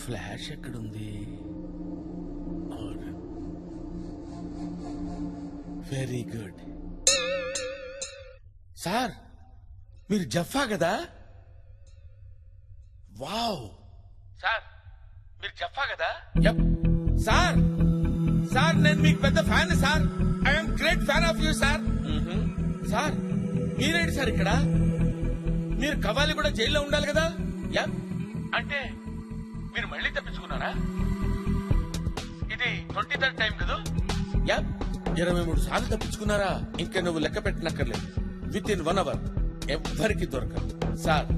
Flash ఎక్కడుంది? Very good. Sir మీరు జఫా కదా? వావ్. సార్ మీరు జఫా కదా? సార్ సార్ నేను మీకు పెద్ద fan sir. I'm great fan of you sir. Sir మీరేంటి సార్ ఇక్కడ? మీరు కవాలి కూడా జైల్లో ఉండాలి కదా? అంటే మీరు మళ్ళీ తప్పించుకున్నారా? ఇది 23rd టైం కదా? 23 సార్లు తప్పించుకున్నారా? ఇంకా నువ్వు లెక్క పెట్టనక్కర్లేదు. విత్ ఇన్ 1 hour ఎవ్వరికి దొరకదు. Sir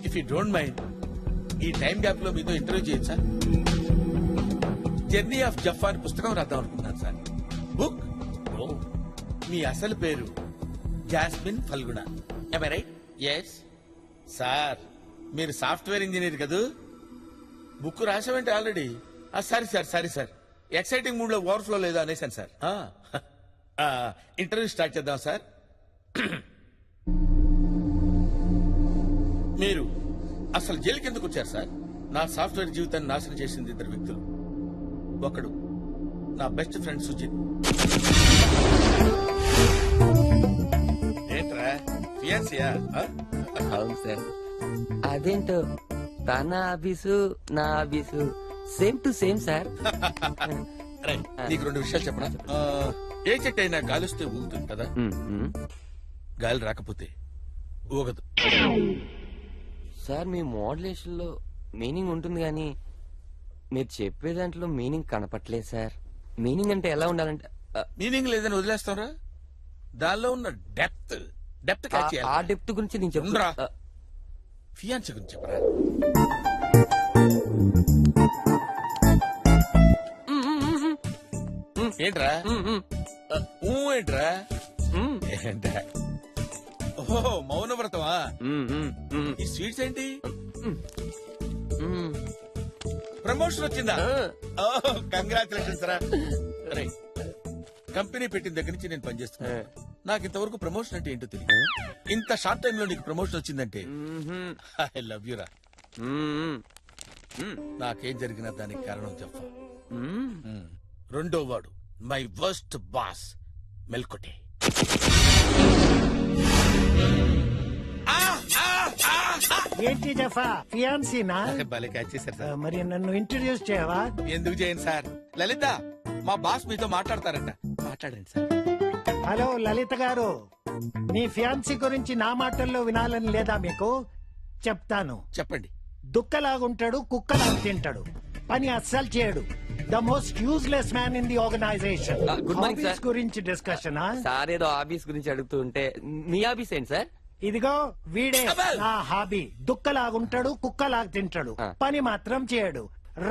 if you don't mind ఈ టైం గ్యాప్ లో మీతో ఇంటర్వ్యూ చేయొచ్చు సార్. జర్నీ ఆఫ్ జఫా అని పుస్తకం రాద్దాం అనుకుంటున్నాను సార్. బుక్. మీ అసలు పేరు Jasmine Phalguna. am I right? Yes sir. మీరు సాఫ్ట్వేర్ ఇంజనీర్ కదూ? బుక్ రాసామంటే already. Sorry sir exciting mood లో ఓవర్ఫ్లో లేదా అనేసాను సార్. ఇంటర్వ్యూ స్టార్ట్ చేద్దాం సార్. మీరు అసలు జైలుకి ఎందుకు వచ్చారు సార్? నా సాఫ్ట్వేర్ జీవితాన్ని నాశనం చేసింది 2 వ్యక్తులు. ఒకడు నా బెస్ట్ ఫ్రెండ్ సుజిత్. ఏంట్రా ఫియాన్సియా? అవును సార్. అదేంటో తన ఆఫీసు నా office same to same sir. నీకు 2 విషయాలు చెప్పనా? ఏ చెట్టు అయినా గాలిస్తే ఊగుతుంది కదా, గాలి రాకపోతే ఊగదు. సార్ మీ మోడ్యులేషన్ లో మీనింగ్ ఉంటుంది కానీ మీరు చెప్పే దాంట్లో మీనింగ్ కనపట్లేదు సార్. మీనింగ్ అంటే ఎలా ఉండాలంటే మీనింగ్ లేదని వదిలేస్తారా? దానిలో ఉన్న డెప్త్ క్యాచ్ చేయాలి. ఆ డెప్త్ గురించి నేను చెప్తున్నా. ఫియాన్సీ గురించి చెప్పరా? ఏంట్రా ఏంట్రా? ఏంట్రా? ఓహో మౌనవ్రతమా? ఈ స్వీట్స్ ఏంటి? ప్రమోషన్ వచ్చిందా? కంగ్రాచులేషన్స్ రా. కంపెనీ పెట్టిన దగ్గర నుంచి నేను పనిచేస్తున్నా. నాకు ఇంతవరకు ప్రమోషన్ అంటే ఏంటో తెలియదు. ఇంత షార్ట్ టైమ్ లో నీకు ప్రమోషన్ వచ్చిందంటే ఐ లవ్ యూ రా. నాకేం జరిగినా దానికి కారణం జఫా. 2వ వాడు మై వర్స్ట్ బాస్ మెల్కొటే. ఏంటి జఫా ఫియాన్సీనా? భలే క్యాచ్ చేశారు సార్. మరి నన్ను ఇంట్రడ్యూస్ చేయవా? ఎందుకు చేయను సార్. లలిత మా బాస్ మీతో మాట్లాడతారంట. మాట్లాడండి సార్. హలో లలిత గారు, మీ ఫియాన్సీ గురించి నా మాటల్లో వినాలని లేదా మీకు? చెప్తాను. చెప్పండి. దుక్కలాగుంటాడు, కుక్కలాగా తింటాడు, పని అస్సలు చేయడు. The most useless man in the organisation. Good morning sir. గురించి డిస్కషన్. సార్ ఏదో ఆఫీస్ గురించి అడుగుతూ ఉంటే మీ ఆఫీస్ ఏంటి సార్? ఇదిగో వీడే నా హాబీ. దుక్కలాగుంటాడు, కుక్కలాగా తింటాడు, పని మాత్రం చేయడు.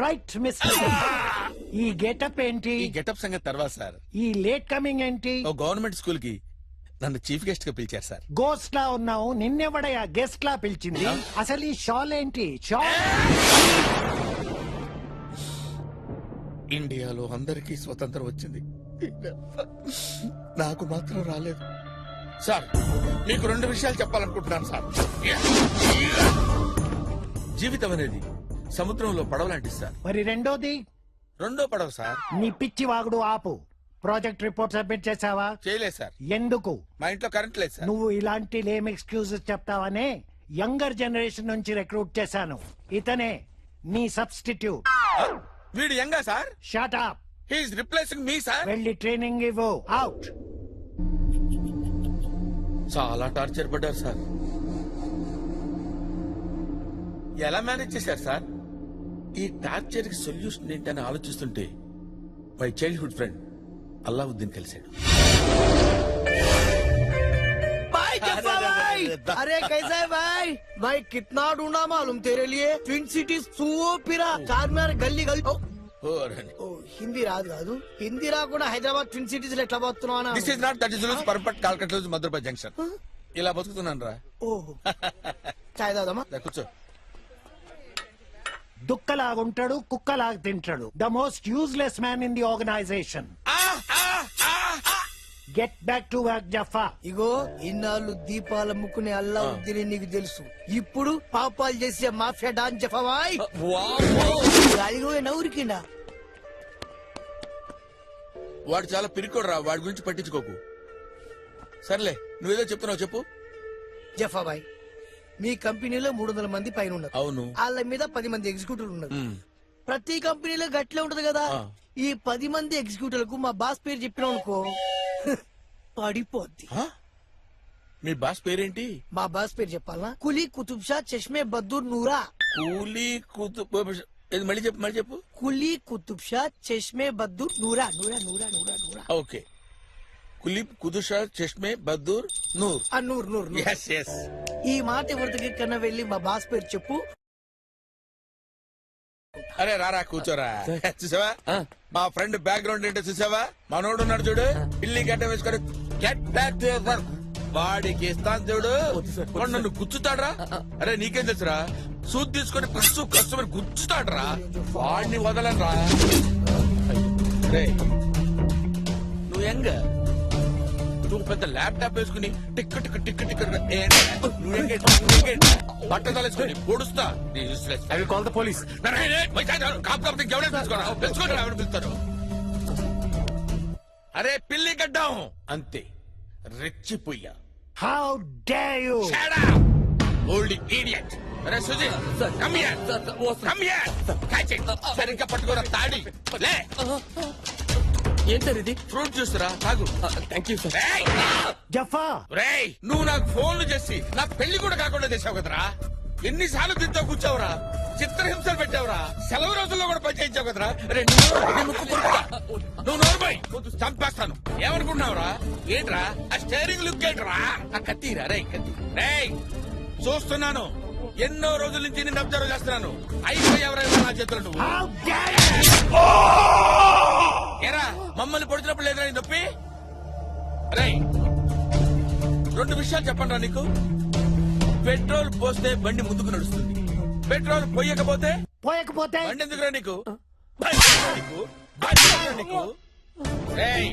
Right mister. ఈ గెటప్ ఏంటి? ఈ గెటప్ సంగతి తర్వాత సార్. ఈ లేట్ కమింగ్ ఏంటి? ఓ గవర్నమెంట్ స్కూల్ కి నన్ను చీఫ్ గెస్ట్ గా పిలిచారు సార్. గోస్ట్ లా ఉన్నావు, నిన్నెవడయా గెస్ట్ లా పిలిచింది? అసలు ఈ షాల్ ఏంటి? షాల్ ఇండియాలో అందరికీ స్వతంత్రం వచ్చింది, నాకు మాత్రం రాలేదు సార్. మీకు 2 విషయాలు చెప్పాలనుకుంటున్నాను సార్. జీవితం అనేది సముద్రంలో పడవలాంటి సార్. మరి రెండోది? 2వ పడవ సార్. నీ పిచ్చి వాగుడు ఆపు. ప్రాజెక్ట్ రిపోర్ట్ సబ్మిట్ చేసావా? చేయలేదు సార్. ఎందుకు? మా ఇంట్లో కరెంట్ లేదు సార్. నువ్వు ఇలాంటి లేమ్ ఎక్స్క్యూజెస్ చెప్తావనే యంగర్ జనరేషన్ నుంచి రిక్రూట్ చేశాను. ఇతనే నీ సబ్స్టిట్యూట్. వీడు యంగా sir? Shut up. He is replacing me sir. వెళ్ళి ట్రైనింగ్ ఇవ్వు. అవుట్. చాలా టార్చర్ పడ్డారు సార్. ఎలా మేనేజ్ చేశారు సార్? ఈ టార్చర్ కి సొల్యూషన్ ఏంటని ఆలోచిస్తుంటే మై చైల్డ్హుడ్ ఫ్రెండ్ అల్లావుద్దీన్ కలిశాడు. अरे कैसा है भाई? भाई कितना ढूंढा मालूम तेरे लिए. ट्विन सिटीज सूपिरा चार्मिनार गल्ली गल्ली. హిందీ రాదు కాదు. హిందీ రాకుండా హైదరాబాద్ ట్విన్ సిటీస్ లో ఎట్లా బతుకుతున్నావు? This is not that is loose perfect కాల్కట్ లూజ్ మధురపై జంక్షన్. ఇలా బతుకుతున్నాను రా. ఓహో చాయ్ తాగుదామా? కూర్చో. దుక్కలాగుంటాడు, కుక్కలాగా తింటాడు. The most useless man in the organisation. Get back to work Jaffa. ఇగో ఇన్నాళ్ళు దీపాల ముక్కునే అల్లా ఉద్దిని నీకు తెలుసు. ఇప్పుడు పాపాలు చేసే మాఫియా డాన్ జఫాబాయ్ గాలిగో నవ్వురికిండా. వాడు చాలా పిరికోడు రా, వాడి గురించి పట్టించుకోకు. సర్లే, నువ్వేదో చెప్తున్నావు చెప్పు. జఫాబాయ్, మీ కంపెనీలో 300 మంది పైన ఉన్నారు. అవును. వాళ్ళ మీద 10 మంది ఎగ్జిక్యూటివ్లు ఉన్నారు. మ్. ప్రతి కంపెనీలో గట్లే ఉంటది కదా. ఆ. ఈ 10 మంది ఎగ్జిక్యూటివ్లకు మా బాస్ పేరు చెప్పినాం అనుకో పడిపోద్ది. ఆ? మీ బాస్ పేరేంటి? మా బాస్ పేరు చెప్పాలనా? కులీ కుతుబ్ షా చష్మే బద్దూర్ నూరా. కూలీ కూతు మళ్ళీ చెప్పు. కులీ కుతుబ్ షా చష్మే బద్దూర్ నూరా నూరా నూరా నూరా నూరా. ఓకే. కులీబ్ కుదుషా చష్మే బద్దూర్ నూర్. ఆ నూర్ నూర్ నూర్. Yes yes. ఈ మాట ఎవరి దగ్గర కన్నా వెళ్ళి మా బాస్ పేరు చెప్పు. అరే రారా కూర్చోరా. చూసావా ఆ. మా ఫ్రెండ్ బ్యాక్గ్రౌండ్ ఏంటో చూసావా? మనోడు ఉన్నాడు చూడు, పిల్లి గడ్డ వేసుకొని get back to your work. వాడికి ఇస్తాను చూడు, వాడు నన్ను గుచ్చుతాడ్రా. అరే నీకేం తెలుసురా, సూట్ తీసుకొని కస్టమర్ గుచ్చుతాడ్రా. వాడిని వదలరా. రే నువ్వు యంగ్, నువ్వు పెద్ద ల్యాప్టాప్ వేసుకుని టిక్ టిక్ టిక్ టిక్ బట్ట తలేసుకుని పొడుస్తా. I will call the police. పిలుస్తారు. అరే పిల్లి గడ్డం అంతే, రెచ్చిపోయా. How dare you. Old idiot. అరే Suji, come here. Come here. Catch it. సరిగ్గా పట్టుకోరా తాడి. లే ఏం సార్ ఇది? ఫ్రూట్ జ్యూస్ రా, తాగు. Thank you sir. రేయ్! జఫా, రేయ్, నువ్వు నాకు ఫోన్లు చేసి నా పెళ్లి కూడా కాకుండా చేసావు కదరా. ఎన్నిసార్లు దీంతో కూర్చోవురా, చిత్రహింసలు పెట్టావురా, సెలవు రోజుల్లో కూడా పనిచేయించావు కదరా. రే, నువ్వు నోరుమై, చంపేస్తాను. ఏమనుకుంటున్నావురా? ఏంట్రా ఆ స్టేరింగ్ లుక్ ఏంట్రా? ఆ కత్తిరా. రే కత్తి. రేయ్ చూస్తున్నాను, ఎన్నో రోజుల నుంచి నిన్ను అబ్జర్వ్ చేస్తున్నాను. అయిపోయావరా నా చేతులు నువ్వు. How dare you. ఏరా మమ్మల్ని పొడిచినప్పుడు లేదురా నీ నొప్పి? రేయ్ 2 విషయాలు చెప్పండి రా నీకు. పెట్రోల్ పోస్తే బండి ముందుకు నడుస్తుంది, పెట్రోల్ పోయకపోతే పోయకపోతే బండి ఎందుకురా నీకు? బండి ఎందుకురా నీకు? బండి ఎందుకురా నీకు? రేయ్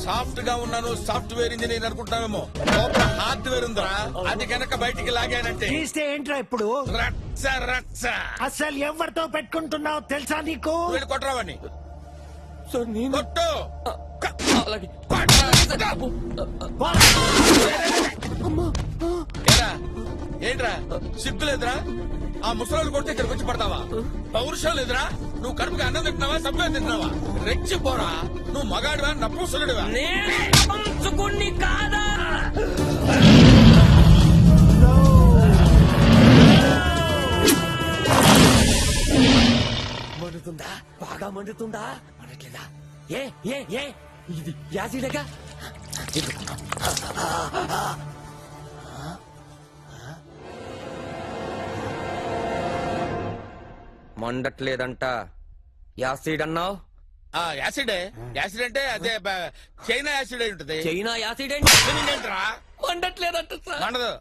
సాఫ్ట్ గా ఉన్నాను, సాఫ్ట్వేర్ ఇంజనీర్ అనుకుంటామేమో, లోపల హార్డ్వేర్ ఉందిరా. అది కనుక బయటికి లాగానంటే తీస్తే ఏంట్రా ఇప్పుడు? రచ్చ రచ్చ. అసలు ఎవరితో పెట్టుకుంటున్నావు తెలుసా నీకు? వీడు కొట్టరావని సార్ నేను కొట్టు. అలాగే. ఏరా ఏంట్రా సిగ్గులేదురా? ఆ ముసలోళ్ళు కొడితే ఇక్కడికి వచ్చి పడతావా? పౌరుషం లేదురా? నువ్వు కడుపుకి అన్నం తింటున్నావా, సభ్యులు తింటున్నావా? రెచ్చిపోరా. నువ్వు మగాడివా నపుంసకుడివా? కాదా? మండుతుందా? బాగా మండుతుందా? మండట్లేదా? ఏ ఏ ఏ ఇది యాసిడేగా? మండట్లేదంట, యాసిడ్ అన్నావు. యాసిడే. యాసిడ్ అంటే అదే చైనా యాసిడ్ అయి ఉంటది. చైనా యాసిడ్ ఏంట్రా? మండట్లేదంట సార్. మండదు.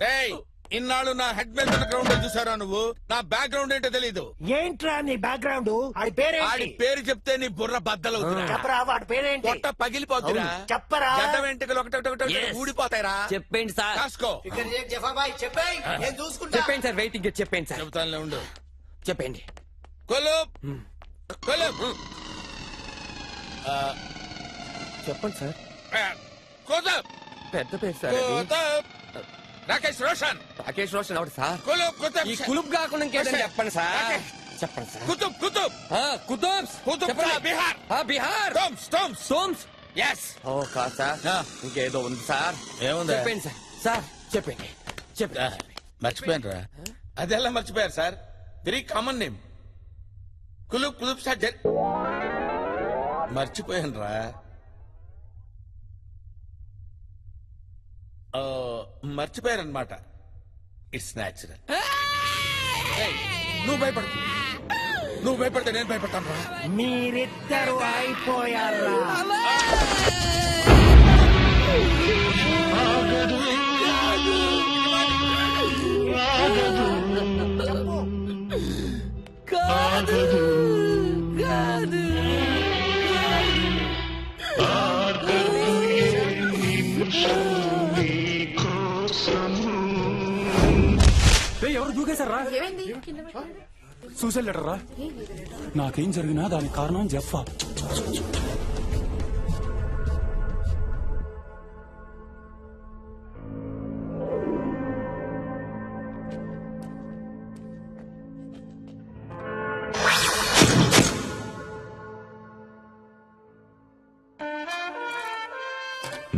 రేయ్ ఇన్నాళ్ళు నా హెడ్ మీద గ్రౌండ్ చూసారా నువ్వు? నా బ్యాక్గ్రౌండ్ ఏంటో తెలీదు. ఏంట్రా నీ బ్యాక్గ్రౌండ్? ఆడి ఆడి పేరేంటి? పేరు చెప్తే నీ బుర్ర బద్దలవుతురా, చెప్పరా, వాడి పేరేంటి? పొట్ట పగిలిపోతురా, చెప్పరా. గడ్డ వెంట్రుకలు ఒకటి Yes. ఊడిపోతాయిరా. చెప్పండి సార్. కాసుకో. జఫాబాయ్ చెప్పేయ్, నేను చూసుకుంటా. చెప్పండి సార్, వెయిటింగ్. చెప్పండి సార్. చెబుతానులే ఉండు. చెప్పండి. కొలుప్ కొలుప్ చెప్పండి సార్. కొలుప్ పెద్ద పేరు సార్ అది. కొలుప్ రాకేష్ రోషన్. రాకేష్ రోషన్ ఎవరు సార్? కొలుప్ కుతుబ్ ఈ కులుప్ కాకుండా ఇంకేదైనా రోషన్. చెప్పండి సార్. రాకేష్. చెప్పండి సార్. కుతుబ్ కుతుబ్ కుతుబ్స్. కుతుబ్ చెప్పండి. బిహార్. బిహార్. టోమ్స్ టోమ్స్. సోమ్స్. ఎస్. ఓ కాదు సార్, ఇంకేదో ఉంది సార్. ఏముంది? చెప్పండి సార్. సార్ చెప్పండి. చెప్పండి. మర్చిపోయాను రా. అదెలా మర్చిపోయారు సార్? Very common name. కులుప్ కులుప్ సార్ మర్చిపోయాను రా. మర్చిపోయారనమాట. It's natural. నువ్వు భయపడు, నువ్వు భయపడితే నేను భయపడతాను రా. మీరిద్దరు అయిపోయారా? కాదు కాదు. ఎవరు దూకేశారా? సూసైడ్ లెటర్ రా. నాకేం జరిగినా దానికి కారణం జెఫ్ఫా.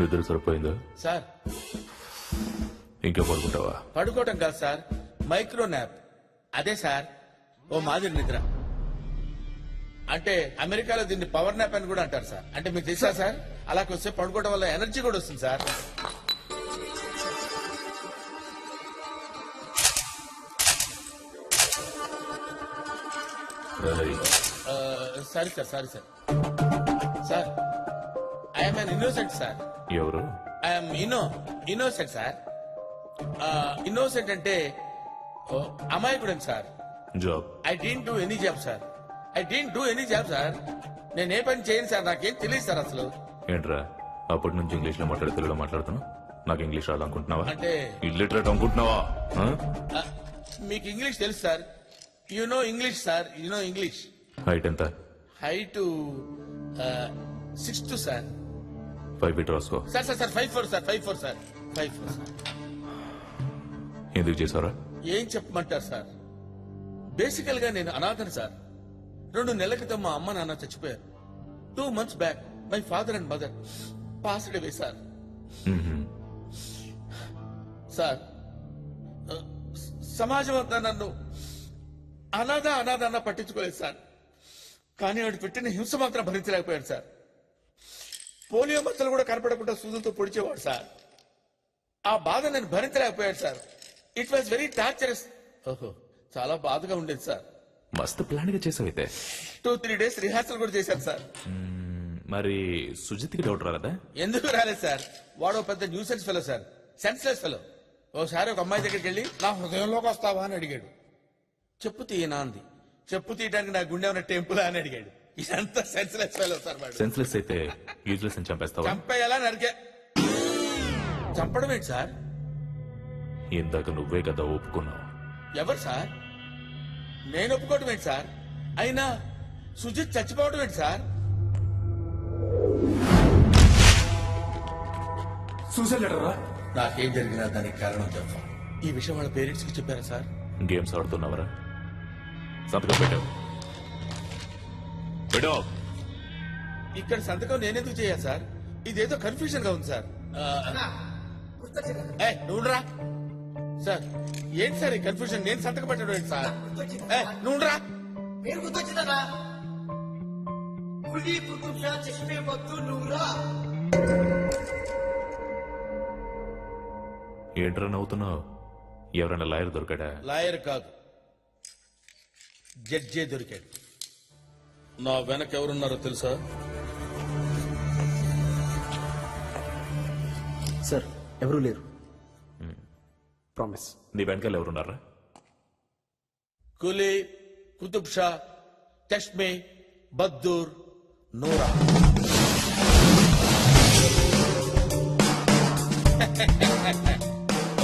నిద్ర సరిపోయిందా? సార్ ఇంకా పడుకుంటావా? పడుకోవటం కాదు సార్, మైక్రో న్యాప్. అదే సార్ ఓ మాదిరి నిద్ర. అంటే అమెరికాలో దీన్ని పవర్ న్యాప్ అని కూడా అంటారు సార్. అంటే మీకు తెలుసా సార్, అలా వస్తే పడుకోవడం వల్ల ఎనర్జీ కూడా వస్తుంది సార్. రేయ్, sorry sir, sorry sir. Sir I'm an innocent sir. ఎవరు? I'm innocent sir. ఇన్నోసెంట్ అంటే అమాయకుడని sir. Job? I didn't do any job sir. I didn't do any job sir. నేను ఏ పని చేయను సార్, నాకేం తెలియదు సార్ అసలు. ఏంట్రా అప్పటి నుంచి ఇంగ్లీష్ లో మాట్లాడి తెలుగులో మాట్లాడుతున్నావు? నాకు ఇంగ్లీష్ రాదనుకుంటున్నావా? అంటే ఇల్లిటరేట్ అనుకుంటున్నావా? ఆ? మీకు ఇంగ్లీష్ తెలుసు sir. You know English sir, you know English. Height ఎంత? Height 6'2" sir. 5 ఫీట్ రాసుకో. Sir sir sir 5'4" sir, 5'4" sir, 5'4" sir. ఎందుకు చేసావరా? ఏం చెప్పమంటారు సార్, బేసికల్ గా నేను అనాథను సార్. 2 నెలల క్రితం మా అమ్మ నాన్న చచ్చిపోయారు. 2 months back my father and mother passed away sir. Sir సమాజం అంతా నన్ను అనాథ అన్న పట్టించుకోలేదు సార్. కానీ వాడు పెట్టిన హింస మాత్రం భరించలేకపోయాడు సార్. పోలియో మచ్చలు కూడా కనపడకుండా సూదులతో పొడిచేవాడు సార్. ఆ బాధ నేను భరించలేకపోయాడు sir. It was very torturous. ఓహో, చాలా బాధగా ఉండేది సార్. మస్తు ప్లాన్ గా చేసావైతే. 2-3 days రిహార్సల్ కూడా చేశాను సార్. మరి సుజిత్కి డౌట్ రాలేదా? ఎందుకు రాలేదు సార్, వాడు పెద్ద nuisance fellow sir, senseless fellow. ఓసారి ఒక అమ్మాయి దగ్గరికి వెళ్ళి నా హృదయంలోకి వస్తావా అని అడిగాడు. చెప్పు తీయనా అంది. చెప్పు తీయడానికి నా గుండె ఉన్న టెంపుల్ అని అడిగాడు. ఇదంతా సెన్స్లెస్ ఫెలో సార్. వాడు సెన్స్లెస్ అయితే యూజ్లెస్ అని చంపేస్తావా? చంపేయాలా నరికే. చంపడం ఏంటి సార్? ఇందాక నువ్వే కదా ఒప్పుకున్నావు. ఎవరు సార్? నేను ఒప్పుకోవటం ఏంటి సార్? అయినా సుజిత్ చచ్చిపోవడం ఏంటి సార్? సూసైడ్ లెటర్ రా. నాకేం జరిగినా దానికి కారణం చెప్పా. ఈ విషయం వాళ్ళ పేరెంట్స్ కి చెప్పారా సార్? గేమ్స్ ఆడుతున్నావరా? సంతకం పెట్టావు. పెట్టావు. ఇక్కడ సంతకం నేనెందుకు చేయాలి సార్? ఇదేదో కన్ఫ్యూజన్ గా ఉంది సార్. నువ్వురా సార్. ఏంటి సార్ ఈ కన్ఫ్యూజన్? నేను సంతకం పెట్టడం ఏంటి సార్? నువ్వురా. మీరు గుర్తొచ్చిందా? కులీ కుతుబ్ షా చష్మే బద్దు నూరా. ఏంట్రా నవ్వుతున్నావు? ఎవరైనా లాయర్ దొరికాడా? లాయర్ కాదు, జడ్జే దొరికాడు. నా వెనక ఎవరున్నారో తెలుసా? సార్ ఎవరూ లేరు. ప్రామిస్. నీ వెనకాల ఎవరున్నారా? కులీ కుతుబ్ షా చష్మే బద్దూర్ నూరా.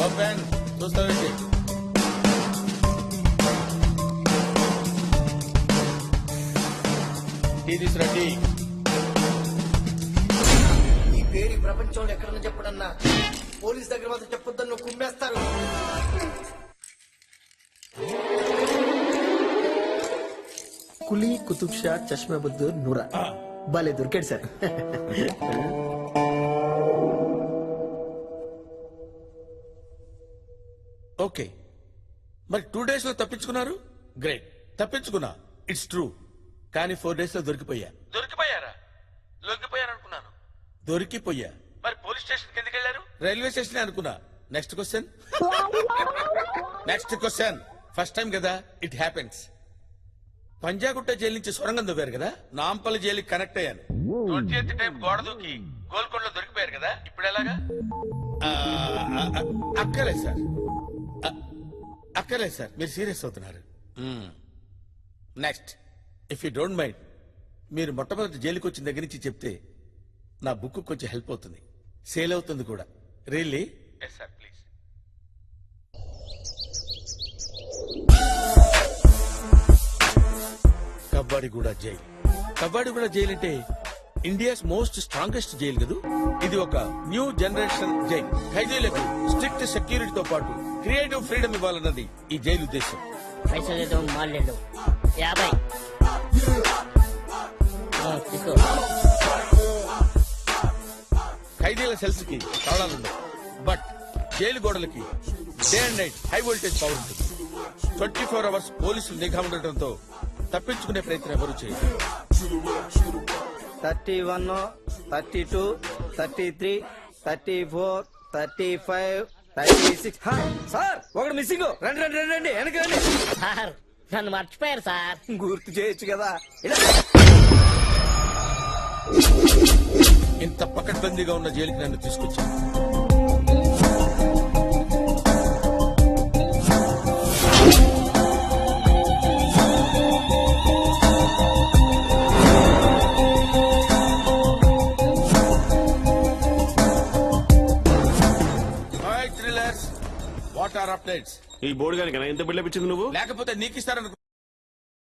ఓపెన్ చూస్తావేంటి? టీ తీసురండి. ఈ పేరు ఈ ప్రపంచంలో ఎక్కడన్నా చెప్పడన్నా, పోలీస్ దగ్గర మాత్రం చెప్పొద్దని నువ్వు కుమ్మేస్తారు. కులీ కుతుబ్ షా చష్మా బద్దూర్ నూరా. భలే దొరికాడు సార్. ఓకే, మరి 2 days లో తప్పించుకున్నారు. గ్రేట్, తప్పించుకున్నా. It's true. కానీ 4 days లో దొరికిపోయా. దొరికిపోయారా? లొంగిపోయారనుకున్నాను. దొరికిపోయా. మరి పోలీస్ స్టేషన్ ఎందుకు వెళ్ళారు? రైల్వే స్టేషన్ అనుకున్నా. Next question. Next question. First time కదా, ఇట్ హ్యాపెన్స్. పంజాగుట్ట జైలు నుంచి సొరంగం దొవ్వారు కదా, నాంపల్లి జైలుకి కనెక్ట్ అయ్యాను. 20th టైం గోడ దూకి గోల్కొండలో దొరికిపోయారు కదా, ఇప్పుడు ఎలాగా? అక్కర్లేదు సార్, అక్కర్లేదు సార్, మీరు సీరియస్ అవుతున్నారు. Next, if you don't mind, మీరు మొట్టమొదటి జైలుకి వచ్చిన దగ్గర నుంచి చెప్తే నా బుక్ కొంచెం హెల్ప్ అవుతుంది. సేల్ అవుతుంది కూడా. Really? Yes sir please. Kavadiguda jail. Kavadiguda jail అంటే ఇండియాస్ మోస్ట్ స్ట్రాంగెస్ట్ జైల్ కదూ. ఇది ఒక న్యూ జనరేషన్ జైల్. ఖైదీలకు స్ట్రిక్ట్ సెక్యూరిటీతో పాటు క్రియేటివ్ ఫ్రీడమ్ ఇవ్వాలన్నది ఈ జైలు ఉద్దేశం. पैसे दे दो माल ले लो 50 తీసుకో. ఖైదీల సెల్స్ కి తాళాలుండవు, బట్ జైలు గోడలకి day and night high voltage power ఉంటుంది. 24 అవర్స్ పోలీసులు నిఘా ఉండటంతో తప్పించుకునే ప్రయత్నం ఎవరు చేయరు. 31, 32, 33, 34, 35, 36. సార్ ఒకటి మిస్సింగ్. రండి రండి రండి రండి వెనక రండి. సార్ నన్ను మర్చిపోయారు సార్. గుర్తు చేయొచ్చు కదా. ఇలా ఇంత పకడ్బందీగా ఉన్న జైలుకి నన్ను తీసుకొచ్చాను. What are updates? ఈ బోర్డు గారికి ఎంత బిల్డప్ ఇచ్చింది నువ్వు? లేకపోతే నీకు ఇస్తారనుకో.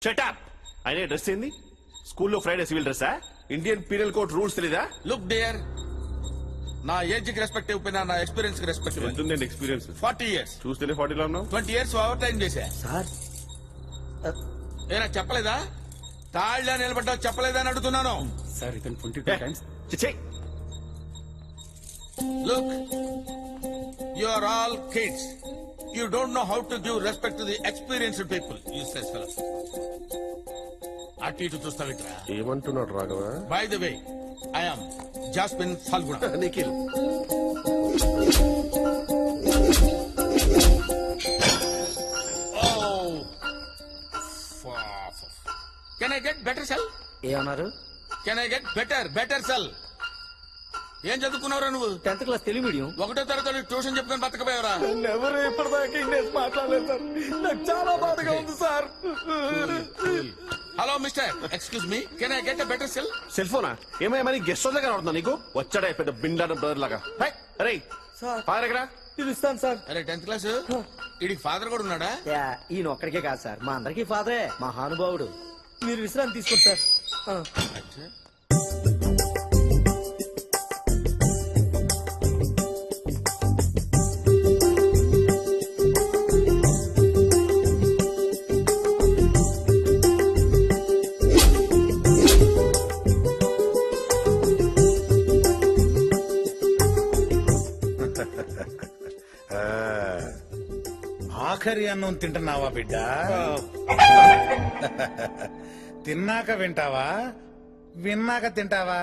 షటప్. అయినా డ్రెస్ ఏంది? స్కూల్లో ఫ్రైడే సివిల్ డ్రెస్సా? ఇండియన్ పీనల్ కోడ్ రూల్స్ తెలీదా? లుక్ డియర్, నా ఏజ్ కి రెస్పెక్ట్ ఇవ్వకపోయినా నా ఎక్స్పీరియన్స్ కి రెస్పెక్ట్ ఇవ్వండి. ఎంతుందండి ఎక్స్పీరియన్స్? 40 years. చూస్తేనే 40 లో ఉన్నావు. 20 years ఓవర్ టైం చేశా. సార్ ఏనా చెప్పలేదా? తాళ్ళ నిలబడ్డా చెప్పలేదా అని అడుగుతున్నాను. సార్ ఇతను 22 times. చిచ్చే. Look, you are all kids. You don't know how to give respect to the experienced people. Useless fellows. అటు ఇటు చూస్తావిట్రా. ఏమంటున్నాడు Raghava? By the way, I am Jasmine Falguna. Nikhil. Oh, can I get better cell? ఏమన్నారు? Can I get better cell? ఏం చదువుకున్నావురా నువ్వు? 10th class Telugu medium. 1వ తరగతి tuition చెప్పుకొని బతకపోయావరా? ఎవరు ఇప్పటిదాకా ఇంగ్లీష్ మాట్లాడలేదు సార్. నాకు చాలా బాధగా ఉంది sir. Hello mister, excuse me, can I get a better cell? Cell ఫోనా? ఏమయ్యా మరి గెస్ట్ హౌస్ దగ్గర అవుతుందా నీకు? వచ్చాడా పెద్ద బిండాన బ్రదర్ లాగా. అరే ఫాదర్ ఎక్కడా? పిలుస్తాను సార్. అరే 10th క్లాస్ ఇడికి ఫాదర్ కూడా ఉన్నాడా? ఈయన ఒక్కడికే కాదు సార్, మా అందరికీ ఫాదరే. మహానుభావుడు. మీరు విశ్రాంతి తీసుకోండి సార్. ఆఖరి అన్నం తింటున్నావా బిడ్డ? తిన్నాక వింటావా, విన్నాక తింటావా?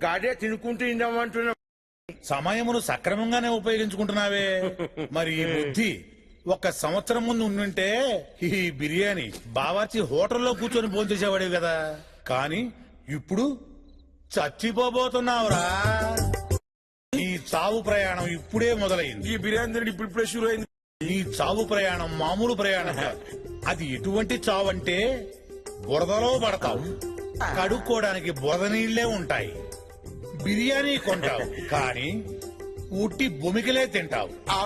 గాడే తినుకుంటూ ఇందామంటున్నా. సమయమును సక్రమంగానే ఉపయోగించుకుంటున్నావే. మరి ఈ బుద్ధి 1 సంవత్సరం ముందు ఉండుంటే ఈ బిర్యానీ బావార్చి హోటల్లో కూర్చొని భోంచేసేవాడే కదా. కానీ ఇప్పుడు చచ్చిపోబోతున్నావురా. నీ చావు ప్రయాణం ఇప్పుడే మొదలైంది. ఈ బిర్యానీ ఇప్పుడు షురు అయింది. నీ చావు ప్రయాణం మామూలు ప్రయాణం కాదు. అది ఎటువంటి చావు అంటే బురదలో పడతావు, కడుక్కోవడానికి బురద నీళ్లే ఉంటాయి. బిర్యానీ కొంటావు కానీ ఉట్టి భూమికలే తింటావు. ఆ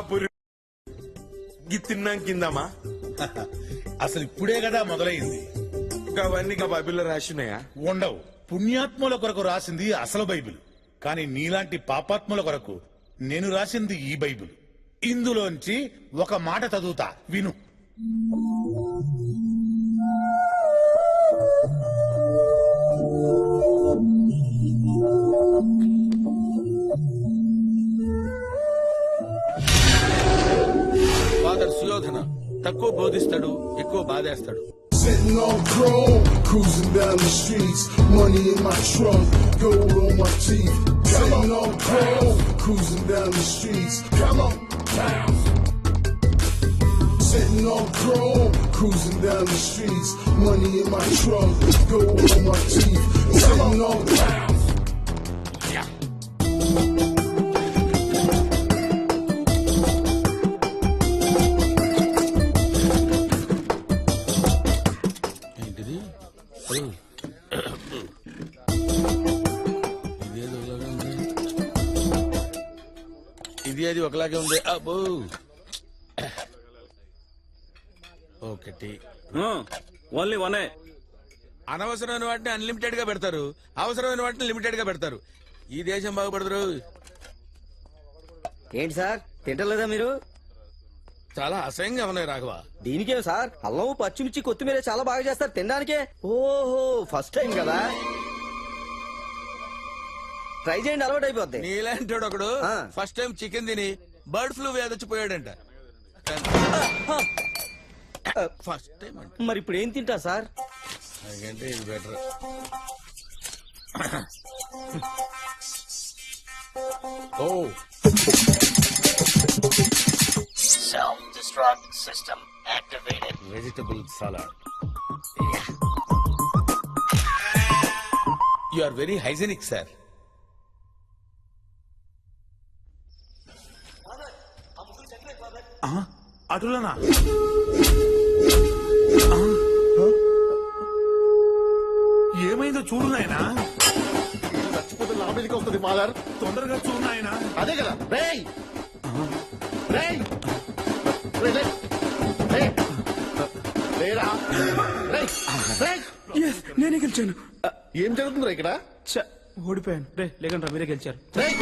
తిన్నాం కిందమా? అసలు ఇప్పుడే కదా మొదలైంది. అవన్నీ బైబిల్లో రాసినాయా? ఉండవు. పుణ్యాత్ముల కొరకు రాసింది అసలు బైబిల్. కానీ నీలాంటి పాపాత్ముల కొరకు నేను రాసింది ఈ బైబిల్. ఇందులోంచి ఒక మాట చదువుతా, విను. ఫాదర్ సుయోధన తక్కువ బోధిస్తాడు, ఎక్కువ బాధేస్తాడు. Sitting on chrome, cruising down the streets, money in my trunk, gold on my teeth. Sitting on chrome, cruising down the streets, come on, bounce. Sitting on chrome, cruising down the streets, money in my trunk, gold on my teeth. Sitting on bounce. ఇదేదో అది ఒకలాగే ఉంది. అబ్బో ఒకటి only వనే. అనవసరమైన వాటిని unlimited గా పెడతారు, అవసరమైన వాటిని లిమిటెడ్ గా పెడతారు. ఈ దేశం బాగుపడతారు. ఏంటి సార్ తింటలేదా మీరు? చాలా అసహ్యంగా ఉన్నాయి రాఘవ. దీనికేం సార్, అల్లం పచ్చిమిర్చి కొత్తిమీర చాలా బాగా చేస్తారు తినడానికే. ఓహో ఫస్ట్ టైం కదా, ట్రై చేయండి అలవాటు అయిపోద్ది. నీలాంటి ఒకడు ఫస్ట్ టైం చికెన్ తిని బర్డ్ ఫ్లూ వ్యాధి వచ్చిపోయాడంట. ఫస్ట్ టైం అంటే మరి ఇప్పుడు ఏం తింటా సార్? అందుకంటే ఇది బెటర్. ఓ Self-destruct system activated. Vegetable salad. You are very hygienic sir. అటులనా ఏమైందో చూడు నాయనా. చచ్చిపోతే నా మీదకి వస్తుంది ఫాదర్. తొందరగా చూడు నాయనా. అదే కదా రేయ్ రేయ్ రేయ్ రేయ్ రేయ్ రేరా రేయ్ రేయ్. నేనే గెలిచాను. ఏం జరుగుతుందిరా ఇక్కడ? ఓడిపోయాను. రే లేకండి మీరే గెలిచారు. రేయ్.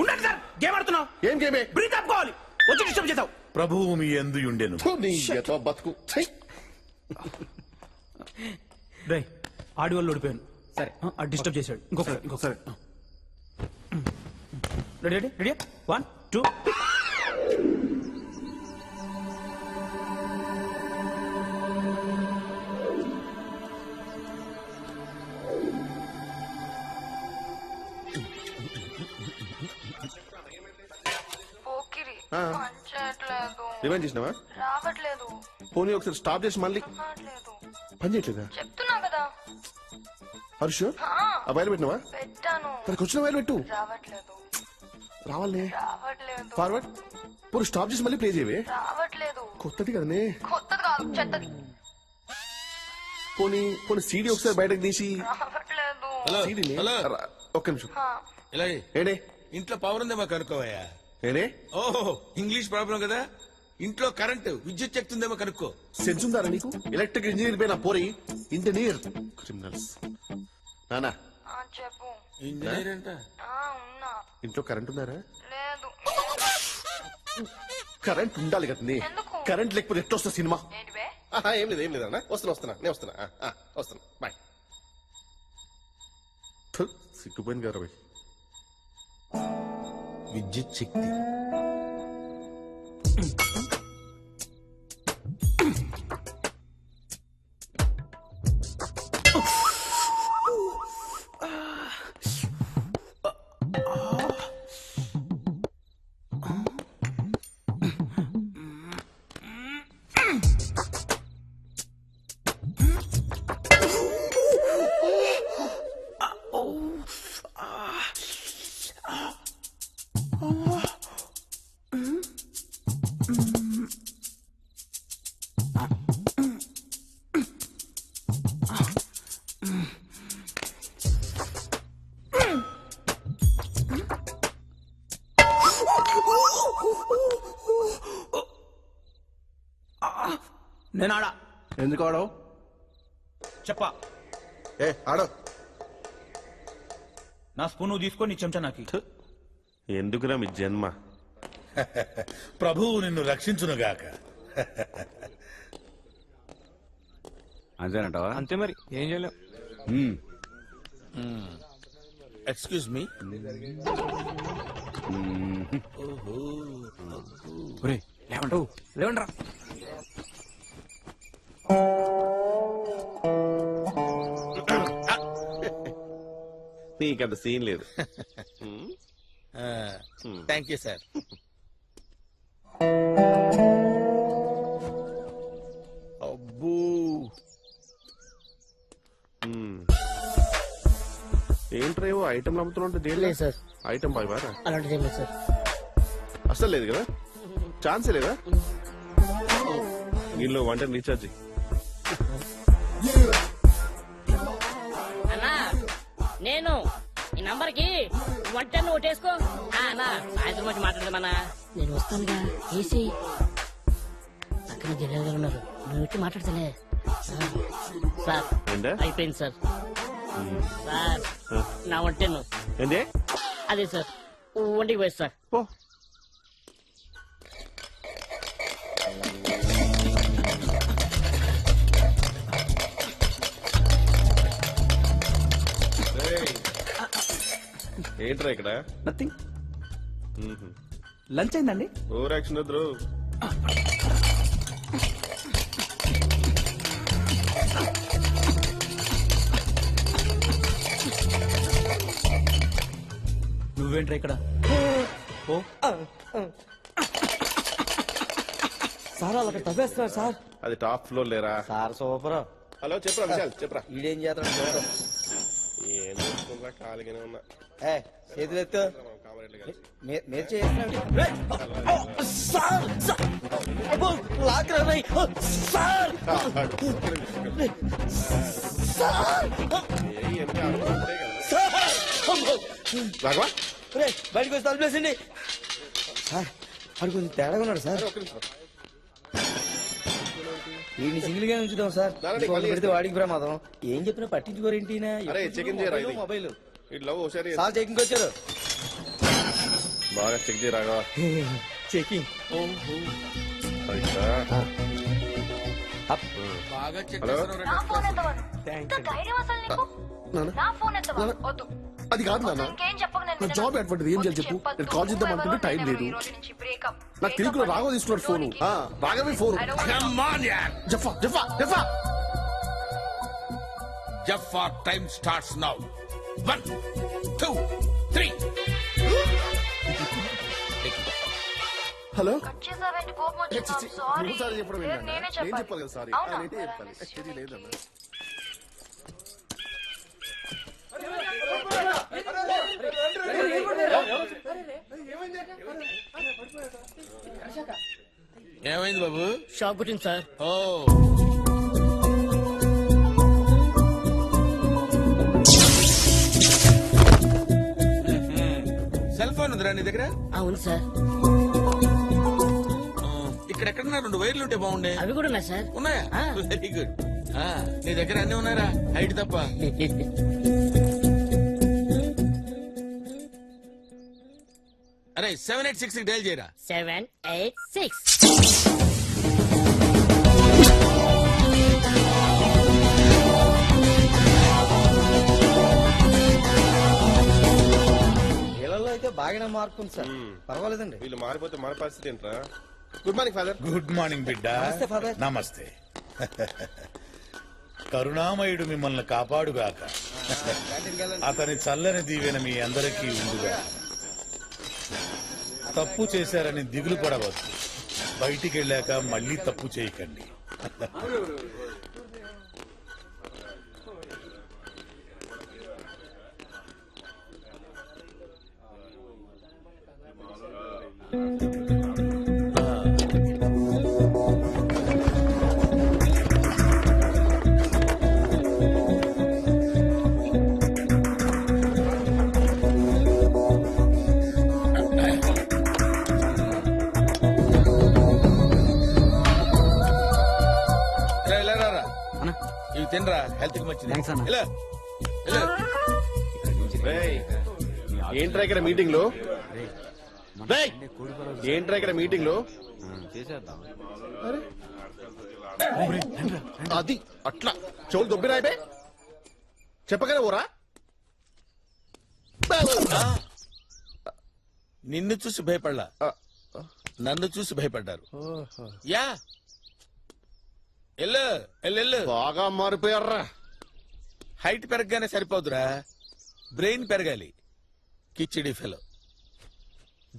ఉండండి సార్, గేమ్ ఆడుతున్నావు. ఏం గేమే? బ్రీత్ ఆపుకోవాలి. వచ్చి డిస్టర్బ్ చేసావు. ప్రభువు మీ ఎందు ఉండెను. థు, నీ ఎతో బతుకు. ఛీ. రే ఆడి వాళ్ళు ఓడిపోయాను. సరే డిస్టర్బ్ చేశాడు. ఇంకొకసారి. Ready ready 1 2. రివెంజ్ చేసినావా? రావట్లేదు. పోనీ ఒకసారి స్టాప్ చేసి మళ్ళీ పని చేయట్లేదా? చెప్తున్నా కదా. హర్ష ఆ వైర్ పెట్టినావా? పెట్టాను. తనకు వచ్చిన వైర్ పెట్టు. రావట్లేదు. రావాలే. రావట్లేదు. ఫార్వర్డ్. పోనీ స్టాప్ చేసి మళ్ళీ ప్లే చేయవే. రావట్లేదు. కొత్తది కదనే. కొత్తది కాదు, చెత్తది. పోనీ సీడీ ఒకసారి బయటకు తీసి. రావట్లేదు. సీడీని హలో. ఒక్క నిమిషం. ఇలాగే ఏడే ఇంట్లో పవర్ ఉందేమో కనుక్కోవయ్యా. ఏడే ఓహో ఇంగ్లీష్ ప్రాబ్లం కదా. ఇంట్లో కరెంటు విద్యుత్ శక్తి ఉందేమో కనుక్కో. సెన్స్ ఉందారా నీకు? ఎలక్ట్రిక్ ఇంజనీర్ పైన పోరి ఇంజనీర్ క్రిమినల్స్. నానా చెప్పు. ఇంజనీర్ అంట. ఉన్నా. ఇంట్లో కరెంట్ ఉందారా? లేదు. కరెంట్ ఉండాలి కదా. ఎందుకు? కరెంట్ లేకపోతే ఎట్లా వస్తా సినిమా? ఏంటివే? ఏం లేదు అన్న. వస్తున్నా నేను వస్తున్నా బాయ్. సిగ్గుపోయింది కదా బాయ్. విద్యుత్ శక్తి. నేను ఆడా. ఎందుకు ఆడో? చెప్పా. ఆడో. నా స్పూన్ నువ్వు తీసుకొని నీ చెంచా నాకు. ఎందుకురా మీ జన్మ? ప్రభువు నిన్ను రక్షించునుగాక. అంతేనంటావా? అంతే మరి ఏం చేయలేం. Excuse me. లేవండ్రా. నీకంత సీన్ లేదు. Thank you sir. అబ్బో ఏంట్రా ఐటమ్ అమ్ముతున్నా? దేని సార్ ఐటమ్ బాయ్ బారా? అలాంటిది ఏం లేదు సార్. అసలు లేదు కదా? ఛాన్సే లేదా? దీనిలో వంట రీఛార్జ్. అన్నా నేను నంబర్ కి 110 ఓటేసుకో. అన్నా సాయంత్రం వచ్చి మాట్లాడదామన్నా. నేను వస్తానుగా ఏసీ పక్కన జనాలు గారు ఉన్నారు, నువ్వు వచ్చి మాట్లాడతలే. సార్ అయిపోయింది సార్. సార్ నా 110 ఏంది అదే సార్, ఒంటికి పోయి సార్. ఏంట్రా ఇక్కడ? నథింగ్. లంచ్ అయిందండి? ఓవర్ యాక్షన్ వద్దు. నువ్వేంట్రా ఇక్కడ? ఓ సార్ వాళ్ళు అక్కడ తవ్వేస్తున్నారు సార్. అది టాప్ ఫ్లోర్ లేరా? Sir super. హలో చెప్పరా విశాల్, చెప్పరా. ఈడేం చేస్తాడు? ఏం చూసుకుంటా, ఖాళీగానే ఉన్నా. చేతులు ఎత్తు. మీరు చేస్తున్నారు రాఘవా, బయటకు వచ్చి తలుపేసండి సార్. అది కొంచెం తేడాగా ఉన్నాడు సార్. వీడిని సింగిల్ గా ఉంచుదాం సార్, పెడితే వాడికి ప్రమాదం. ఏం చెప్పినా పట్టించుకోరేంటి? అరే చెకింగ్ చేయరా ఇది. మొబైల్ ఇట్లా ఒకసారి సార్ చెకింగ్ వచ్చారు. బాగా చెక్ చేయ రాఘవా. చెకింగ్ బాగా చెక్ హలో. నా ఫోన్ ఎత్తవను. ఇంత ధైర్యం అసలు నీకు? నా ఫోన్ ఎత్తవను. వద్దు. అది కాదు నాన్న, ఇంకేం చెప్పకు. నేను నా వినను. జాబ్ అటువంటిది. ఏం చేయాలి చెప్పు? చెప్పొద్దు. నేను కాల్ చేద్దాం అనుకుంటే టైం లేదు. ఈ రోజు నుంచి breakup. నాకు తెలుగులో రాఘవ తీసుకున్నాడు ఫోను. రాఘవే phone. I don't wanna- Come on, yaar. Jaffa Jaffa Jaffa. Jaffa, time starts now. 1, 2, 3. Hello. Cut చేసావేంటి? కోపం వచ్చిందా? I'm sorry. నువ్వుసారి చెప్పడం లేదు, ఏంటన్నా? నేనే నేను చెప్పాలి. చెప్పాలి కదా సారీ. అవునా? నేనే చెప్పాలి. ఇది లేదన్నా. ఏమైంది బాబు? షాక్ కొట్టింది సార్. ఓ సెల్ ఫోన్ ఉందిరా నీ దగ్గర? అవును సార్. ఇక్కడెక్కడన్నా 2 వైర్లు ఉంటే బాగుండే. అవి కూడా ఉన్నాయి సార్. ఉన్నాయా? Very good. నీ దగ్గర అన్ని ఉన్నాయరా, హైట్ తప్ప? అరే 786 డైల్ చేయరా. 786. వీళ్ళలో అయితే బాగానే మార్పు ఉంది సార్. పర్వాలేదండి. వీళ్ళు మారిపోతే మన పరిస్థితి ఏంట్రా? Good morning father. Good morning బిడ్డ. నమస్తే, ఫాదర్. నమస్తే. కరుణామయుడు మిమ్మల్ని కాపాడుగాక. అతని చల్లని దీవెన మీ అందరికీ ఉండుగా. తప్పు చేశారని దిగులు పడవద్దు. బయటికి వెళ్ళాక మళ్ళీ తప్పు చేయకండి. ఇవి తినరా, హెల్త్ కి మంచిది. ఇలా, ఇలా. ఏంట్రా ఇక్కడ మీటింగ్ లో? ఏంట్రా ఇక్కడ మీటింగ్ లో? అది అట్లా చెవులు దొబ్బిరాయిపే చెప్పగానే ఊరా. నిన్ను చూసి భయపడలా, నన్ను చూసి భయపడ్డారు. యా ఎల్లు ఎల్లు. బాగా మారిపోయారా. హైట్ పెరగగానే సరిపోదురా, బ్రెయిన్ పెరగాలి. కిచిడి ఫెలో.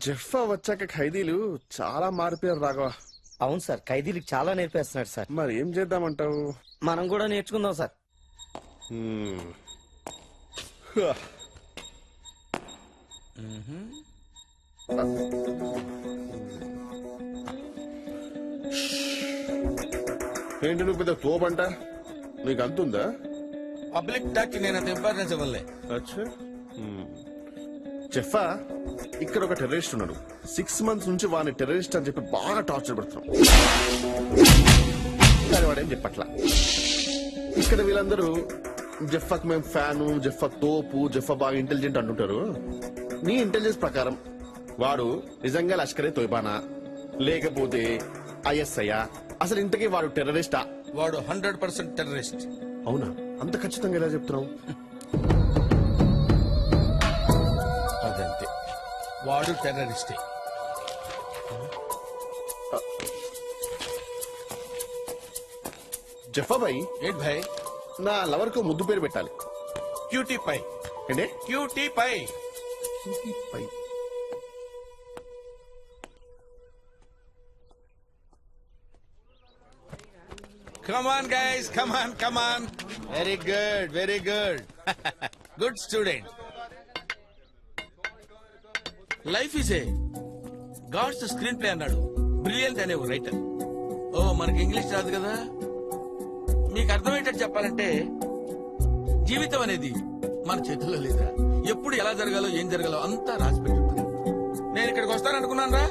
జఫా వచ్చాక ఖైదీలు చాలా మారిపోయారు రాఘవ. అవును సార్, ఖైదీలకు చాలా నేర్పేస్తున్నాడు సార్. మరి ఏం చేద్దామంటావు? మనం కూడా నేర్చుకుందాం సార్. ఏంటి నువ్వు పెద్ద తోబంట? నీకు అంతుందా? పబ్లిక్ టాక్ కి నేను అంత ఇంపార్టెన్స్ ఇవ్వలే. అచ్చా, జెఫా ఇక్కడ ఒక టెర్రరిస్ట్ ఉన్నాడు. 6 months నుంచి వాడిని టెర్రరిస్ట్ అని చెప్పి బాగా టార్చర్ పెడుతున్నాం. కానీ వాడేం చెప్పట్లా. ఇక్కడ వీళ్ళందరూ జెఫాకి మేము ఫ్యాను, జెఫా తోపు, జెఫా బాగా ఇంటెలిజెంట్ అంటుంటారు. నీ ఇంటెలిజెన్స్ ప్రకారం వాడు నిజంగా లష్కరే తోయిబానా లేకపోతే ఐఎస్ఐ? అసలు ఇంతకీ వాడు టెర్రరిస్టా? వాడు 100% టెర్రరిస్ట్. అవునా? అంత ఖచ్చితంగా ఎలా చెప్తున్నావు? అదంతే, వాడు టెర్రరిస్టే. జఫా భాయ్, ఏంటి భాయ్? నా లవర్ కు ముద్దు పేరు పెట్టాలి. Cutie pie. ఏంటే? Cutie pie. Pie. Come on, guys. Come on, come on. Very good, very good. Good student. Life is a God's screenplay అన్నాడు. బ్రిలియంట్ అనే రైటర్. ఓ మనకి ఇంగ్లీష్ రాదు కదా, మీకు అర్థమయ్యేటట్టు చెప్పాలంటే జీవితం అనేది మన చేతుల్లో లేదా. ఎప్పుడు ఎలా జరగాలో ఏం జరగాలో అంతా రాసి పెట్టుంది. నేను ఇక్కడికి వస్తాననుకున్నాను రా,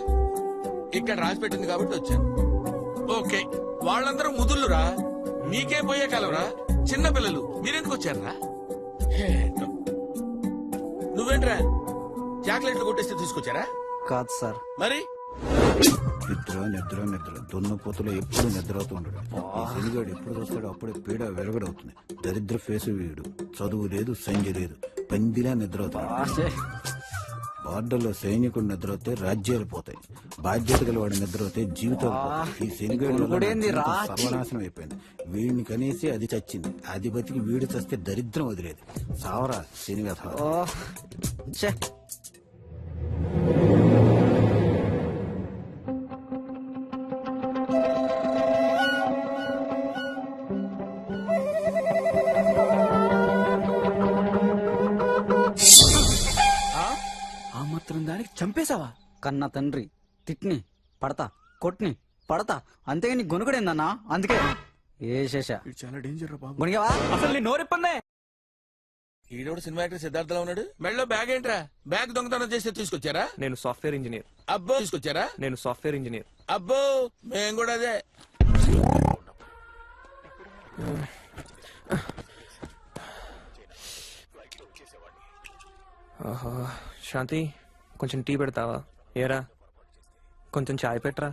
ఇక్కడ రాసి పెట్టింది కాబట్టి వచ్చాను. ఓకే, వాళ్ళందరూ ముదుళ్ళురా, మీకేం పోయే కాలంరా. చిన్న పిల్లలు మీరెందుకు వచ్చారా? నువ్వేంట్రా చాక్లెట్లు కొట్టేస్తే తీసుకొచ్చారా? కాదు సార్. మరి నిద్ర నిద్ర నిద్ర దున్నపోతులో ఎప్పుడు నిద్రవుతూ ఉండడు. శనిగాడు ఎప్పుడు వస్తాడో అప్పుడే పీడ వెరగడవుతుంది. దరిద్ర ఫేసు వీడు. చదువు లేదు, సంజ లేదు, పందిలా నిద్రవుతాడు. బార్డర్లో సైనికుడు నిద్రవుతే రాజ్యాలు పోతాయి. బాధ్యత గల వాడు నిద్రవుతే జీవితాలు పోతాయి. ఈ శనిగాడు సర్వనాశనం అయిపోయింది. వీడిని కనేసి అది చచ్చింది. అది బతికి వీడు చస్తే దరిద్రం వదిలేదు. సావరా శనిగథ. ఆ మాత్రం దానికి చంపేశావా? కన్నా తండ్రి తిట్ని పడతా, కొట్ని పడతా, అంతేగాని గొనుగుడేందన్నా. అందుకే ఏ శేష చాలా డేంజర్ రా బాబు. గొనిగావా? అసలు నీ నోరెప్పందే. ఈడోడు సినిమా యాక్టర్ సిద్ధార్థలో ఉన్నాడు. మెడలో బ్యాగ్ ఏంట్రా? బ్యాగ్ దొంగతనం చేస్తే తీసుకొచ్చారా? నేను సాఫ్ట్వేర్ ఇంజనీర్. అబ్బో, తీసుకొచ్చారా? నేను సాఫ్ట్వేర్ ఇంజనీర్. అబ్బో, మేము కూడా అదే. శాంతి, కొంచెం టీ పెడతావా? ఏరా, కొంచెం చాయ్ పెట్టరా.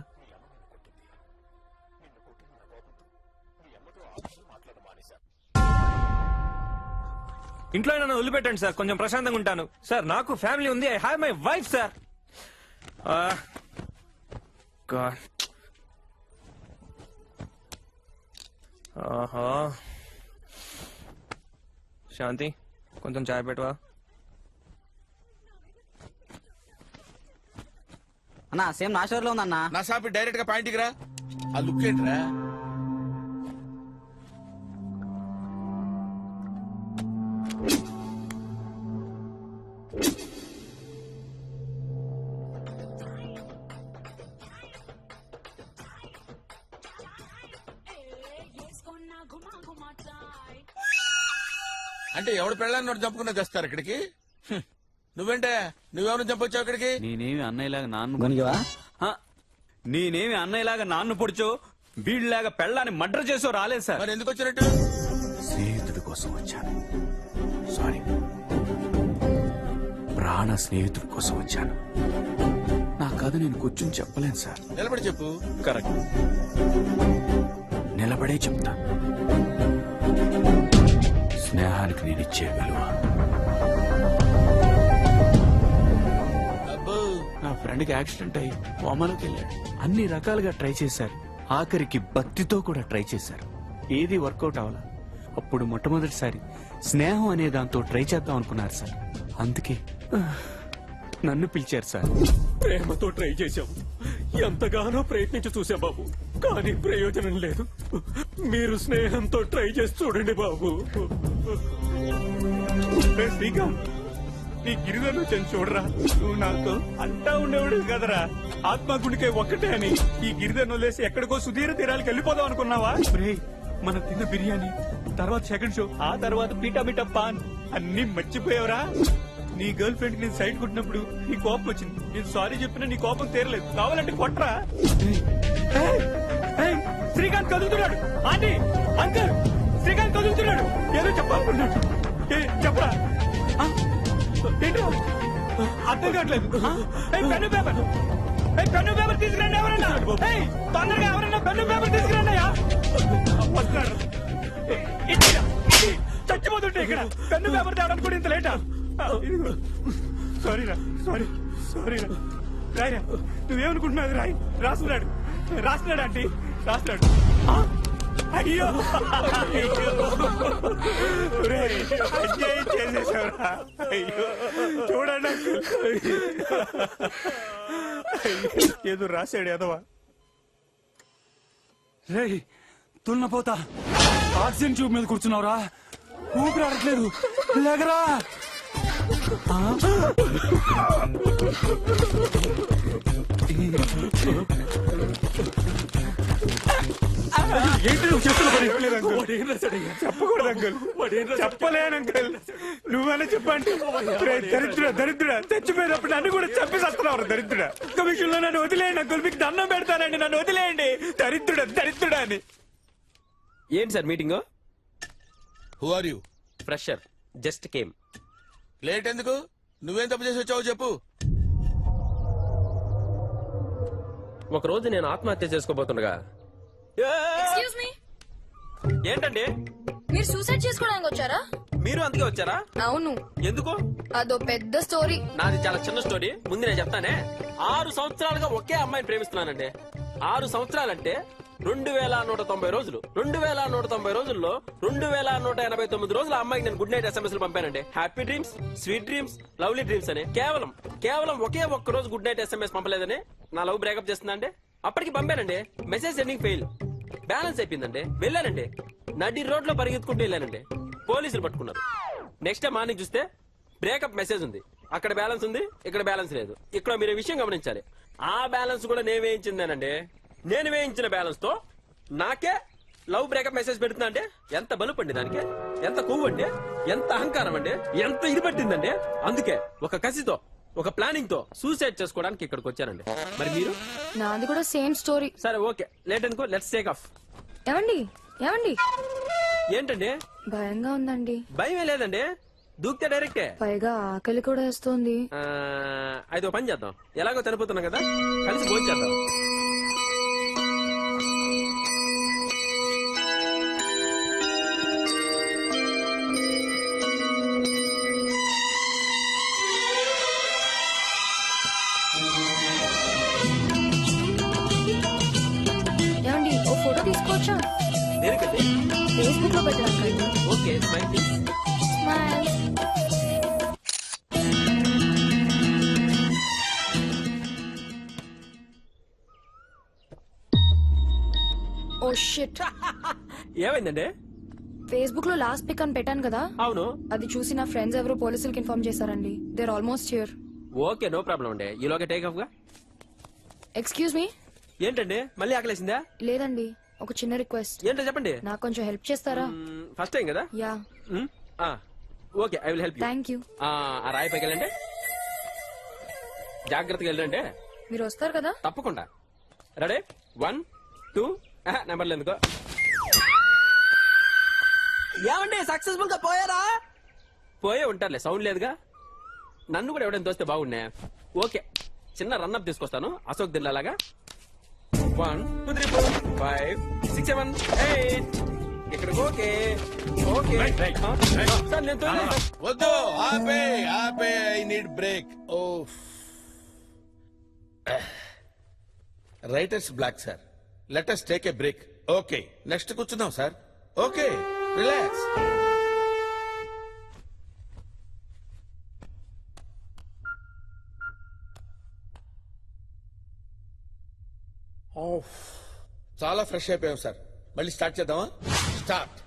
ఇంట్లో నన్ను వదిలిపెట్టండి సార్, కొంచెం ప్రశాంతంగా ఉంటాను సార్. నాకు ఫ్యామిలీ ఉంది. I have my wife sir. Shanti, కొంచెం చాయ్ పెట్టవా? అన్నా సేమ్ నా షోర్ లో ఉందన్నా. నా షాప్ డైరెక్ట్ గా పాయింట్కి రా. ఆ లుక్ ఏంట్రా? అంటే ఎవడు పెళ్ళాన్ని చంపుకున్నా తెస్తారు ఇక్కడికి. నువ్వేంటే, నువ్వెవరు చంపొచ్చావు ఇక్కడికి? నేనేమి అన్నయ్యలాగా నాన్ను పొడిచో, వీళ్ళలాగా పెళ్ళాన్ని మర్డర్ చేసో రాలేదు సార్. మరి ఎందుకు వచ్చినట్టు? స్నేహితుడి కోసం వచ్చాను. సారీ, ప్రాణ స్నేహితుడి కోసం వచ్చాను. నా కథ నేను కూర్చుని చెప్పలేను సార్. నిలబడి చెప్పు. కరెక్ట్, నిలబడే చెప్తా. స్నేహానికి నేను ఇచ్చే విలువ. నా ఫ్రెండ్కి యాక్సిడెంట్ అయ్యి కోమాలోకి వెళ్ళాడు. అన్ని రకాలుగా ట్రై చేశారు. ఆఖరికి భక్తితో కూడా ట్రై చేశారు. ఏది వర్కౌట్ అవ్వాల. అప్పుడు మొట్టమొదటిసారి స్నేహం అనే దాంతో ట్రై చేద్దాం అనుకున్నారు సార్. అందుకే నన్ను పిలిచారు సార్. ప్రేమతో ట్రై చేశాం. ఎంతగానో ప్రయత్నించి చూసా బాబు, కానీ ప్రయోజనం లేదు. మీరు స్నేహంతో ట్రై చేసి చూడండి బాబు. శ్రీకాంత్, నీ గిరిజను చెంది చూడరా. నువ్వు నాతో అంటా ఉండేవాడు కదరా, ఆత్మగుడికే ఒక్కటే అని. ఈ గిరిజను వదిలేసి ఎక్కడికో సుధీర తీరాలకు వెళ్ళిపోదాం అనుకున్నావా? మన తిన్న బిర్యానీ, తర్వాత సెకండ్ షో, ఆ తర్వాత పీటా మీటా పాన్ అన్ని మర్చిపోయావరా. నీ గర్ల్ ఫ్రెండ్ నేను సైడ్ కొట్టినప్పుడు నీ కోపం వచ్చింది. నేను సారీ చెప్పినా నీ కోపం తీరలేదు. కావాలంటే కొట్టరా. ఏయ్, ఏయ్, శ్రీకాంత్ కదులుతున్నాడు. ఆంటీ, అంకుల్, శ్రీకాంత్ కదులుతున్నాడు. ఏదో చెప్పాలనుకున్నాడు. చెప్పరా. ఏంటో అర్థం కావట్లేదు. పెన్ను పేపర్, పెన్ను పేపర్ తీసుకురండి ఎవరన్నా. తొందరగా ఎవరన్నా పెన్ను పేపర్ తీసుకురండి అయ్యా. వస్తున్నాడు. చచ్చిపోతుంటే ఇక్కడ పెన్ను పేపర్ తేవడానికి కూడా ఇంత లేటా? సారీరా, సారీరా. రాయిరా, నువ్వేమనుకుంటున్నావు? రాయి. రాస్తున్నాడు ఆంటీ, రాస్తున్నాడు. అయ్యో చేసేసావురా. అయ్యో చూడండి ఏదో రాశాడు ఎదవా. రే తున్నపోతా, ఆక్సిజన్ ట్యూబ్ మీద కూర్చున్నావురా. ఊపిరి ఆడట్లేదు. లేకరా. చెప్పకూడదు అంకుల్, చెప్పలేను అంకుల్. నువ్వనే చెప్పండి. దరిద్రుడా చచ్చిపోయినప్పుడు నన్ను కూడా చంపేసేస్తున్నావు. దరిద్రుడా, ఒక్క విషయంలో నన్ను వదిలేయండి అంకుల్. మీకు దండం పెడతానండి, నన్ను వదిలేయండి. దరిద్రుడా అని. ఏంటి sir meeting? Who are you? Fresher, just came. Late ఎందుకు? నువ్వేం తప్పు చేసి వచ్చావు చెప్పు. ఒక రోజు నేను ఆత్మహత్య చేసుకోబోతుండగా. ఎక్స్క్యూజ్ మీ, ఏంటండి మీరు సూసైడ్ చేసుకోవడానికి వచ్చారా? మీరు అందుకే వచ్చారా? అవును. ఎందుకు? అదో పెద్ద స్టోరీ. నాది చాలా చిన్న స్టోరీ. ముందు నేను చెప్తానే. 6 సంవత్సరాలుగా ఒకే అమ్మాయిని ప్రేమిస్తున్నానండి. 6 సంవత్సరాలంటే 2190 రోజులు. 2190 రోజుల్లో 2189 రోజులు ఆ అమ్మాయికి నేను గుడ్ నైట్ SMS పంపానండి. Happy dreams, sweet dreams, lovely dreams అని. కేవలం ఒకే ఒక్క రోజు గుడ్ నైట్ SMS పంపలేదని నా లవ్ బ్రేకప్ చేస్తుందండి. అప్పటికి పంపానండి. Message sending fail. బ్యాలెన్స్ అయిపోయిందండి. వెళ్ళానండి, నడి రోడ్ లో పరిగెత్తుకుంటూ వెళ్ళానండి. పోలీసులు పట్టుకున్నారు. నెక్స్ట్ డే మార్నింగ్ చూస్తే బ్రేకప్ మెసేజ్ ఉంది. అక్కడ బ్యాలెన్స్ ఉంది, ఇక్కడ బ్యాలెన్స్ లేదు. ఇక్కడ మీరు విషయం గమనించాలి. ఆ బ్యాలెన్స్ కూడా నేను వేయించిందేనండి. నేను వేయించిన బ్యాలెన్స్ తో నాకే లవ్ బ్రేకప్ మెసేజ్ పెడుతున్నా అంటే ఎంత బలుపండి దానికి, ఎంత కొవ్వు అండి, ఎంత అహంకారం అండి, ఎంత ఇది పట్టిందండి. అందుకే ఒక కసితో, ఒక ప్లానింగ్ తో సూసైడ్ చేసుకోవడానికి ఇక్కడికి వచ్చానండి. మరి మీరు? నాది కూడా సేమ్ స్టోరీ. సరే ఓకే, లేట్ అనుకో, లెట్స్ టేక్ ఆఫ్. ఏమండి ఏంటండి? భయంగా ఉందండి. భయమే లేదండి, దూకితే డైరెక్టే. పైగా ఆకలి కూడా వేస్తోంది. అయితే పని చేద్దాం. ఎలాగో చనిపోతున్నాం కదా, కలిసి భోజనం చేద్దాం. ఏమండి ఓ ఫోటో తీసుకోవచ్చా? దేనికండి? ఫేస్బుక్ లో పెట్టడానికి. Okay, smile please. Smile. Oh shit. ఏమైందండి? ఫేస్బుక్ లో లాస్ట్ పిక్ అని పెట్టాను కదా. అవును. అది చూసి నా ఫ్రెండ్స్ ఎవరు పోలీసులకు ఇన్ఫార్మ్ చేశారండి. They're almost here. Okay, no problem అండి. ఈలోగా టేక్ ఆఫ్ గా. Excuse me. ఏంటండి మళ్ళీ ఆకలేసిందా? లేదండి, ఒక చిన్న రిక్వెస్ట్. ఏంటో చెప్పండి. నాకు కొంచెం హెల్ప్ చేస్తారా? ఫస్ట్ టైం కదా. Yeah. Okay, I will help you. Thank you. ఆ రాయి పైకి వెళ్ళండి, జాగ్రత్తగా వెళ్ళండి. మీరు వస్తారు కదా? తప్పకుండా. రెడీ? 1 2. నెంబర్లు ఎందుకో. ఏమండి సక్సెస్ఫుల్ గా పోయారా? పోయే ఉంటారులే, సౌండ్ లేదుగా. నన్ను కూడా ఎవడైనా తోస్తే బాగున్నా. ఓకే, చిన్న రన్అప్ తీసుకొస్తాను అశోక్ దిల్లాగా. 1 2 3 4 5 6 7 8. ఇక్కడికి ఓకే ఓకే. సార్ నేను తోయలేదు. వద్దు, ఆపే. I need break. Oh writer's block sir. Let us take a break. Okay, next కూర్చుందాం సార్. Okay, relax. చాలా ఫ్రెష్ అయిపోయాం సార్. మళ్ళీ స్టార్ట్ చేద్దామా? స్టార్ట్.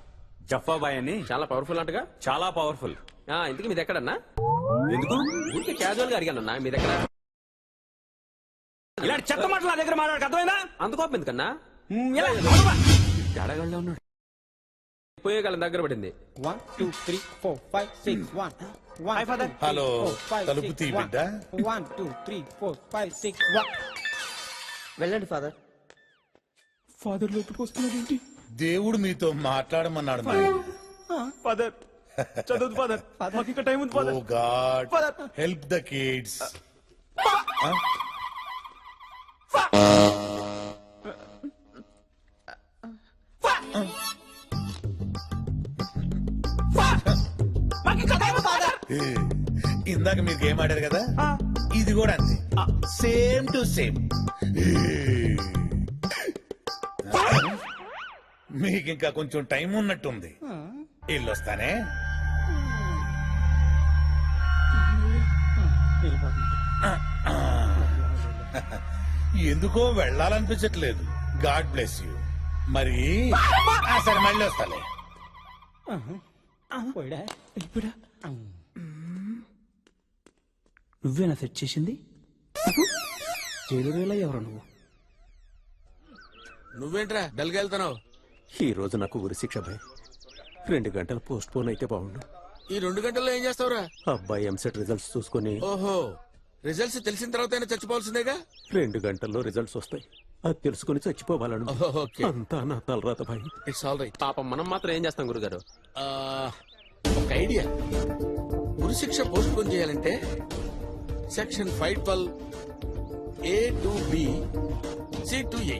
జఫాబాయ్ అని చాలా పవర్ఫుల్ అంటగా. చాలా పవర్ఫుల్. ఇంతకీ మీది ఎక్కడన్నా? ఎందుకు? ఊరికే క్యాజువల్ గా అడిగానన్నా, మీ దగ్గర. ఇలాంటి చెత్త మాటలు నా దగ్గర మాట్లాడక అర్థమైందా? అంత కోపం ఎందుకన్నా? తేడాగా ఉన్నాడు. పోయే కాలం దగ్గర పడింది. 1 2 3 4 5 6 1 1 ఫాదర్. హలో, తలుపు తీ బిడ్డ. 1 2 3 4 5 6 1. వెళ్ళండి ఫాదర్. ఫాదర్ లోపలికి వస్తున్నాడేంటి? దేవుడు మీతో మాట్లాడమన్నాడు నాయనా. ఫాదర్ చదువు ఫాదర్. మాకు ఇంకా టైం ఉంది oh father. God, Father. Help the kids. ఇందాక మీరు గేమ్ ఆడారు కదా, ఇది కూడా అంతే, సేమ్ టు సేమ్. మీకు ఇంకా కొంచెం టైం ఉన్నట్టుంది. ఇల్లొస్తానే. ఎందుకో వెళ్ళాలనిపించట్లేదు. God bless you. మరి సరే, మళ్ళీ వస్తాలే. నువ్వేనా సెట్ చేసింది? జైలు ఎవరు నువ్వు? నువ్వేంట్రా డల్గా వెళ్తున్నావు? ఈ రోజు నాకు ఉరి శిక్ష భయ్. 2 గంటలు పోస్ట్ పోన్ అయితే బాగుండు. ఈ 2 గంటల్లో ఏం చేస్తావురా? అబ్బాయి ఎంసెట్ రిజల్ట్స్ చూసుకుని. ఓహో, రిజల్ట్స్ తెలిసిన తర్వాత చచ్చిపోవాల్సిందేగా. 2 గంటల్లో రిజల్ట్స్ వస్తాయి, అది తెలుసుకుని చచ్చిపోవాలను. ఓకే. అంతా నా తలరాత భయ్. It's all right. పాపం మనం మాత్రం ఏం చేస్తాం గురుగారు? ఒక ఐడియా. ఉరిశిక్ష పోస్ట్ పోన్ చేయాలంటే section 512 A to B C to A.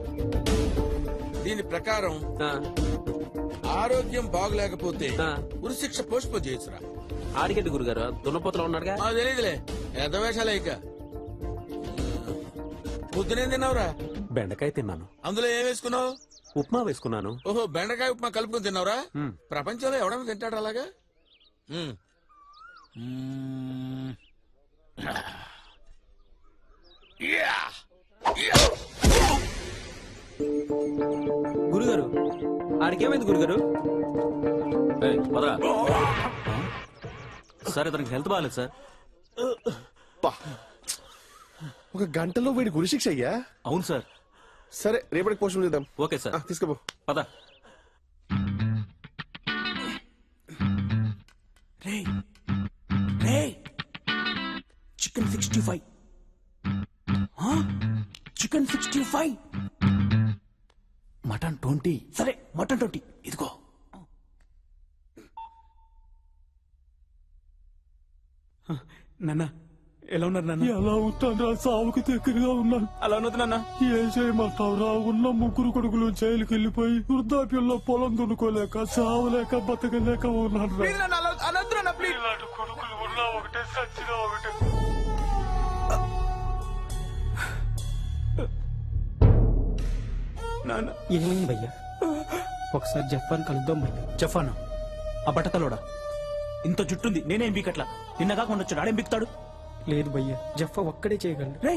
దీని ప్రకారం ఆరోగ్యం బాగలేకపోతే ఉరిశిక్ష పోస్ట్ పోన్ చేయొచ్చురా. ఆడికెందుకు గురుగారు? దున్నపోతలో ఉన్నాడుగా. తెలియదులే, ఎదవేషాలే. ఇక పొద్దునేం తిన్నావురా? బెండకాయ తిన్నాను. అందులో ఏం వేసుకున్నావు? ఉప్మా వేసుకున్నాను. ఓహో, బెండకాయ ఉప్మా కలుపుకొని తిన్నావురా? ప్రపంచంలో ఎవడన్నా తింటాడు అలాగా? గురుగారు ఆడికేమైంది గురుగారు? సార్ ఇతనికి హెల్త్ బాగాలేదు సార్. ఒక గంటలో వీడి గురిశిక్ష అయ్యా? అవును సార్. సరే, రేపటికి పోస్ట్ చేద్దాం. Okay sir. తీసుకోపో. పద. చికెన్ 65. చికెన్ 65. మటన్ 20. సరే, మటన్ 20 ఇదిగో. నాన్న ఎలా ఉన్నారు నాన్న? ఎలా ఉంటాను? సావుకు దగ్గరగా ఉన్నాను. అలా ఉన్నది నాన్న. ఏం చేయమంటావురా? ఉన్న 3 కొడుకులు జైలుకి వెళ్ళిపోయి వృద్ధాప్యంలో పొలం దున్నుకోలేక, సావలేక, బతకలేక ఉన్నాను. ఇలాంటి కొడుకులు ఉన్నా ఒకటే, సచ్చినా ఒకటే. నాన్న ఏమైంది భయ్యా? ఒకసారి జఫాన్ కలుద్దాం భయ్యా. జఫానా? ఆ బట్టతలోడా? ఇంత జుట్టుంది, నేనేం బీకట్లా. నిన్నగా కొండొచ్చాడు, ఆడేం బిక్తాడు? లేదు భయ్యా, జఫా ఒక్కడే చేయగలడు. రే,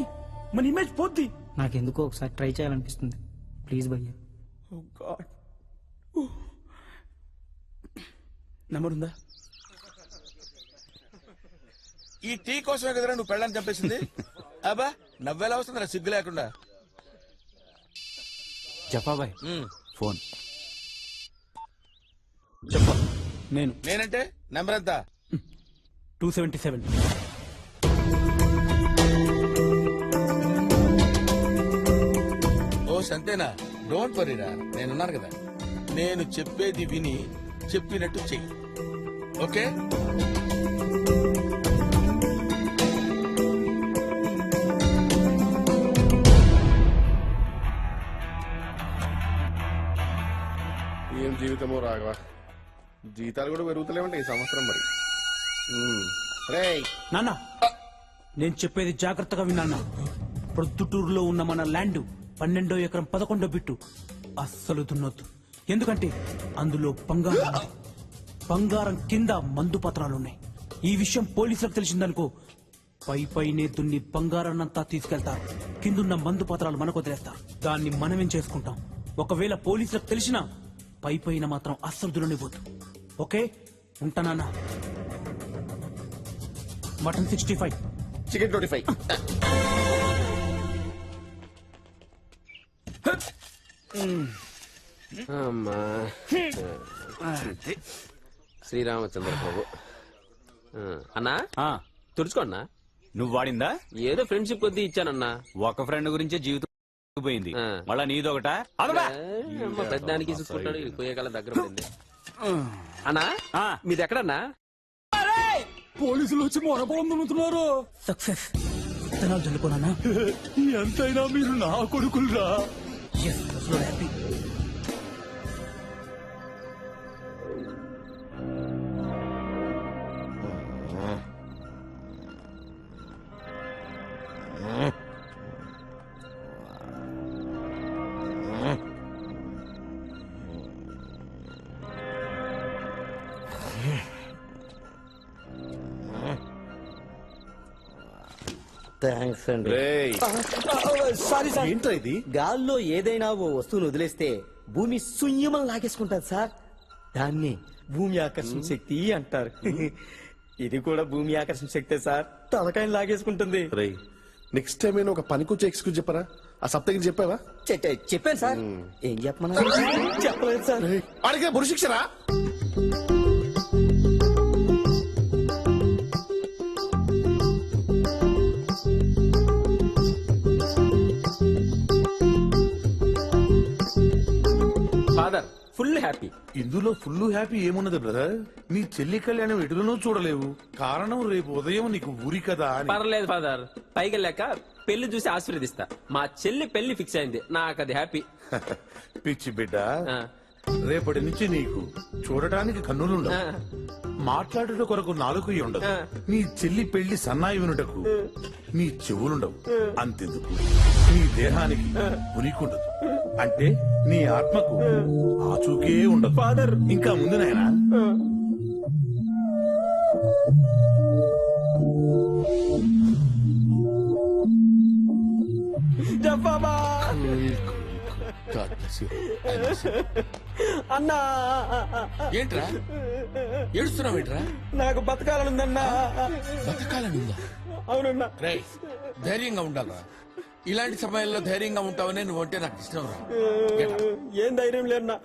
మన ఇమేజ్ పోద్ది. నాకెందుకో ఒకసారి ట్రై చేయాలనిపిస్తుంది. ప్లీజ్ భయ్యా. నంబర్ ఉందా? ఈ టీ కోసమే కదరా నువ్వు పెళ్ళని చంపేసింది? అబ్బా, నవ్వేలా వస్తుందిరా సిగ్గు లేకుండా. జఫాబాయ్ ఫోన్ నేనంటే నెంబర్ ఎంత? 277. ఓ సంతేనా? డోంట్ వరీరా, నేనున్నాను కదా. నేను చెప్పేది విని చెప్పినట్టు చెయ్యి, ఓకే? ఏం జీవితమో రాఘవ, జీతాలు కూడా పెరుగుతలేమంటే ఈ సంవత్సరం. మరి నాన్న, నేను చెప్పేది జాగ్రత్తగా విన్నా. ప్రొద్దుటూరులో ఉన్న మన ల్యాండ్ 12వ ఎకరం 11వ బిట్టు అస్సలు దున్నొద్దు. ఎందుకంటే అందులో బంగారం ఉంది. బంగారం కింద మందు పత్రాలున్నాయి. ఈ విషయం పోలీసులకు తెలిసిందనుకో, పైనే దున్ని బంగారాన్నంతా తీసుకెళ్తారు. కిందున్న మందు పత్రాలు మనకు వదిలేస్తారు. దాన్ని మనమేం చేసుకుంటాం? ఒకవేళ పోలీసులకు తెలిసినా పైన మాత్రం అస్సలు దున్ననివ్వద్దు. ఓకే, ఉంటానా? Mutton 65, chicken 25. అమ్మా శ్రీరామచంద్ర ప్రభు. అన్నా తుడుచుకోన్నా. నువ్వు వాడిందా? ఏదో ఫ్రెండ్షిప్ కొద్దీ ఇచ్చానన్నా. ఒక ఫ్రెండ్ గురించే జీవితం పోయింది, మళ్ళా నీదొకటా? పెద్దానికి చూసుకుంటాడు, పోయే కాలం దగ్గర పడింది. అన్నా మీది ఎక్కడన్నా? పోలీసులు వచ్చి మొరపడం దున్నుతున్నారు. సక్సెస్ విత్తనాలు చల్లుకోనా? ఎంతైనా మీరు నా కొడుకులరా. హ్యాపీ. థ్యాంక్స్ అండి. సారీ సార్, ఏంట్రా ఇది? గాల్లో ఏదైనా ఓ వస్తువును వదిలేస్తే భూమి శూన్యమని లాగేసుకుంటది సార్. దాన్ని భూమి ఆకర్షణ శక్తి అంటారు. ఇది కూడా భూమి ఆకర్షణ శక్తే సార్, తలకాయని లాగేసుకుంటుంది. నెక్స్ట్ టైం నేను ఒక పనికొచ్చే ఎక్స్క్యూజ్ చెప్పరా? ఆ సప్తగిరి చెప్పావా? చెప్పాను సార్. ఏం చెప్పమన్నా? చెప్పలేదు సార్. అడిగే బురుశిక్షరా? Father full happy. ఇందులో ఫుల్ హ్యాపీ ఏమున్నది బ్రదర్? నీ చెల్లి కళ్యాణం ఎటులను చూడలేవు. కారణం రేపు ఉదయం నీకు ఊరి కదా అని. పర్లేదు ఫాదర్, పైకి వెళ్ళాక పెళ్లి చూసి ఆశీర్వదిస్తా. మా చెల్లి పెళ్లి ఫిక్స్ అయింది, నాకు అది హ్యాపీ. పిచ్చి బిడ్డ, రేపటి నుంచి నీకు చూడటానికి కన్నులుండవు, మాట్లాడుట కొరకు నాలుగు ఉండదు. నీ చెల్లి పెళ్లి సన్నాయి వినుటకు నీ చెవులుండవు. అంతెందుకు నీ దేహానికి ఉనికుండదు. అంటే నీ ఆత్మకు ఆచూకే ఉండదు. ఫాదర్ ఇంకా ముందు నాయనా. అన్నా ఏంట్రా ఏడుస్తున్నావు? ఏంట్రా? నాకు బతకాలనుందన్నా. బతకాలనుందా? అవునన్నా. ధైర్యంగా ఉండాలరా. ఇలాంటి సమయాల్లో ధైర్యంగా ఉంటావనే నువ్వు అంటే నాకు ఇష్టం రా. ఏం ధైర్యం లేదన్నా,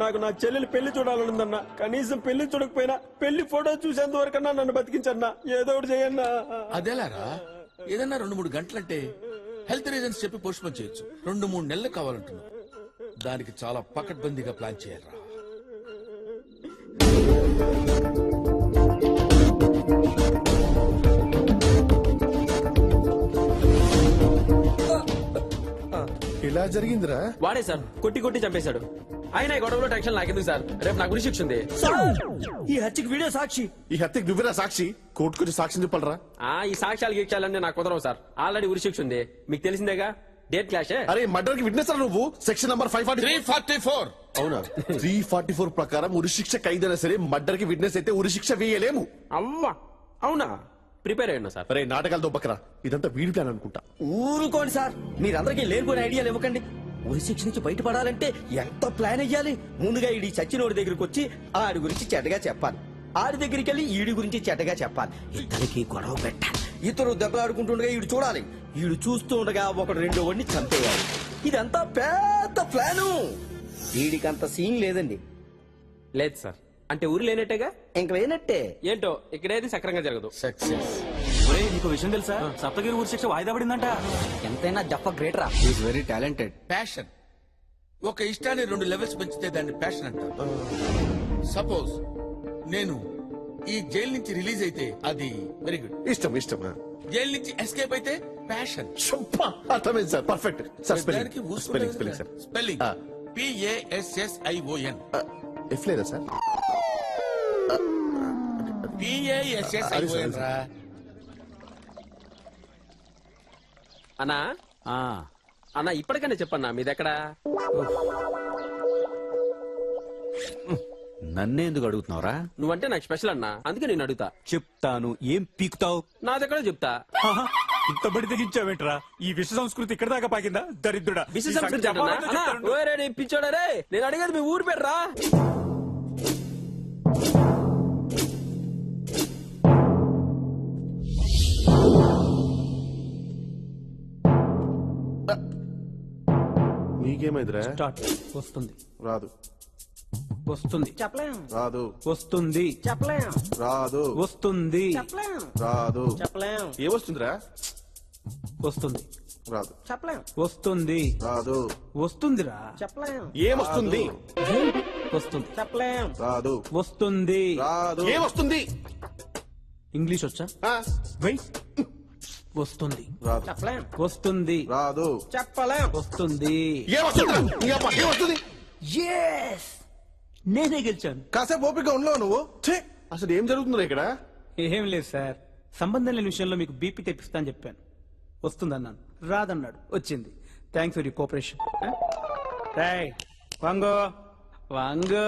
నాకు నా చెల్లెలు పెళ్లి చూడాలనుందన్నా. కనీసం పెళ్లి చూడకపోయినా పెళ్లి ఫోటో చూసేంత వరకన్నా నన్ను బతికించన్నా. ఏదో ఒకటి చేయన్నా. అదేలారా, ఏదన్నా 2-3 గంటలంటే హెల్త్ రీజన్స్ చెప్పి పోస్ట్ పోన్ చేయొచ్చు. 2-3 నెలలు కావాలంటున్నావు. దానికి చాలా పకడ్బందీగా ప్లాన్ చేయాలరా. ఇలా జరిగిందిరా? వాడే సార్ కొట్టి కొట్టి చంపేశాడు. ఆయన ఈ గొడవలో టెన్షన్ నాకెందుకు సార్? రేపు నాకు శిక్ష ఉంది. ఈ హత్యకి వీడియో సాక్షి. ఈ హత్యకి నువ్వేరా సాక్షి? కోర్టుకొచ్చి సాక్ష్యం చెప్పాలరా? ఈ సాక్ష్యాలు గీక్షాలన్నీ నాకు కుదరవు సార్. ఆల్రెడీ ఉరి శిక్ష ఉంది, మీకు తెలిసిందేగా. Date clash. అరే మర్డర్ కి విట్నెస్ నువ్వు. Section number 344. అవునా? 344 ప్రకారం ఉరి శిక్ష ఖైదైనా సరే మర్డర్ కి విట్నెస్ అయితే ఉరి శిక్ష వేయలేము. అమ్మా అవునా? ప్రిపేర్ అయ్యా సార్. అరే నాటకాలతో బకరా, ఇదంతా వీడి ప్లాన్ అనుకుంటా. ఊరుకోండి సార్, మీరందరికీ లేనిపోయిన ఐడియాలు ఇవ్వకండి. ఉరి శిక్ష నుంచి బయటపడాలంటే ఎంత ప్లాన్ అయ్యాలి. ముందుగా ఈడి చచ్చినోడి దగ్గరికి వచ్చి ఆడి గురించి చెడ్డగా చెప్పాలి. ఆడి దగ్గరికి వెళ్ళి ఈడి గురించి చెడ్డగా చెప్పాలి. ఇద్దరికి గొడవ పెట్టాలి. ఇతరు దెబ్బలాడుకుంటుండగా ఈడు చూడాలి. ఈడు చూస్తూ ఉండగా ఒకడు రెండో వాడిని చంపేయాలి. ఇదంతా పెద్ద ప్లాను. వీడికంత సీన్ లేదండి. లేదు సార్. అంటే ఊరు లేనట్టేగా? ఇంక లేనట్టే. ఏంటో ఇక్కడేది సక్రంగా జరగదు. సక్సెస్. నీకు విషయం తెలుసా? సప్తగిరి ఊరి శిక్ష వాయిదా పడిందంట. ఎంతైనా జఫ గ్రేట్ రా. Is very talented. ప్యాషన్. ఒక ఇష్టాన్ని 2 లెవెల్స్ పెంచితే దాన్ని ప్యాషన్ అంటారు. సపోజ్ నేను ఈ జైలు నుంచి రిలీజ్ అయితే అది వెరీ గుడ్. ఇష్టం ఇష్టం. జైలు నుంచి ఎస్కేప్ అయితే ప్యాషన్. అర్థమైంది sir. Perfect sir. Spelling sir. Spelling PASSION. F లేదా సార్? PASSION రా. అన్నా అన్నా ఇప్పటికైనా చెప్పన్నా మీదెక్కడా? నన్నే ఎందుకు అడుగుతున్నావురా? నువ్వంటే నాకు స్పెషల్ అన్నా, అందుకే నేను అడుగుతా. చెప్తాను. ఏం పీకుతావు? నా దగ్గర చెప్తా. ఇంత బడి తెగించావేంట్రా? ఈ విశ్వ సంస్కృతి ఇక్కడ దాకా పాకిందా? దరిద్రుడా. విశ్వ సంస్కృతి పిచ్చోడా రే. నేను అడిగేది మీ ఊరు పేరు రా. నీకేమైందిరా? వస్తుంది రాదు. వస్తుంది చెప్పలేం రాదు వస్తుంది చెప్పలేం రాదు వస్తుంది చెప్పలేం రాదు చెప్పలేం ఏమొస్తుందిరా వస్తుంది రాదు చెప్పలేం వస్తుంది రాదు వస్తుందిరా చెప్పలేం ఏమొస్తుంది వస్తుంది చెప్పలేం రాదు వస్తుంది రాదు ఏమొస్తుంది ఇంగ్లీష్ వచ్చా ఆ, వెయిట్ వస్తుంది రాదు చెప్పలేం వస్తుంది రాదు చెప్పలేం వస్తుంది ఏమొస్తుందిరా? నీ అబ్బా, ఏమొస్తుంది Yes! నేనే గెలిచాను కాసేపు ఓపిక ఉండవు నువ్వు ఛే, అసలు ఏం జరుగుతుందిరా ఇక్కడ ఏం లేదు సార్ సంబంధం లేని విషయంలో మీకు బీపీ తెప్పిస్తా అని చెప్పాను వస్తుందన్నాను రాదన్నాడు వచ్చింది థ్యాంక్స్ ఫర్ యూ కోఆపరేషన్ రాయ్ వాంగో వాంగో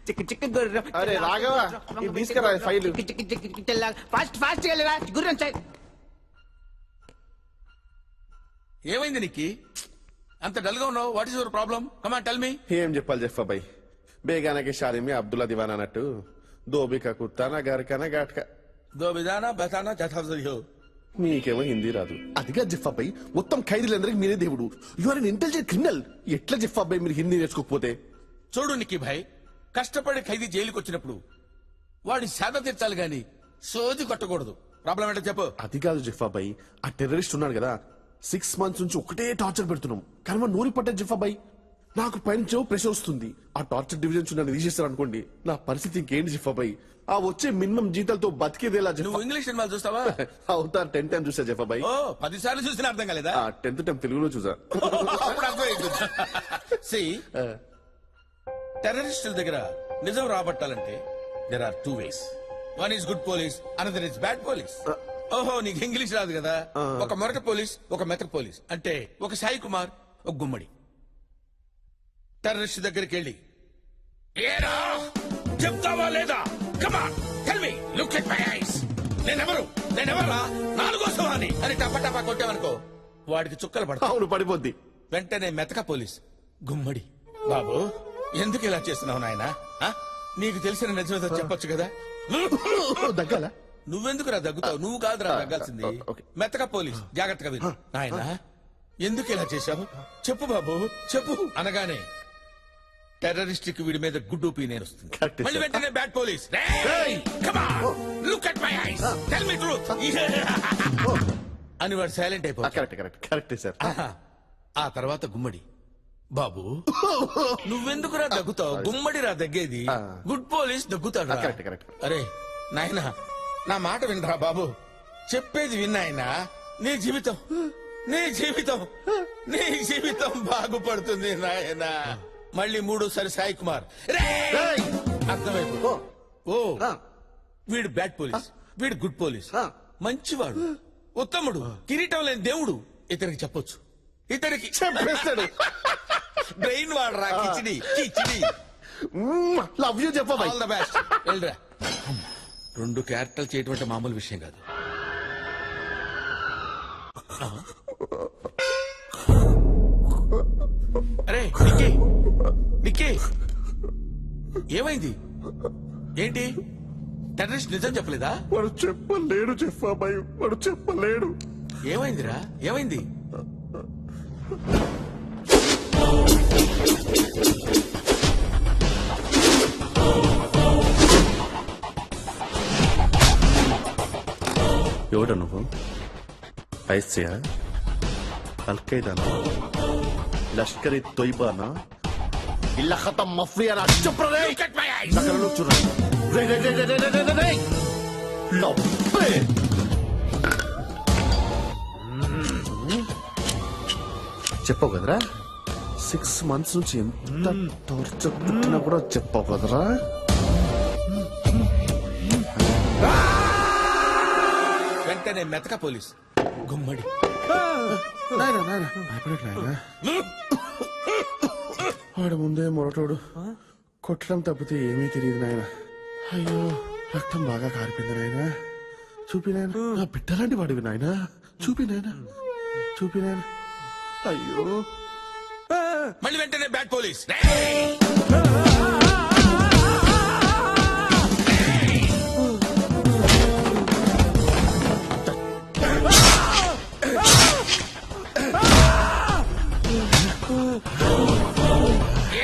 చిక్క చిక్క గుర్రం అరే రాఘవ ఇది తీసుకురా ఫైల్ ఫాస్ట్ ఫాస్ట్ వెళ్ళరా గుర్రం సైడ్ ఏమైంది నీకు అంత డల్ గా ఉన్నావు? What is your problem? Come on tell మీ. ఏం చెప్పాలి జఫ్ఫాబాయ్ బేగానకి షారిమి అబ్దుల్లా దివాన్ అన్నట్టు దోబికా కుత్తానా గారికానా ఘాట్కా దో బిదానా బతానా జథాఫ్జలియో. మీకేమో హిందీ రాదు అదిగా జిఫాబాయ్ మొత్తం ఖైదీలందరికీ మీరే దేవుడు you are an intelligent criminal ఎట్లా జిఫాబాయ్ మీరు హిందీ నేర్చుకోకపోతే చూడు నిక్కి భాయ్, కష్టపడి ఖైదీ జైలుకి వచ్చినప్పుడు వాడి సేద తీర్చాలి గాని సోది కొట్టకూడదు. ప్రాబ్లం ఏంటో చెప్పు. అది కాదు జిఫాబాయ్ ఆ టెర్రరిస్ట్ ఉన్నాడు కదా 6 months నుంచి ఒకటే టార్చర్ పెడుతున్నాం కానీ వాడు నూరి పట్టే జిఫాబాయ్ నాకు పైన ప్రెషర్ వస్తుంది. ఆ టార్చర్ డివిజన్స్ నన్ను తీసేస్తారు అనుకోండి నా పరిస్థితి ఇంకేంటి జిఫాబాయ్ ఆ వచ్చే మినిమం జీతాలతో బతికేదేలా నువ్వు ఇంగ్లీష్ సినిమాలు చూస్తావా? అవుతా 10 times చూసా జఫాబాయ్. ఓ 10 సార్లు చూసినా అర్థం కాలేదా? 10th time తెలుగులో చూసా. అప్పుడు అర్థమైంది. See, టెర్రరిస్టుల దగ్గర నిజం రాబట్టాలంటే there are 2 ways. One is good police, another is bad police. ఓహో నీకు ఇంగ్లీష్ రాదు కదా? ఒక మొరట పోలీస్, ఒక మెతక పోలీస్. అంటే ఒక సాయి కుమార్, ఒక గుమ్మడి. టెర్రరిస్ట్ దగ్గరికి వెళ్ళి ఏరా చెప్తావా లేదా? Come on tell me, look at my eyes. నేనెవరా నాలుగో సవాని అని టపా టపా కొట్టావనుకో వాడికి చుక్కలు పడతాయి. అవును పడిపోద్ది. వెంటనే మెతక పోలీస్ గుమ్మడి. బాబు ఎందుకు ఇలా చేస్తున్నావు నాయనా? నీకు తెలిసిన నిజమేదో చెప్పొచ్చు కదా? దగ్గాల నువ్వెందుకురా దగ్గుతావు? నువ్వు కాదురా దగ్గాల్సింది. మెతక పోలీస్ జాగ్రత్తగా విను. నాయనా ఎందుకు ఇలా చేశావు చెప్పు బాబు చెప్పు అనగానే టెర్రరిస్ట్ కి వీడి మీద గుడ్డు పీనే వస్తుంది. మళ్ళీ వెంటనే bad police look at my eyes tell me truth అని వాడు సైలెంట్ అయిపోతాడు. Correct sir. ఆ తర్వాత గుమ్మడి. బాబు నువ్వెందుకురా దగ్గుతావు? గుమ్మడిరా దగ్గేది, గుడ్ పోలీస్ దగ్గుతాడు. అరే నాయనా నా మాట వినరా బాబు, చెప్పేది విన్నాయనా. నీ జీవితం బాగుపడుతుంది నాయనా. మళ్ళీ 3సారి సాయి కుమార్. అర్థమైపో. ఓ వీడు బ్యాడ్ పోలీస్, వీడు గుడ్ పోలీస్. మంచివాడు, ఉత్తముడు, కిరీటం లేని దేవుడు. ఇతనికి చెప్పొచ్చు, ఇతనికి చెప్పేస్తాడు. బ్రెయిన్ వాడరా. కిచిడి కిచిడి. లవ్ యూ చెప్పబాయ్. All the best. వెళ్ళరా. 2 క్యారెక్టర్లు చేయటం మామూలు విషయం కాదు. అరే నిక్కి ఏమైంది? ఏంటి టెర్రరిస్ట్ నిజం చెప్పలేదా? వాడు చెప్పలేడు చెప్పబాయ్, వాడు చెప్పలేడు. ఏమైందిరా? ఏమైంది? ఎవడ నువ్వు? ఐసియా, అల్ఖైదానా, లష్కర్ తొయ్బానా, ఇల్లా ఖతం మఫియా నా చెప్పరే. నకరలు చూడండి. రే లవ్వే. చెప్పవు కదరా 6 months నుంచి ఎంత టార్చర్ పుట్టినా కూడా చెప్పవు కదరా. వెంటనే మెతక పోలీస్ గుమ్మడి. వాడు ముందే మొరటోడు, కొట్టడం తప్పితే ఏమీ తెలియదు నాయన. అయ్యో రక్తం బాగా కారిపోయింది నాయన. చూపి నాయన, నా బిడ్డలాంటి వాడివి నాయన. చూపి నాయన, చూపి నాయన. అయ్యో మళ్ళీ వెంటనే బ్యాడ్ పోలీస్.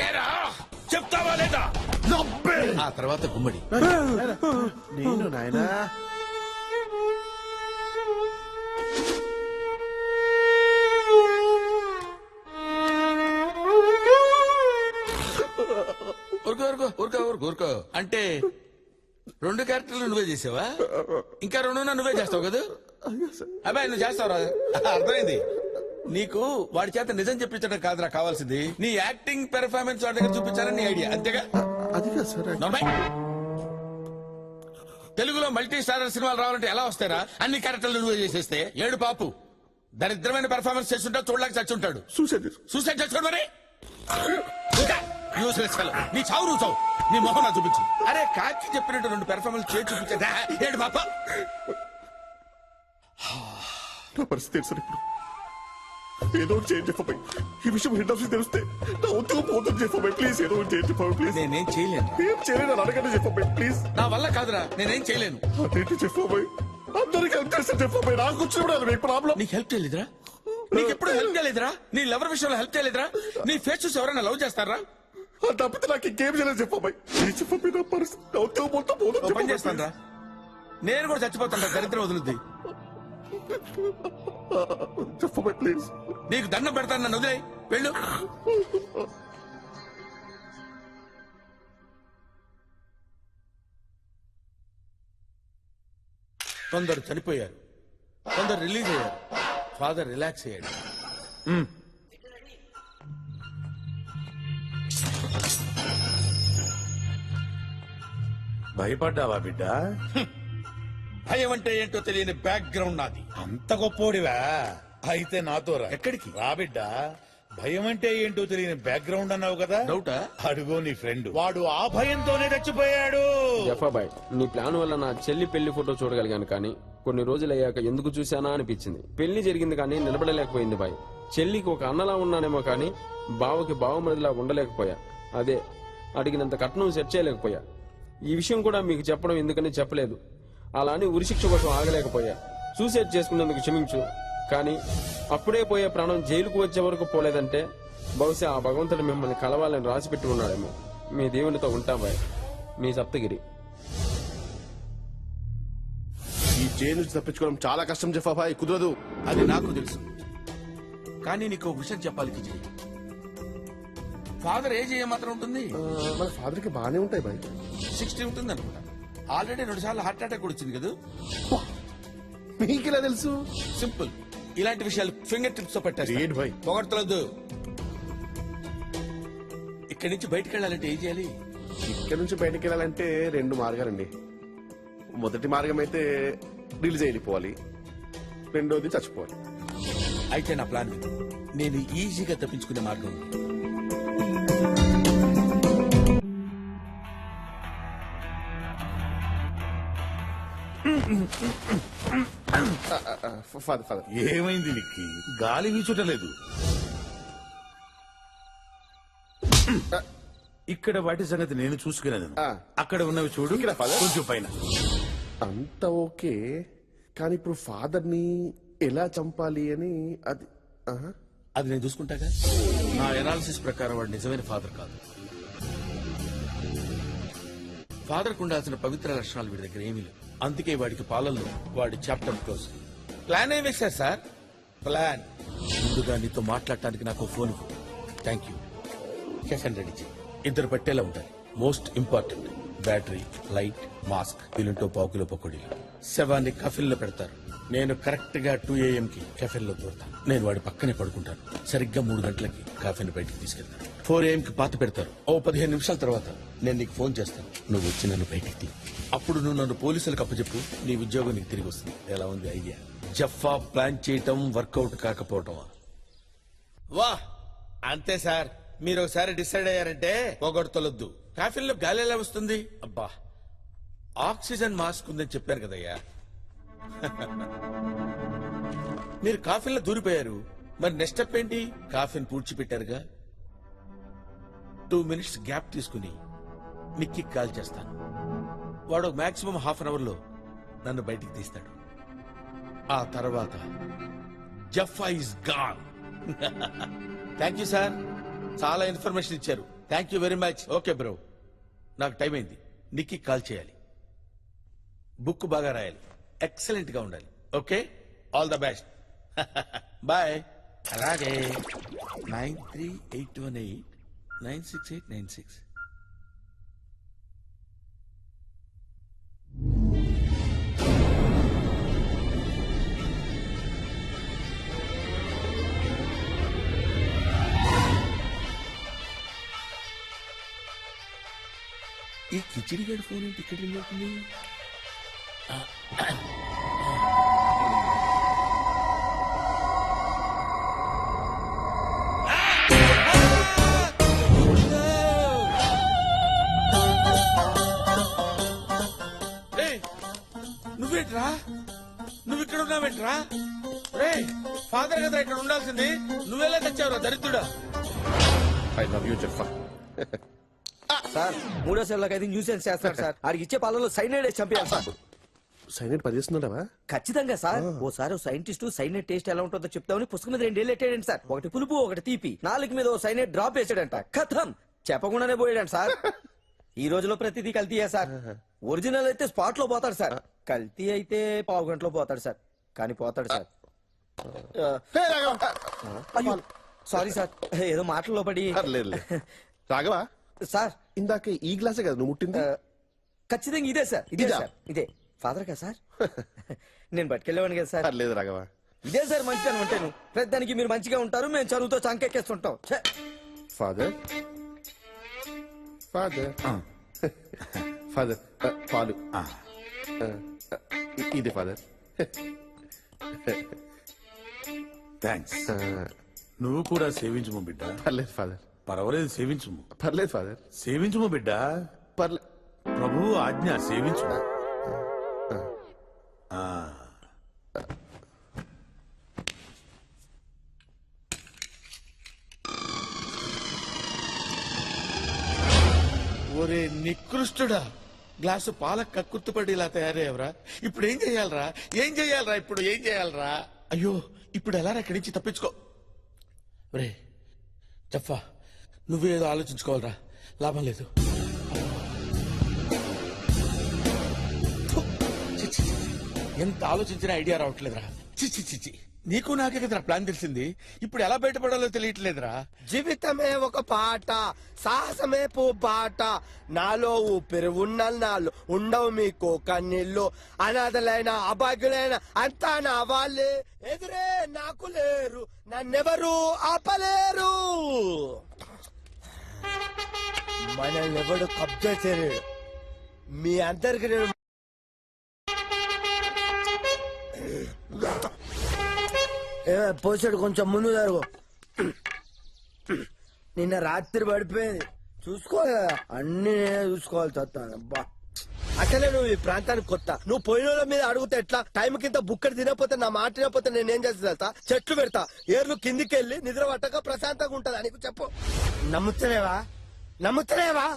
ఏరా చెప్తావా ఆ తర్వాత గుమ్మడి. నేను నాయనా ఊరుకో అంటే 2 క్యారెక్టర్లు నువ్వే చేసావా? ఇంకా 2 నువ్వే చేస్తావు కదా? అబ్బాయి నువ్వు చేస్తావు. అర్థమైంది. నీకు వాడి చేత నిజం చెప్పించడం కాదురా కావాల్సింది, నీ యాక్టింగ్ పెర్ఫార్మెన్స్ వాడి దగ్గర చూపించాలని నీ ఐడియా, అంతేగా? తెలుగులో మల్టీ స్టారర్ సినిమాలు రావాలంటే ఎలా వస్తారా? అన్ని క్యారెక్టర్లు నువ్వే చేసేస్తే ఏడు పాపు దరిద్రమైన పెర్ఫార్మెన్స్ చేస్తుంటా చూడలేక చచ్చుంటాడు. సూసైడ్ చేసుకోండి మరి. నీ చావు నువ్వు చావు, నీ మొహం నా చూపించు. అరే కాకి చెప్పినట్టు 2 పెర్ఫార్మెన్స్ చేసి చూపించా ఏడు పాప. నా పరిస్థితి తెలుసు ఇప్పుడు. ఏదో చేంజ్ చెప్పబోయి ఈ విషయం హెడ్ ఆఫీస్ తెలిస్తే నా ఉద్యోగం పోతుంది. చెప్పబోయి ప్లీజ్ ఏదో చేంజ్ చెప్పబోయి ప్లీజ్. నేనేం చేయలేను. ఏం చేయలేను అడగండి చెప్పబోయి ప్లీజ్. నా వల్ల కాదురా, నేనేం చేయలేను. అదేంటి చెప్పబోయి అందరికి హెల్ప్ చేస్తే చెప్పబోయి నాకు వచ్చినప్పుడు మీకు ప్రాబ్లం. నీకు హెల్ప్ చేయలేదురా? నీకు ఎప్పుడు హెల్ప్ చేయలేదురా? నీ లవర్ విషయంలో హెల్ప్ చేయలేదురా? నీ ఫేస్ చూసి ఎవరైనా లవ్ చేస్తారా? తప్పితే నాకు ఇంకేం చేయలేదు చెప్పబోయి. చెప్పబోయి నా పరిస్థితి నా ఉద్యోగం మొత్తం పోతుంది. పని చేస్తాను రా, నేను కూడా చచ్చిపోతాను. దరిద్రం వదులుద్ది. చెప్పబోయి ప్లీజ్. నీకు దండం పెడతాను, నన్ను వదిలేయ్, వెళ్ళు. కొందరు చనిపోయారు, కొందరు రిలీజ్ అయ్యారు, ఫాదర్ రిలాక్స్ అయ్యాడు. భయపడ్డావా బిడ్డ? భయం అంటే ఏంటో తెలియని బ్యాక్గ్రౌండ్ నాది. అంత గొప్పోడివా? అయితే నాతో రా. ఎక్కడికి రా బిడ్డ. భయం అంటే ఏంటో తెలియని బ్యాక్గ్రౌండ్ అన్నావు కదా, డౌటా? అడుగో నీ ఫ్రెండ్, వాడు ఆ భయంతోనే చచ్చిపోయాడు. జఫాబాయ్, నీ ప్లాన్ వల్ల నా చెల్లి పెళ్లి ఫోటో చూడగలిగాను, కానీ కొన్ని రోజులు అయ్యాక ఎందుకు చూశానా అనిపించింది. పెళ్లి జరిగింది కానీ నిలబడలేకపోయింది బాయ్. చెల్లికి ఒక అన్నలా ఉన్నానేమో కానీ బావకి బావమరిదిలా ఉండలేకపోయా. అదే అడిగినంత కట్నం సెట్ చేయలేకపోయా. ఈ విషయం కూడా మీకు చెప్పడం ఎందుకని చెప్పలేదు. అలా అని ఉరిశిక్ష కోసం ఆగలేకపోయా. సూసైడ్ చేసుకున్నందుకు క్షమించు, కానీ అప్పుడే పోయే ప్రాణం జైలుకు వచ్చే వరకు పోలేదంటే బహుశా ఆ భగవంతుడు మిమ్మల్ని కలవాలని రాసిపెట్టి ఉన్నాడేమో. మీ దేవునితో ఉంటా బాయ్, మీ సప్తగిరి. ఈ జైలు నుంచి తప్పించుకోవడం చాలా కష్టం జఫాబాయ్, కుదరదు. అది నాకు తెలుసు, కానీ నీకు ఒక విషయం చెప్పాలి కిజీ. ఫాదర్ ఏజ్ ఏమాత్రం ఉంటుంది? మన ఫాదర్ కి బాగానే ఉంటాయి బాయ్. 60 ఉంటుంది అనుకుంటా. ఆల్రెడీ 2 సార్లు హార్ట్ అటాక్ కూడా వచ్చింది కదా. మీకు ఇలా తెలుసు? సింపుల్, ఇలాంటి విషయాలు ఫింగర్ టిప్స్ తో పెట్టారు. పొగడతలొద్దు. ఇక్కడి నుంచి బయటకు వెళ్ళాలంటే ఏం చేయాలి? ఇక్కడ నుంచి బయటకు వెళ్ళాలంటే 2 మార్గాలండి. మొదటి మార్గం అయితే రిలీజ్ వెళ్ళిపోవాలి, రెండోది చచ్చిపోవాలి. అయితే నా ప్లాన్ విను. నేను ఈజీగా తప్పించుకునే మార్గం ఉంది. ఏమైంది నీకు? గాలి వీచుటలేదు. ఇక్కడ వాటి సంగతి నేను చూసుకునేది. అక్కడ ఉన్నవి చూడు, కొంచెం పైన. అంత ఓకే, కానీ ఇప్పుడు ఫాదర్ ని ఎలా చంపాలి అని అది నేను చూసుకుంటాగా. నా ఎనాలిసిస్ ప్రకారం వాడు నిజమైన ఫాదర్ కాదు. ఫాదర్ కు ఉండాల్సిన పవిత్ర లక్షణాలు వీడి దగ్గర ఏమీ లేవు. అందుకే వాడికి పాలనలో వాడి చాప్టర్ క్లోజ్. ప్లాన్ ఏం వేశారు సార్? ప్లాన్ ముందుగా నీతో మాట్లాడటానికి నాకు phone. Thank you. Session ready చేయి. 2 పట్టేలా ఉంటాయి. Most important battery, light, mask, వీలుంటో పావుకిలో పకోడీలు. శవాన్ని కఫిల్లో పెడతారు. నేను కరెక్ట్ గా 2 AM కి కెఫెన్లో దూరతాను. నేను వాడి పక్కనే పడుకుంటాను. సరిగ్గా 3 గంటలకి కాఫీని బయటికి తీసుకెళ్తాను. 4 AM కి పాత పెడతారు. ఓ 15 నిమిషాల తర్వాత నేను నీకు ఫోన్ చేస్తాను. నువ్వు వచ్చి నన్ను బయటికి తీ. అప్పుడు నువ్వు నన్ను పోలీసులకు అప్పచెప్పు. నీ ఉద్యోగం నీకు తిరిగి వస్తుంది. ఎలా ఉంది ఐడియా? జఫా ప్లాన్ చేయటం వర్కౌట్ కాకపోవటం. వా అంతే సార్. మీరు ఒకసారి డిసైడ్ అయ్యారంటే పొగడతలొద్దు. కాఫీల్లో గాలి ఎలా వస్తుంది? అబ్బా, ఆక్సిజన్ మాస్క్ ఉందని చెప్పారు కదయ్యా. మీరు కాఫీలో దూరిపోయారు, మరి నెక్స్ట్ స్టెప్ ఏంటి? కాఫీని పూడ్చిపెట్టారుగా. 2 minutes గ్యాప్ తీసుకుని నిక్కి కాల్ చేస్తాను. వాడు మాక్సిమం ½ an hour లో నన్ను బయటికి తీస్తాడు. ఆ తర్వాత Jaffa is gone. Thank you sir, చాలా ఇన్ఫర్మేషన్ ఇచ్చారు. Thank you very much. Okay bro, నాకు టైం అయింది. నిక్కి కాల్ చేయాలి. బుక్ బాగా రాయాలి. ఎక్సలెంట్ గా ఉండాలి. Okay, all the best. Bye. అలాగే 9381896896. ఈ కిచిడి గడి ఫోన్ ఏంటి ఇక్కడ రింగ్ అవుతుంది? నువ్వేంట్రా, నువ్వు ఇక్కడ ఉన్నావేంట్రా? రే, ఫాదర్ కదా ఇక్కడ ఉండాల్సింది. నువ్వెలా తెచ్చావురా దరిద్రుడా? I love you Jaffa. Sir 3వ సెల్లోకి అయితే న్యూసెన్స్ చేస్తాడు సార్. ఆడికి ఇచ్చే పాలలో సైనైడ్ చంపేయాలి సార్. సైనైడ్ పనిచేస్తున్నాడా? ఖచ్చితంగా సార్. ఓసారి సైంటిస్ట్ సైనైడ్ టేస్ట్ ఎలా ఉంటుందో చెప్తామని పుస్తకం మీద 2 ఏళ్ళు ఎట్టాడండి సార్. ఒకటి పులుపు ఒకటి తీపి. 4 మీద ఓ సైనైడ్ డ్రాప్ వేసాడంట. కథం చెప్పకుండానే పోయాడంట సార్. ఈ రోజులో ప్రతిదీ కల్తీయే సార్. ఒరిజినల్ అయితే స్పాట్ లో పోతాడు సార్. కల్తీ అయితే పావు గంటలో పోతాడు సార్. కానీ పోతాడు సార్. అయ్యో సారీ సార్, ఏదో మాటల్లో పడి. రాఘవా సార్, ఇందాక ఈ గ్లాసే కదా నువ్వు ముట్టింది? ఖచ్చితంగా ఇదే సార్. ఇదే సార్. ఇదే ఫాదర్ కదా సార్. నేను పట్టుకెళ్ళేవాడిని కదా సార్. లేదు రాఘవ, ఇదే సార్ మంచిగా ఉంటాను. ప్రతిదానికి మీరు మంచిగా ఉంటారు, మేము చదువుతో చంకెక్కేస్తుంటాం. ఫాదర్ ఫాదర్ ఫాదర్ పాలు ఇది ఫాదర్. థ్యాంక్స్. నువ్వు కూడా సేవించుము బిడ్డ. పర్లేదు ఫాదర్. పర్వాలేదు, సేవించుము. పర్లేదు ఫాదర్. సేవించుము బిడ్డ. పర్లేదు. ప్రభు ఆజ్ఞ, సేవించుము. ఒరే నికృష్టుడా, గ్లాసు పాల కక్కుర్తుపడి ఇలా తయారయ్యవరా. ఇప్పుడు ఏం చెయ్యాలరా? ఏం చెయ్యాలరా? ఇప్పుడు ఏం చెయ్యాలరా? అయ్యో, ఇప్పుడు ఎలా ఇక్కడి నుంచి తప్పించుకో. రే జఫా, నువ్వేదో ఆలోచించుకోవాలరా, లాభం లేదు. ఎంత ఆలోచించినా ఐడియా రావట్లేదురా. చిచ్చి చిచ్చి, నీకు నాకే కదరా ప్లాన్ తెలిసింది. ఇప్పుడు ఎలా బయటపడాలో తెలియట్లేదురా. జీవితమే ఒక పాట, సాహసమే బాట. నాలో ఊపిరి నాలో ఉండవు మీకు కన్నీళ్ళు. అనాథలైన అభాగ్యులైన అంతా నా వాళ్ళే. ఎదురే నాకు లేరు, నన్నెవరు ఆపలేరు. మనల్ని ఎవడు కబ్జా చేయలేడు. మీ అందరికి నేను పోసాడు. కొంచెం ముందు జరుగు. నిన్న రాత్రి పడిపోయింది, చూసుకోవాలి కదా. అన్ని నేనే చూసుకోవాలి. చస్తాను అబ్బా. అసలే నువ్వు ఈ ప్రాంతానికి కొత్త. నువ్వు పోయిన వాళ్ళ మీద అడుగుతా ఎట్లా? టైం కింద బుక్కడి తినకపోతే, నా మాట తినకపోతే నేనేం చేస్తా? చెట్లు పెడతా, ఏర్లు కిందికి వెళ్ళి నిద్ర పట్టక ప్రశాంతంగా ఉంటదా నీకు? చెప్పు. నమ్ముతలేవా? నమ్ముతలేవా?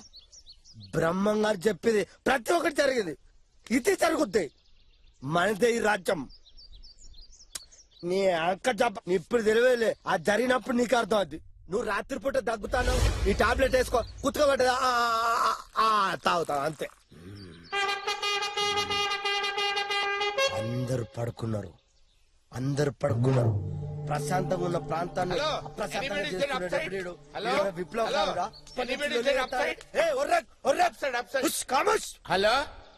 బ్రహ్మంగారు చెప్పింది ప్రతి ఒక్కటి జరిగింది. ఇది జరుగుద్ది. మనదే ఈ రాజ్యం. నీ అక్క చెప్ప ఇప్పుడు తెలియలే. అది జరిగినప్పుడు నీకు అర్థం అవుద్ది. నువ్వు రాత్రిపూట దగ్గుతాను, ఈ టాబ్లెట్ వేసుకో, కుతుకోబెట్టదా తాగుతావు అంతే. అందరు పడుకున్నారు, అందరు పడుకున్నారు. ప్రశాంతంగా ఉన్న ప్రాంతాన్ని అప్రశాంతంగా చేస్తున్నాడు విప్లవ. హలో,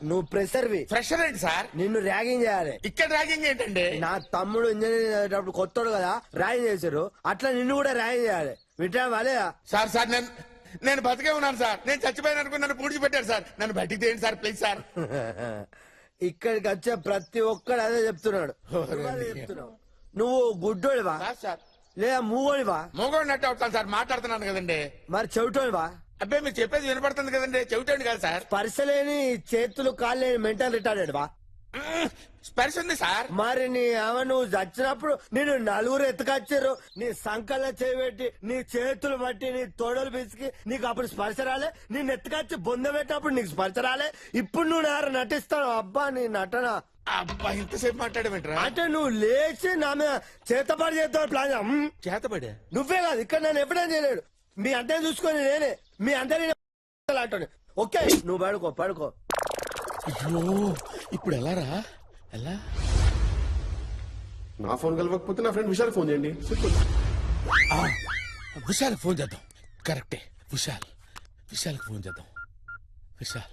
నువ్వు ప్రెషర్వి. ఫ్రెషర్ ఏంటి సార్? నిన్ను ర్యాగింగ్ చేయాలి. ఇక్కడ ర్యాగింగ్ ఏంటండి? నా తమ్ముడు ఇంజనీరింగ్ చదివేటప్పుడు కొత్తోడు కదా, ర్యాగింగ్ చేశారు. అట్లా నిన్ను కూడా ర్యాగింగ్ చేయాలి. వింటా వాలేదా? సార్ సార్ నేను బతికే ఉన్నాను సార్. నేను చచ్చిపోయిన అనుకుని నన్ను పూడ్చిపెట్టారు సార్. నన్ను బయటికి తీయండి సార్, ప్లీజ్ సార్. ఇక్కడికి వచ్చే ప్రతి ఒక్కడు అదే చెప్తున్నాడు. చెప్తున్నావు నువ్వు గుడ్డోడివా లేదా మూగోడివా? మూగోడినట్టు అవుతాను సార్, మాట్లాడుతున్నాను కదండి. మరి చెవిటోడివా? అబ్బాయి మీకు చెప్పేది వినపడుతుంది కదండి. చెవిటండి కాదు సార్. స్పర్శలేని చేతులు కాళ్ళు లేని మెంటల్ రిటార్డెడ్ వా? స్పర్శ ఉంది సార్. మరి నీ నువ్వు చచ్చినప్పుడు నేను నలుగురు ఎత్తుకొచ్చారు. నీ సంకల్లో చేయబెట్టి, నీ చేతులు బట్టి, నీ తోడలు పిసికి నీకు అప్పుడు స్పర్శ రాలే. నేను ఎత్తుకొచ్చి బొంద పెట్టినప్పుడు నీకు స్పర్శ రాలే. ఇప్పుడు నువ్వు నారు నటిస్తావు. అబ్బా నీ నటన. అబ్బా ఇంతసేపు మాట్లాడమంటారా? అంటే నువ్వు లేచి నా మీద చేతపడి చేస్తావు ప్లాన్. చేతపడి నువ్వే కాదు, ఇక్కడ నన్ను ఎప్పుడైనా చేయలేడు. మీ అందరిని చూసుకొని నేనే మీ అందరినీ అంటాను. ఓకే నువ్వు పడుకో అయ్యో ఇప్పుడు ఎలా రా ఎలా? నా ఫోన్ కలవకపోతే నా ఫ్రెండ్ విశాల్ ఫోన్ చేయండి. విశాల్ ఫోన్ చేద్దాం. కరెక్టే, విశాల్కి ఫోన్ చేద్దాం. విశాల్,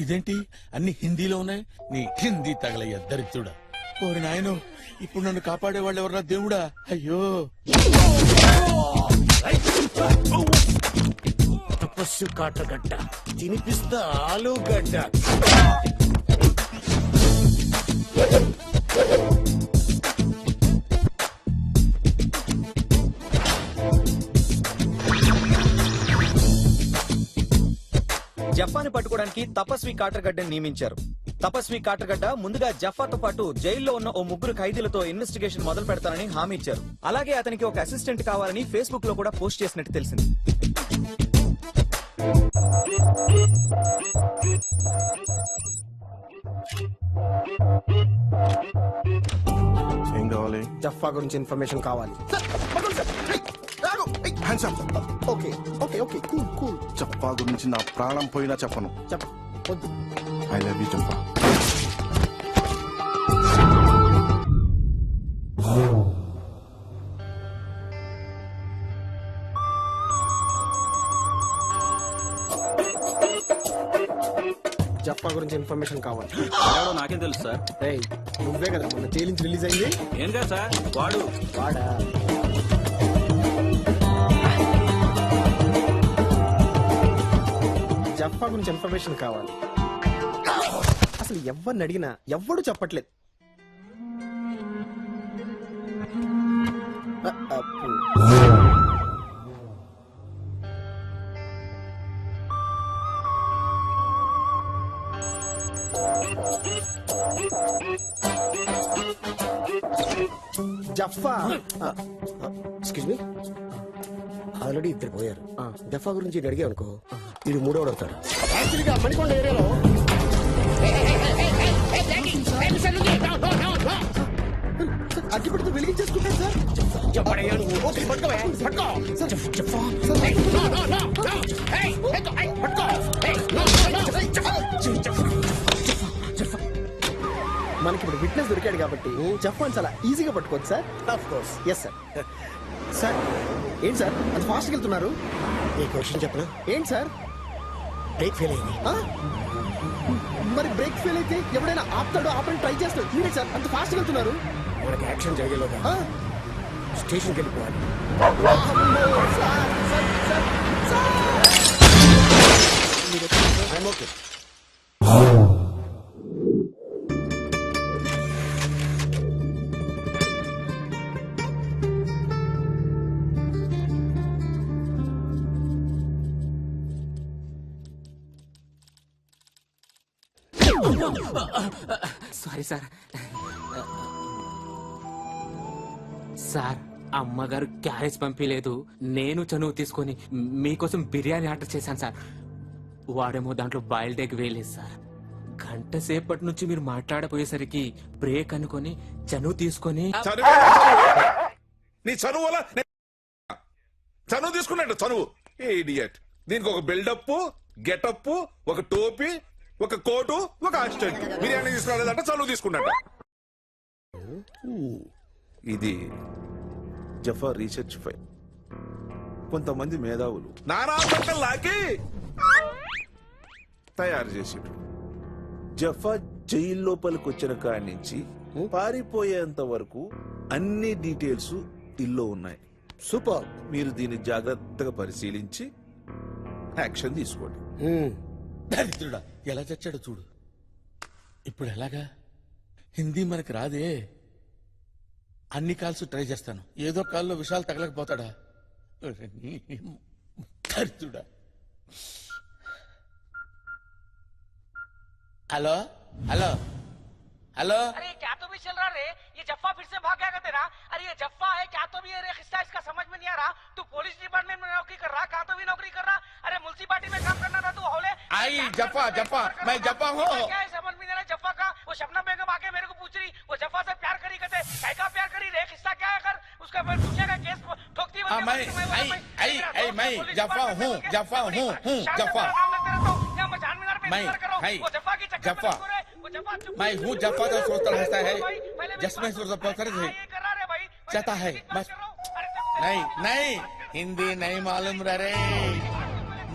ఇదేంటి అన్ని హిందీలో ఉన్నాయి? నీ హిందీ తగలయ్య దరిద్రుడా. ఓరి నాయను, ఇప్పుడు నన్ను కాపాడేవాళ్ళు ఎవరా దేవుడా? అయ్యో తపస్సు కాటగడ్డ తినిపిస్తా ఆలుగడ్డ. జఫాని పట్టుకోవడానికి తపస్వి కాటర్గడ్డని నియమించారు. తపస్వి కాటర్గడ్డ ముందుగా జఫాతో పాటు జైల్లో ఉన్న ఓ ముగ్గురు ఖైదీలతో ఇన్వెస్టిగేషన్ మొదలు పెడతానని హామీ ఇచ్చారు. అలాగే అతనికి ఒక అసిస్టెంట్ కావాలని ఫేస్బుక్ లో కూడా పోస్ట్ చేసినట్టు తెలిసింది. ఏం కావాలి? జఫా గురించి ఇన్ఫర్మేషన్ కావాలి. Okay okay okay cool cool. చెప్పా గురించి నా ప్రాణం పోయినా చెప్పను. చెప్పు. ఐ లవ్ యూ చెప్పా. జఫా గురించి ఇన్ఫర్మేషన్ కావాలి. నాకేం తెలుసు సార్. ఏయ్, నువ్వే కదా మొన్న జైలు నుంచి రిలీజ్ అయింది. ఏం కదా సార్, వాడా జఫా గురించి ఇన్ఫర్మేషన్ కావాలి. అసలు ఎవరిని అడిగినా ఎవ్వడు చెప్పట్లేదు. జఫా ఎక్స్క్యూజ్ మీ, ఆల్రెడీ ఇద్దరు పోయారు. జఫా గురించి ఇది అడిగా అనుకో, ఇది మూడోడు అవుతాడు. యాక్చువల్గా మణికొండ ఏరియాలో అగ్గిపెడుతూ వెలిగించేసుకుంటారు సార్. మనకి ఇప్పుడు విట్నెస్ దొరికాడు కాబట్టి జఫాన్ చాలా ఈజీగా పట్టుకోవచ్చు sir. Of course yes sir. Sir ఏంటి సార్ అంత ఫాస్ట్గా వెళ్తున్నారు? ఈ క్వశ్చన్ చెప్పనా? ఏంటి సార్ బ్రేక్ ఫెయిల్ అయింది? మరి బ్రేక్ ఫెయిల్ అయితే ఎవడైనా ఆపుతాడో ఆపని ట్రై చేస్తాడు. మీరే సార్ అంత ఫాస్ట్గా వెళ్తున్నారు. మనకి యాక్షన్ జరిగేలోగా స్టేషన్కి వెళ్ళిపోవాలి. I'm okay. Sorry sir. Sir, అమ్మగారు క్యారేజ్ పంపించలేదు. నేను చనువు తీసుకొని మీకోసం బిర్యానీ ఆర్డర్ చేశాను సార్. వాడేమో దాంట్లో బాయిల్డ్ ఎగ్ వేయలేదు సార్. గంట సేపటి నుంచి మీరు మాట్లాడపోయేసరికి బ్రేక్ అనుకొని చనువు తీసుకొని నీ చనువు వల్ల చనువు తీసుకున్నాడు. చనువు ఇడియట్. దీనికి ఒక బిల్డప్, గెటప్, ఒక టోపీ, ఒక కోటు, ఒక అసిస్టెంట్. బిర్యానీ తీసుకురాలేదంటే చనువు తీసుకున్నాడు. ఇది జఫా రీసెర్చ్ ఫైల్. కొంతమంది మేధావులు నానా లాకి తయారు చేసిండ్రు. జఫా జైలు లోపలికి వచ్చిన కాడి నుంచి పారిపోయేంత వరకు అన్ని డీటెయిల్స్ ఇల్లో ఉన్నాయి. సూపర్. మీరు దీన్ని జాగ్రత్తగా పరిశీలించి యాక్షన్ తీసుకోండి. దరిద్రుడా ఎలా చచ్చాడో చూడు. ఇప్పుడు ఎలాగా? హిందీ మనకి రాదే. అన్ని కాల్స్ ట్రై చేస్తాను. ఏదో కాల్లో విషయాలు తగలకపోతాడా? దరిద్రుడా. Hello hello hello. अरे क्या तो भी चल रहा रे, ये जफ्फा फिर से भाग गया क्या तेरा? अरे ये जफ्फा है क्या तो भी है रे, खिस्सा इसका समझ में नहीं आ रहा। तू पुलिस डिपार्टमेंट में नौकरी कर रहा, कहा तो भी नौकरी कर रहा। अरे मुल्सिपालिटी में काम करना था तू हौले। आई जफ्फा जफ्फा मैं जफ्फा हूँ। क्या है समझ में नहीं आ रहा जफ्फा का? वो शबनम बेगम आके मेरे को पूछ रही वो जफ्फा से प्यार करी कहते, क्या प्यार करी रे, खिस्सा क्या है कर उसका फिर पूछेगा केस ठोकती मैं जफ्फा हूँ जफ्फा। मैं है जफ्फा मैं हूँ जफ्फा तो सोचता रहता है जश्न सोचता पकड़ है चाहता है बस नहीं नहीं हिंदी नहीं मालूम रे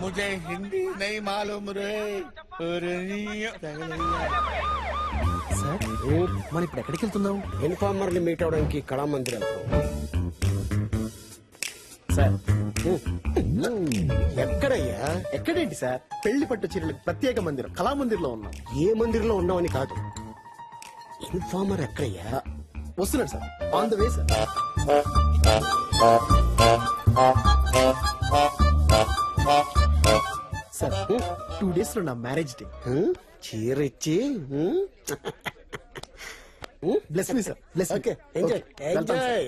मुझे हिंदी नहीं मालूम रे సార్ మనం ఇప్పుడు ఎక్కడికి వెళ్తున్నాం? ఇన్ఫార్మర్ ని మీట్ అవడానికి కళామందిర్ సార్. ఎక్కడయ్యా? ఎక్కడేంటి సార్? పెళ్లి పట్టు చీరలకు ప్రత్యేక మందిరం కళామందిర్ లో ఉన్నాం. ఏ మందిరంలో ఉన్నామని కాదు, ఇన్ఫార్మర్ ఎక్కడయ్యా? వస్తున్నాడు sir, on the way sir. Sir 2 days లో నా మ్యారేజ్ డే. చీర ఇచ్చి bless me sir. Bless. Okay, enjoy enjoy.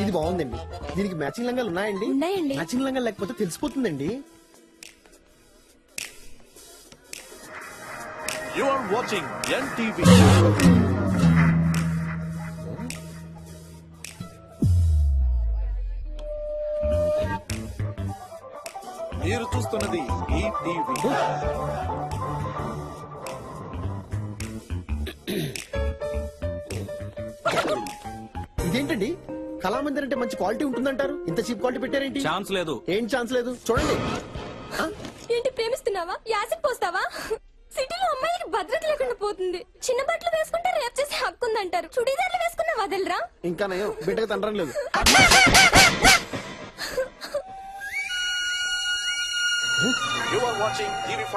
ఇది బాగుందండి. దీనికి మ్యాచింగ్ లంగాలు ఉన్నాయండి? ఉన్నాయండి. మ్యాచింగ్ లంగాలు లేకపోతే తెలిసిపోతుందండి. You are watching NTV. మీరు చూస్తున్నది ఈ టీవీ. ఇదేంటండి, కళామందిర్ అంటే మంచి క్వాలిటీ ఉంటుందంటారు, ఇంత చీప్ క్వాలిటీ పెట్టారేంటి? ఛాన్స్ లేదు. ఏం ఛాన్స్ లేదు? చూడండి. ఏంటి ప్రేమిస్తున్నావా? యాసిడ్ పోస్తావా? సిటీలో అమ్మాయిలకి భద్రత లేకుండా పోతుంది. చిన్న బట్టలు వేసుకుంటే రేప్ చేసే హక్కు ఉందంటారు. చుడీదార్లు వేసుకున్నా వదలరా? ఇంకా నయం, బిడ్డగా తండ్రం లేదు. You are watching TV5.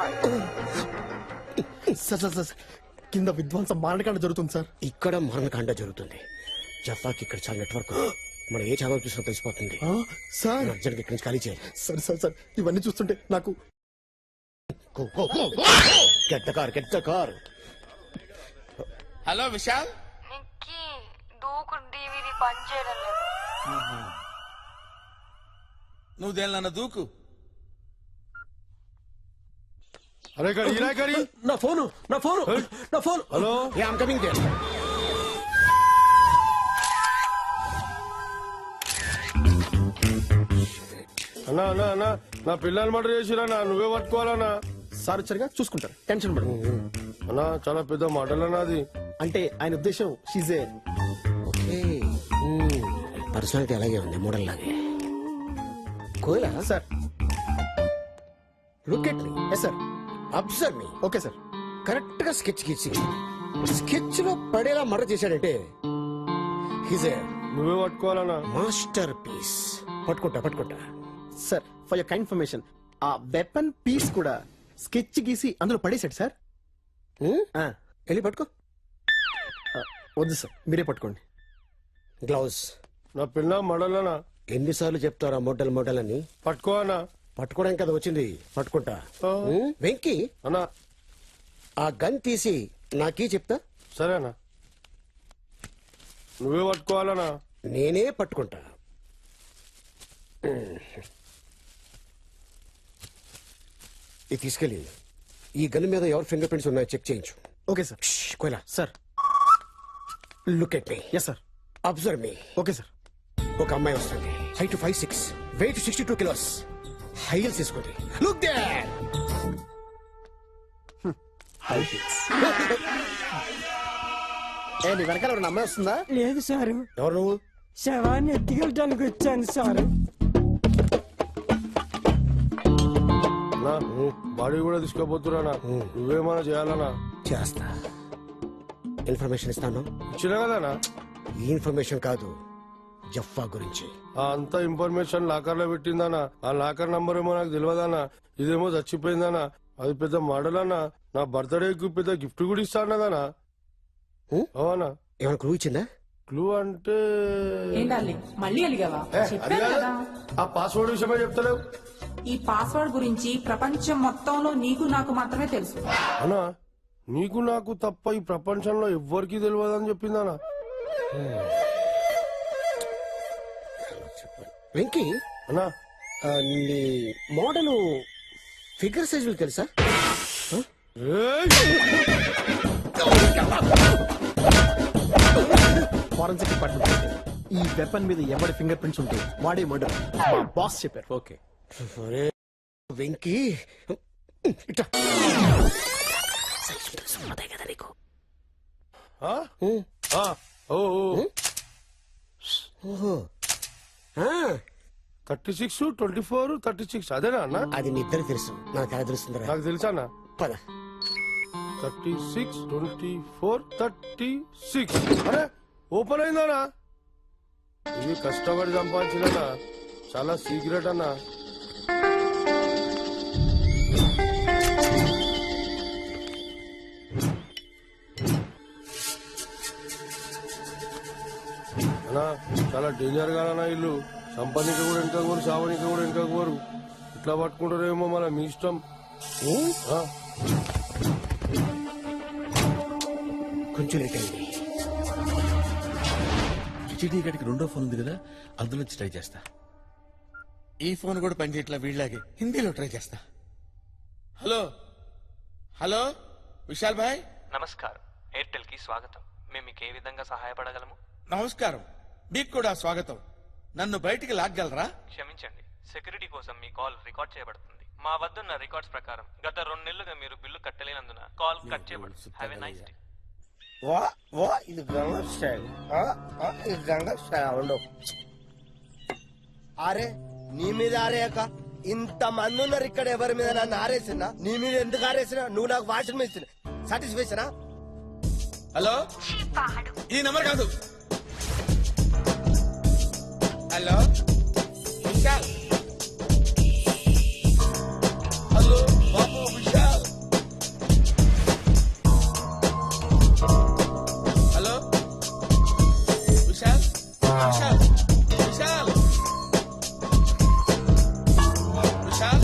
Sir sir sir, కింద విధ్వంసం మారణకాండ జరుగుతుంది సార్. ఇక్కడ మారణకాండ జరుగుతుంది. జఫాకి ఇక్కడ చాలా నెట్వర్క్, మనం ఏ ఛానల్ చూసినా తెలిసిపోతుంది. సార్ అర్జెంట్ ఇక్కడి నుంచి ఖాళీ చేయాలి. సార్ సార్ సార్, ఇవన్నీ చూస్తుంటే నాకు get the car. Hello Vishal. దూకు డివిడి పని చేయడం లేదు. నువ్వు దేనిలన్నా దూకు. అరే కరీ నా phone hello, I'm coming there. అన్నా అన్నా అన్నా, నా పిల్లలు మర్డర్ చేసిరా, నువ్వే పట్టుకోవాలన్నా. సార్ వచ్చారుగా, చూసుకుంటారు, టెన్షన్ పడు. అన్నా చాలా పెద్ద మర్డర్ అన్నా అది. అంటే ఆయన ఉద్దేశం షీజే పర్సనాలిటీ అలాగే ఉంది, మోడల్ లాగే. కోయలా sir? Look at me. Yes sir. Observe me. Okay sir. Correct గా స్కెచ్ గీసి స్కెచ్ లో పడేలా మర్డర్ చేశాడంటే హిజే నువ్వే పట్టుకోవాలన్నా. Master piece. పట్టుకుంటా sir. For your kind information, ఆ వెపన్ పీస్ కూడా స్కెచ్ గీసి అందులో పడేశాడు సార్. వెళ్ళి పట్టుకో. వద్దు సార్, మీరే పట్టుకోండి. గ్లౌజ్. నా పిల్ల మడలనా. ఎన్నిసార్లు చెప్తారా మోడల్ అని? పట్టుకోనా. పట్టుకోవడానికి కదా వచ్చింది, పట్టుకుంటా. వెంకీ అన్నా, ఆ గన్ తీసి నాకీ చెప్తా. సరేనా, నువ్వే పట్టుకోవాలనా. నేనే పట్టుకుంటా. ఇది తీసుకెళ్ళి ఈ గన్ మీద ఎవరి ఫింగర్ ప్రింట్స్ ఉన్నాయో చెక్ చేయించు. Okay sir. కోయలా sir. Look at me. Yes sir. Observe me. Okay sir. ఒక అమ్మాయి వస్తుంది, height 5'6", weight 62 kilos, high heels తీసుకుంది. Look there. నీ వెనకాల ఒక అమ్మాయి వస్తుందా? లేదు సార్. ఎవరు నువ్వు? శవాన్ని ఎత్తుకెళ్ళడానికి వచ్చాను సార్. బాడీ కూడా తీసుకోపోతున్నా, నువ్వేమన్నా చేయాలనా? చేస్తా. ఇన్ఫర్మేషన్ ఇస్తాను. ఇచ్చిన కదనా? ఈ ఇన్ఫర్మేషన్ కాదు, జఫ్ఫా గురించి. అంత ఇన్ఫర్మేషన్ లాకర్ లో పెట్టిందనా? ఆ లాకర్ నంబర్ ఏమో నాకు తెలియదనా. ఇదేమో చచ్చిపోయిందనా. అది పెద్ద మోడల్ అన్నా. నా బర్త్డేకి పెద్ద గిఫ్ట్ కూడా ఇస్తానదనా. అవునా? ఏమైనా క్లూ ఇచ్చిందా? క్లూ అంటే మళ్ళీ అలిగావా? చెప్పాను కదా. ఆ పాస్వర్డ్ విషయమే చెప్తలేవు. ఈ పాస్వర్డ్ గురించి ప్రపంచం మొత్తంలో నీకు నాకు మాత్రమే తెలుసు. అన్నా, నీకు నాకు తప్ప ఈ ప్రపంచంలో ఎవ్వరికి తెలియదని చెప్పిందనా? వెంకీ అన్నా, నీ మోడల్ ఫిగర్ సైజులు తెలుసా? ఫారెన్సిక్ డిపార్ట్మెంట్ ఈ వెపన్ మీద ఎవరి ఫింగర్ ప్రింట్స్ ఉంటే వాడే మర్డర్ మా బాస్ చెప్పారు. ఓకే. వెంకీ ఇట్లా కదా నీకు. ఓహో 36, 24, 36 అదేనా అన్న? అది నీ ఇద్దరు తెలుసు, నాకు ఎలా తెలుస్తుందిరా? నాకు తెలుసా అన్న? పద. 36, 24, 36. అరే ఓపెన్ అయిందనా? ఇది కష్టపడి సంపాదించిన చాలా సీక్రెట్ అన్న. అన్నా చాలా డేంజర్ గా ఇల్లు. సంపాదిక కూడా వెనక కోరు, సావనిక కూడా వెనక కోరు. ఇట్లా పట్టుకుంటారేమో మన మీ ఇష్టం. కొంచెం లేట్ అయింది. హెచ్డి గడికి రెండో ఫోన్ ఉంది కదా, అందులో ట్రై చేస్తా. ఈ ఫోన్ కూడా పనిచేయట్లా, వీళ్ళలాగే హిందీలో ట్రై చేస్తా. హలో హలో విశాల్ భాయ్. నమస్కారం, ఎయిర్టెల్ కి స్వాగతం. మేము మీకు ఏ విధంగా సహాయపడగలము? నమస్కారం, మీకు కూడా స్వాగతం. నన్ను బయటికి లాగ్గలరా? క్షమించండి, సెక్యూరిటీ కోసం మీ కాల్ రికార్డ్ చేయబడుతుంది. మా వద్దున్న రికార్డ్స్ ప్రకారం గత 2 నెలలుగా మీరు బిల్లు కట్టలేనందున కాల్ కట్ చేయబడుతుంది. Have a nice day. ఇది గంగా స్టైల్. ఇది గంగా స్టైల్ ఉండవు. అరే నీ మీద ఆరేయక ఇంత మంది ఉన్నారు ఇక్కడ, ఎవరి మీద నన్ను ఆరేసినా? నీ మీద ఎందుకు ఆరేసినా? నువ్వు నాకు వాషింగ్ మెషిన్ సాటిస్ఫాక్షనా? హలో, ఈ నెంబర్ కాదు. హలో విశాల్. హలో బాబు విశాల్. హలో విశాల్. విశాల్ విశాల్ విశాల్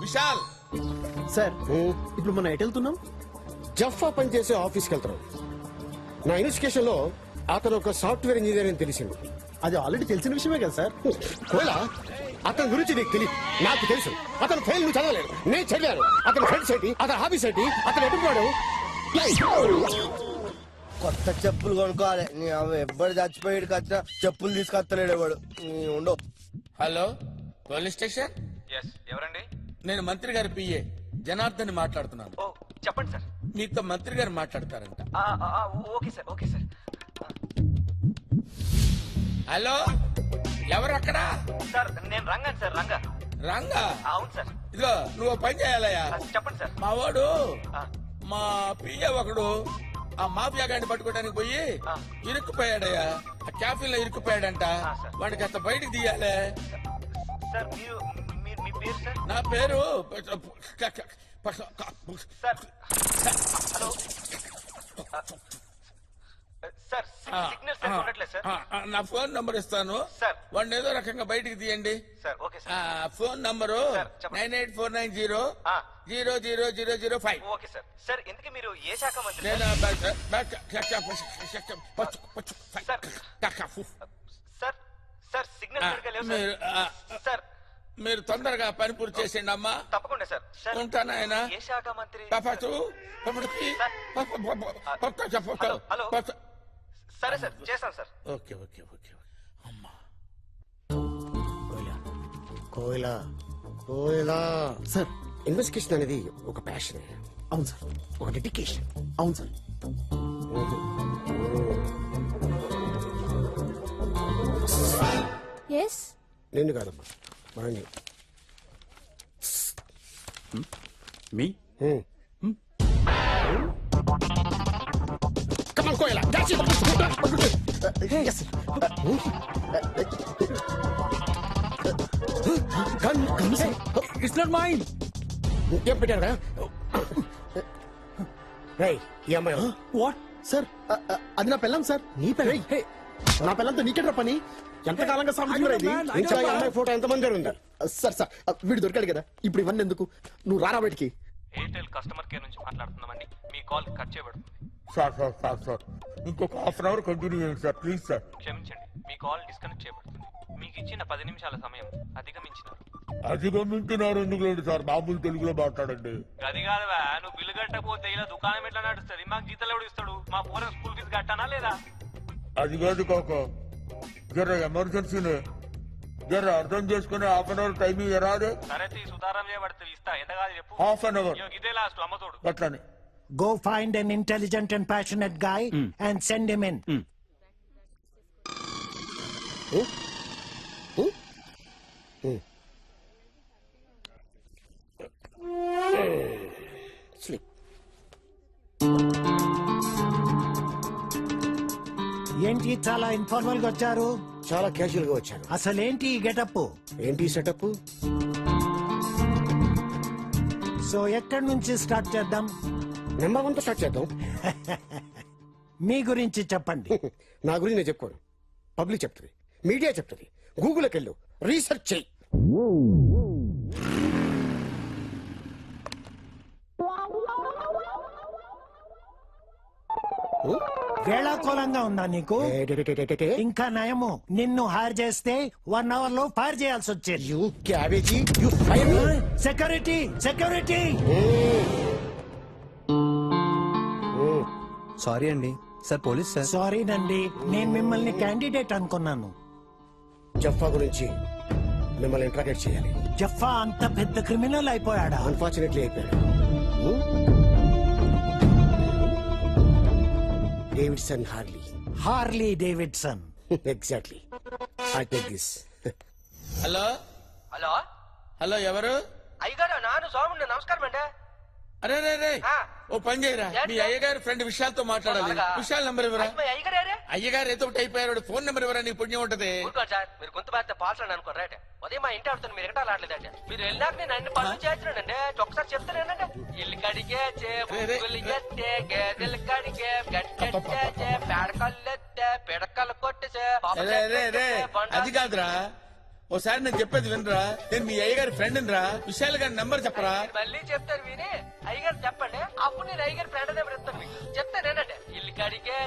విశాల్. సార్ ఇప్పుడు మనం ఎటు వెళ్తున్నాం? జఫ్ఫా పనిచేసే ఆఫీస్కి వెళ్తున్నాం. నా ఇన్వెస్టిగేషన్ లో అతను ఒక సాఫ్ట్వేర్ ఇంజనీర్ అని తెలిసింది. అది ఆల్రెడీ తెలిసిన విషయమే కదా సార్. కోలా, అతని గురించి నీకు తెలియదు, నాకు తెలుసు. అతను ఫెయిల్ నువ్వు చదవలేదు, నేను చదివాను. అతని ఫ్రెండ్స్ ఏంటి, అతని హాబీస్ ఏంటి, అతను ఎటుకున్నాడు? కొత్త చెప్పులు కొనుక్కోవాలి. నీ ఎవ్వరు చచ్చిపోయాడు కదా, చెప్పులు తీసుకొస్తలేడు ఎవడు. ఉండవు. Hello police station. ఎవరండి? నేను మంత్రి గారి పిఏ జనార్దన్ మాట్లాడుతున్నాను. ఓ చెప్పండి సార్. మీతో మంత్రి గారు మాట్లాడతారంట. Okay sir, okay sir. Hello ఎవరు అక్కడ? సార్ నేను రంగాను సార్. రంగా? అవును సార్. ఇదిగో నువ్వు పని చేయాలయ్యా. చెప్పండి సార్. మా వాడు మా పిఏ ఒకడు ఆ మాఫియా గాడిని పట్టుకోవడానికి పోయి ఇరుక్కుపోయాడయ్యా. ఆ క్యాఫీలో ఇరుక్కుపోయాడంట. వాడికి అంత బయటికి తీయాలి. సార్ మీ పేరు సార్? నా పేరు sir hello sir, signal sir ఉండట్లేదు సార్. నా ఫోన్ నంబర్ ఇస్తాను సార్. వాడిని ఏదో రకంగా బయటికి తీయండి sir. Okay sir. Phone number 9849000005. Okay sir. Sir ఇంతకీ మీరు ఏ శాఖ మంత్రి? నేను సార్ సార్ సిగ్నల్ సరిగ్గా లేవు సార్. మీరు తొందరగా పని పూర్తి చేసేయండి అమ్మా. తప్పకుండా సార్. ఉంటాను ఆయన. ఏ శాఖ మంత్రి? హలో సరే సార్, చేస్తాను సార్. Okay okay okay. అమ్మా కోయిలా కోయిలా సార్, ఇన్వెస్టిగేషన్ అనేది ఒక ప్యాషన్. అవును సార్. ఒక డెడికేషన్. అవును సార్. ఎస్ నిన్ను కాదమ్మా, వాణ్ణి. మీ Come on, Koila. That's it. Yes. Gun, sir. It's not mine. ఏం పెట్టారా? రేయ్, ఈ అమ్మాయి వాట్ సార్? అది నా పెళ్ళం సార్. నీ పెళ్ళం? నా పెళ్ళంతో నీకెట్రా పని? ఎంతకాలంగా సాగుతున్నారా ఇది? ఇంకా ఈ అమ్మాయి ఫోటో ఎంతమంది ఉంది? సార్ సార్ వీడు దొరికాడు కదా, ఇప్పుడు ఇవన్నీ ఎందుకు? నువ్వు రారా బయటికి. ఎయిర్టెల్ కస్టమర్ కేర్ నుంచి మాట్లాడుతున్నామండి. మీ కాల్ కట్ చేయబడుతుంది. సార్ ఇంకొక హాఫ్ అన్ అవర్ కంటిన్యూ చేయండి సార్, ప్లీజ్ సార్. క్షమించండి, మీ కాల్ డిస్కనెక్ట్ చేయబడుతుంది. మీకు ఇచ్చిన 10 నిమిషాల సమయం అధిగమించినారు. అధిగమించినారు ఎందుకు లేదు సార్, మామూలు తెలుగులో మాట్లాడండి. అది కాదువా, నువ్వు బిల్లు కట్టకపోతే ఇలా దుకాణం ఎట్లా నడుస్తుంది? మాకు జీతాలు ఎవడు ఇస్తాడు? మా పూర స్కూల్ ఫీజు కట్టానా లేదా? అది కాదు కాక, జర ఎమర్జెన్సీనే, జర అర్థం చేసుకుని హాఫ్ అన్ అవర్ టైం ఇరాదే. సరే సుతారం చేయబడుతుంది, ఇస్తా. ఎంత కాదు చెప్పు. హాఫ్ అన్ అవర్ ఇదే లాస్ట్ అమ్మతోడు. అట్లానే. Go find an intelligent and passionate guy and send him in. Sleep. ఏంటి చాలా ఇన్ఫార్మల్ గా వచ్చారు? చాలా క్యాజువల్ గా వచ్చాను. అసలేంటి ఈ గెటప్? ఏంటి సెటప్? సో ఎక్కడి నుంచి స్టార్ట్ చేద్దాం? నెంబర్ 1 తో స్టార్ట్ చేద్దాం. మీ గురించి చెప్పండి. నా గురించి నేను చెప్పుకోను, పబ్లిక్ చెప్తుంది, మీడియా చెప్తుంది. గూగుల్కి వెళ్ళు, రీసెర్చ్ చెయ్యి. వేళాకోళంగా ఉందా నీకు? ఇంకా నయము, నిన్ను హైర్ చేస్తే 1 అవర్ లో ఫైర్ చేయాల్సి వచ్చేది. Security security. సారీ అండి సార్, పోలీస్ సార్. సారీనండి, నేను మిమ్మల్ని క్యాండిడేట్ అనుకున్నాను. జఫా గురించి మిమ్మల్ని ఇంట్రాగేట్ చేయాలి. జఫా అంత పెద్ద క్రిమినల్ అయిపోయాడా? అన్ఫార్చునేట్లీ అయిపోయాడు. Davidson Harley. Harley Davidson. Exactly. I take this. Hello hello hello, ఎవరు? అయ్యగారు నాను సోముండి. నమస్కారం అండి. అరే రే రే, ఓ పని చేయరా, మీ అయ్యగారి ఫ్రెండ్ విశాల్తో మాట్లాడాలి. విశాల్ నంబర్ ఇవ్వరా? అయ్యగారు ఏదో ఒకటి అయిపోయారు, ఫోన్ నెంబర్ ఇవ్వరా, నీ పుణ్యం ఉంటది. సార్ మీరు గొంతు బాధ్యత పాల్సండి అనుకోరు. రైట్, ఉదయం మా ఇంటి ఆడుతాను, మీరు ఎక్కడ ఆడలేదంటే మీరు వెళ్ళాక నేను అన్ని పనులు చేస్తున్నానండి. ఒకసారి చెప్తానేనండి. ఇల్లు కడిగే ఎత్తే గేదెలు కడిగే గట్టెట్టే పేడకల్లెత్తే పిడకలు కొట్టేసే. అది కాదురా, ఓసారి నేను చెప్పేది వినరా. నేను మీ అయ్యగారి ఫ్రెండ్ రా. విశాల్ గారి నెంబర్ చెప్పరా. మళ్ళీ చెప్తారు విని అయ్యగారు చెప్పండి, అప్పుడు నేను అయ్యగారి ఫ్రెండ్ నెంబర్ ఇస్తాను మీకు. చెప్తానేనండి. ఇల్లు కడిగే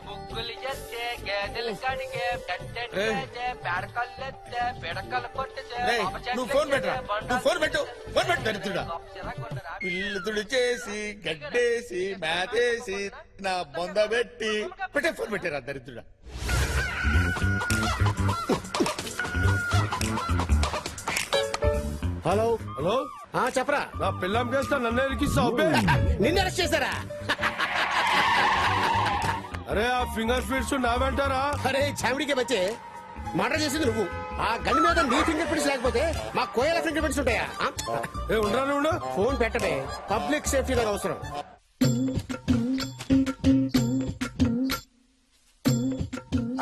బుక్కులు చేస్తే గేదెలు కడిగే గట్టెట్టే పేడకల్లెత్తే పిడకలు కొట్టేసే. నువ్వు ఫోన్ పెట్టరా, నువ్వు ఫోన్ పెట్టు, ఫోన్ పెట్టు దరిద్రుడా. ఇల్లు తుడిచేసి గడ్డేసి మేతేసి నా బొంద పెట్టి పెట్టే, ఫోన్ పెట్టారా దరిద్రుడా. హలో హలో, చెప్పరా. నా పిల్లం చేస్తా నన్ను ఎరికిస్తావు. నిన్ను అరెస్ట్ చేశారా? అరే ఆ ఫింగర్ ప్రింట్స్ నా వెంటారా? అరే చావిడికే బచ్చే, మర్డర్ చేసింది నువ్వు. ఆ గన్ మీద నీ ఫింగర్ ప్రింట్స్ లేకపోతే మా కోయల ఫింగర్ ప్రింట్స్ ఉంటాయా? ఉండరా, ఫోన్ పెట్టడే, పబ్లిక్ సేఫ్టీ నాకు అవసరం.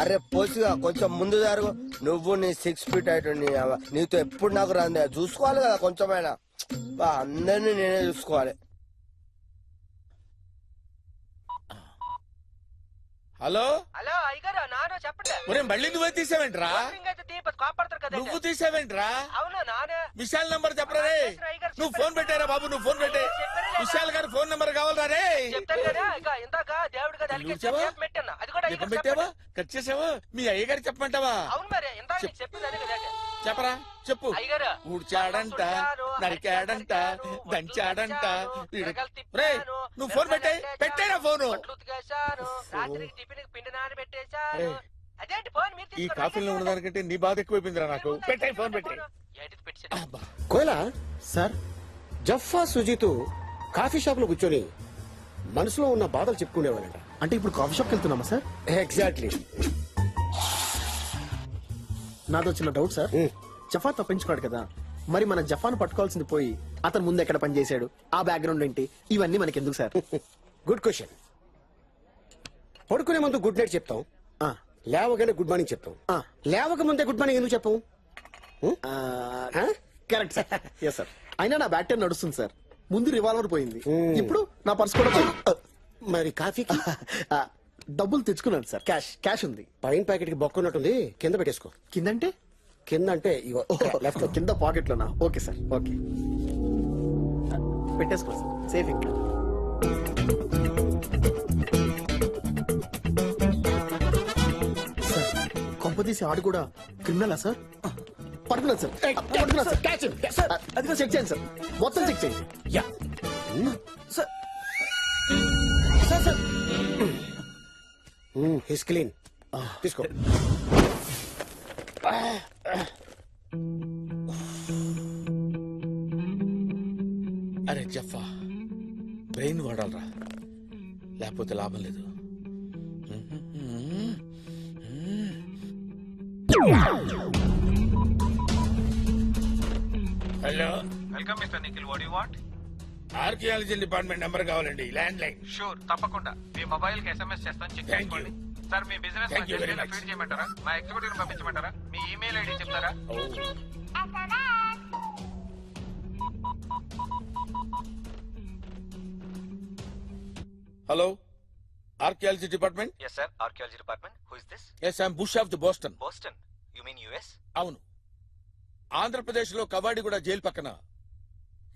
అరే పోసిగా కొంచెం ముందు జరుగు. నువ్వు నీ 6 ఫీట్ అయితే నీతో ఎప్పుడు నాకు రాందే, చూసుకోవాలి కదా కొంచెమైనా. అందరినీ నేనే చూసుకోవాలి. హలో హలో అయ్యగారు నాను చెప్పండి. ఒరే మళ్ళీ నువ్వే తీసావేంట్రా? కాపాడతారు కదా. నువ్వు తీసావేంట్రా? అవును నానే. విశాల్ నంబర్ చెప్పరా రే. నువ్వు ఫోన్ పెట్టారా బాబు, నువ్వు ఫోన్ పెట్టే. విశాల్ గారి ఫోన్ నంబర్ కావాలరా రే. చెప్తాను కదా. ఇక ఇందాక దేవుడు కదా పెట్టాను, అది కూడా ఎక్కడ పెట్టావా? కట్ చేసావా? మీ అయ్యగారు చెప్పమంటావా? అవును మరి ఇందాక నీకు చెప్పింది అదే కదా. చెప్పరా, చెప్పు. అయ్యగారు ఊడ్చాడంట, నరికాడంట, దంచాడంట. రే నువ్వు ఫోన్ పెట్టే, పెట్టేరా ఫోను. రాత్రికి టిఫిన్ పిండి నాని పెట్టేశాను. అదేంటి ఫోన్ మీరు ఈ కాఫీలో ఉన్నదానికంటే నీ బాధ ఎక్కువైపోయిందిరా నాకు. పెట్టే, ఫోన్ పెట్టే. కోయలా సార్, జఫా సుజీత్ కాఫీ షాప్ లో కూర్చొని మనసులో ఉన్న బాధలు చెప్పుకునేవాళ్ళంట. అంటే ఇప్పుడు కాఫీ షాప్కి వెళ్తున్నామా సార్? ఎగ్జాక్ట్లీ. నాదో చిన్న డౌట్ సార్. జఫా తప్పించుకోడు కదా, మరి మన జఫాను పట్టుకోవాల్సింది పోయి అతను ముందు ఎక్కడ పని చేశాడు, ఆ బ్యాక్గ్రౌండ్ ఏంటి, ఇవన్నీ మనకి ఎందుకు సార్? Good question. పడుకునే ముందు గుడ్ నైట్ చెప్తాం, లేవగానే గుడ్ మార్నింగ్ చెప్తాం. లేవక ముందే గుడ్ మార్నింగ్ ఎందుకు చెప్పు? Correct sir. Yes sir. అయినా నా బ్యాక్ టైం నడుస్తుంది సార్. ముందు రివాల్వర్ పోయింది, ఇప్పుడు నా పర్స్ కూడా మరి కాఫీకి డబ్బులు తెచ్చుకున్నాను సార్. క్యాష్ ఉంది. పైన ప్యాకెట్ కి బొక్కున్నట్టుంది, కింద పెట్టేసుకో. కిందంటే? కింద అంటే లెఫ్ట్ కింద పాకెట్ లోనా? ఓకే సార్, ఓకే పెట్టేసుకో సార్, సేఫ్. ఇంకా కొంపదీసి ఆడు కూడా క్రిమినలా సార్? పట్టుకున్నాను సార్ పట్టుకున్నాను సార్ క్యాచ్ అది చెక్ చేయండి సార్ మొత్తం చెక్ చేయండి yeah sir sir his clean తీసుకో అరే జఫా బ్రెయిన్ వాడాలరా, లేకపోతే లాభం లేదు. Hello, welcome mister Nikhil. What you want? Archaeology department number కావాలండి, ల్యాండ్ లైన్. షూర్, తప్పకుండా. మీ మొబైల్ కి ఎస్ఎంఎస్ చేస్తాను, చెక్ చేసుకోండి. సార్, మీ business Thank you very much. Feed చేయమంటారా? మా ఎగ్జిక్యూటివ్ పంపించమంటారా? మీ ఈమెయిల్ ఐడి చెప్తారా? Hello, archaeology department. Yes sir, archaeology department. Who is this? Yes, I'm Bush of the Boston. Boston? You mean US? అవును, ఆంధ్రప్రదేశ్ లో Kavadiguda jail పక్కన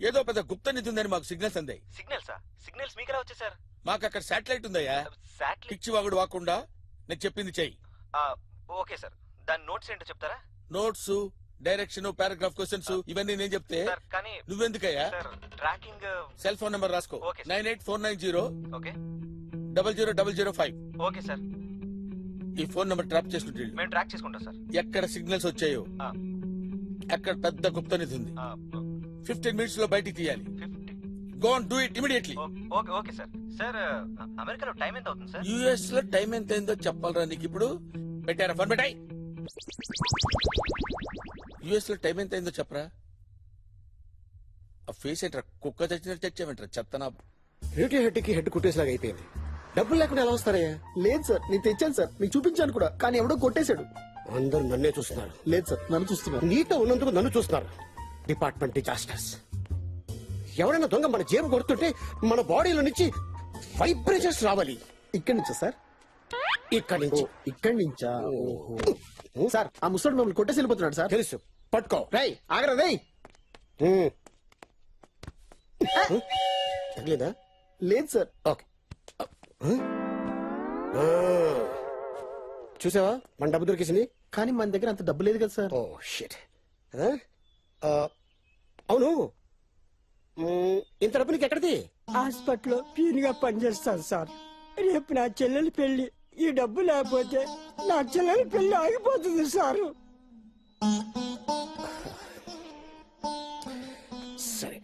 ఏదో పెద్ద గుప్త నిధి ఉందని మాకు సిగ్నల్స్ అందాయి. సిగ్నల్సా? సిగ్నల్స్ మీకెలా వచ్చాయి సార్? మాకు అక్కడ శాటిలైట్ ఉందయ్యా. శాటిలైట్? పిచ్చి వాగుడు వాకుండా నేను చెప్పింది చెయ్యి. ఓకే సార్, దాని నోట్స్ ఏంటో చెప్తారా? నోట్స్, డైరెక్షన్, పారాగ్రాఫ్ క్వశ్చన్స్ ఇవన్నీ నేను చెప్తే సార్, కానీ నువ్వెందుకయ్యా? Sir, tracking. Cell phone number రాసుకో. Okay sir. 98490 okay 00005. Okay sir, ఈ ఫోన్ నంబర్ ట్రాప్ చేసుకుంటే మేము ట్రాక్ చేసుకుంటాం సార్. ఎక్కడ సిగ్నల్స్ వచ్చాయో అక్కడ పెద్ద గుప్త నిధి ఉంది. 15 minutes లో బయటికి తీయాలి. Go on, do it immediately. Okay okay sir. Sir, అమెరికాలో టైం ఎంత అవుతుంది సార్? యుఎస్ లో టైం ఎంత అయిందో చెప్పాలరా నీకు ఇప్పుడు? పెట్టారా ఫోన్? పెట్టాయి. యుఎస్ లో టైం ఎంత అయిందో చెప్పరా? ఆ ఫేస్ ఏంట్రా, కుక్క తెచ్చినట్టు తెచ్చావేంట్రా చెత్తనా? రేడియో హెడ్ కి హెడ్ కుట్టేసిలాగా అయిపోయింది. డబ్బులు లేకుండా ఎలా వస్తారయ్యా? లేదు సార్, నేను తెచ్చాను సార్, మీకు చూపించాను కూడా, కానీ ఎవడో కొట్టేశాడు. అందరూ నన్నే చూస్తున్నారు. లేదు సార్, నన్ను చూస్తున్నారు. నీతో ఉన్నందుకు నన్ను చూస్తున్నారు. Department disasters. ఎవరైనా దొంగ మన జేబు కొడుతుంటే మన బాడీలో నుంచి వైబ్రేషన్స్ రావాలి. ఇక్కడి నుంచా సార్? ఇక్కడి నుంచి. ఇక్కడి నుంచా? సార్, ఆ ముసడు మమ్మల్ని కొట్టేసి వెళ్ళిపోతున్నాడు సార్. తెలుసు, పట్టుకో. రై ఆగరా రై. తగ్గలేదా? లేదు సార్. ఓకే, చూసావా మన డబ్బు దొరికేసింది. కానీ మన దగ్గర అంత డబ్బు లేదు కదా సార్. Oh shit. అవును, ఇంత డబ్బు నీకు ఎక్కడిది? హాస్పిటల్లో పీనుగా పనిచేస్తాను సార్. రేపు నా చెల్లెలి పెళ్లి. ఈ డబ్బు లేకపోతే నా చెల్లెలి పెళ్లి ఆగిపోతుంది సారు. సరే,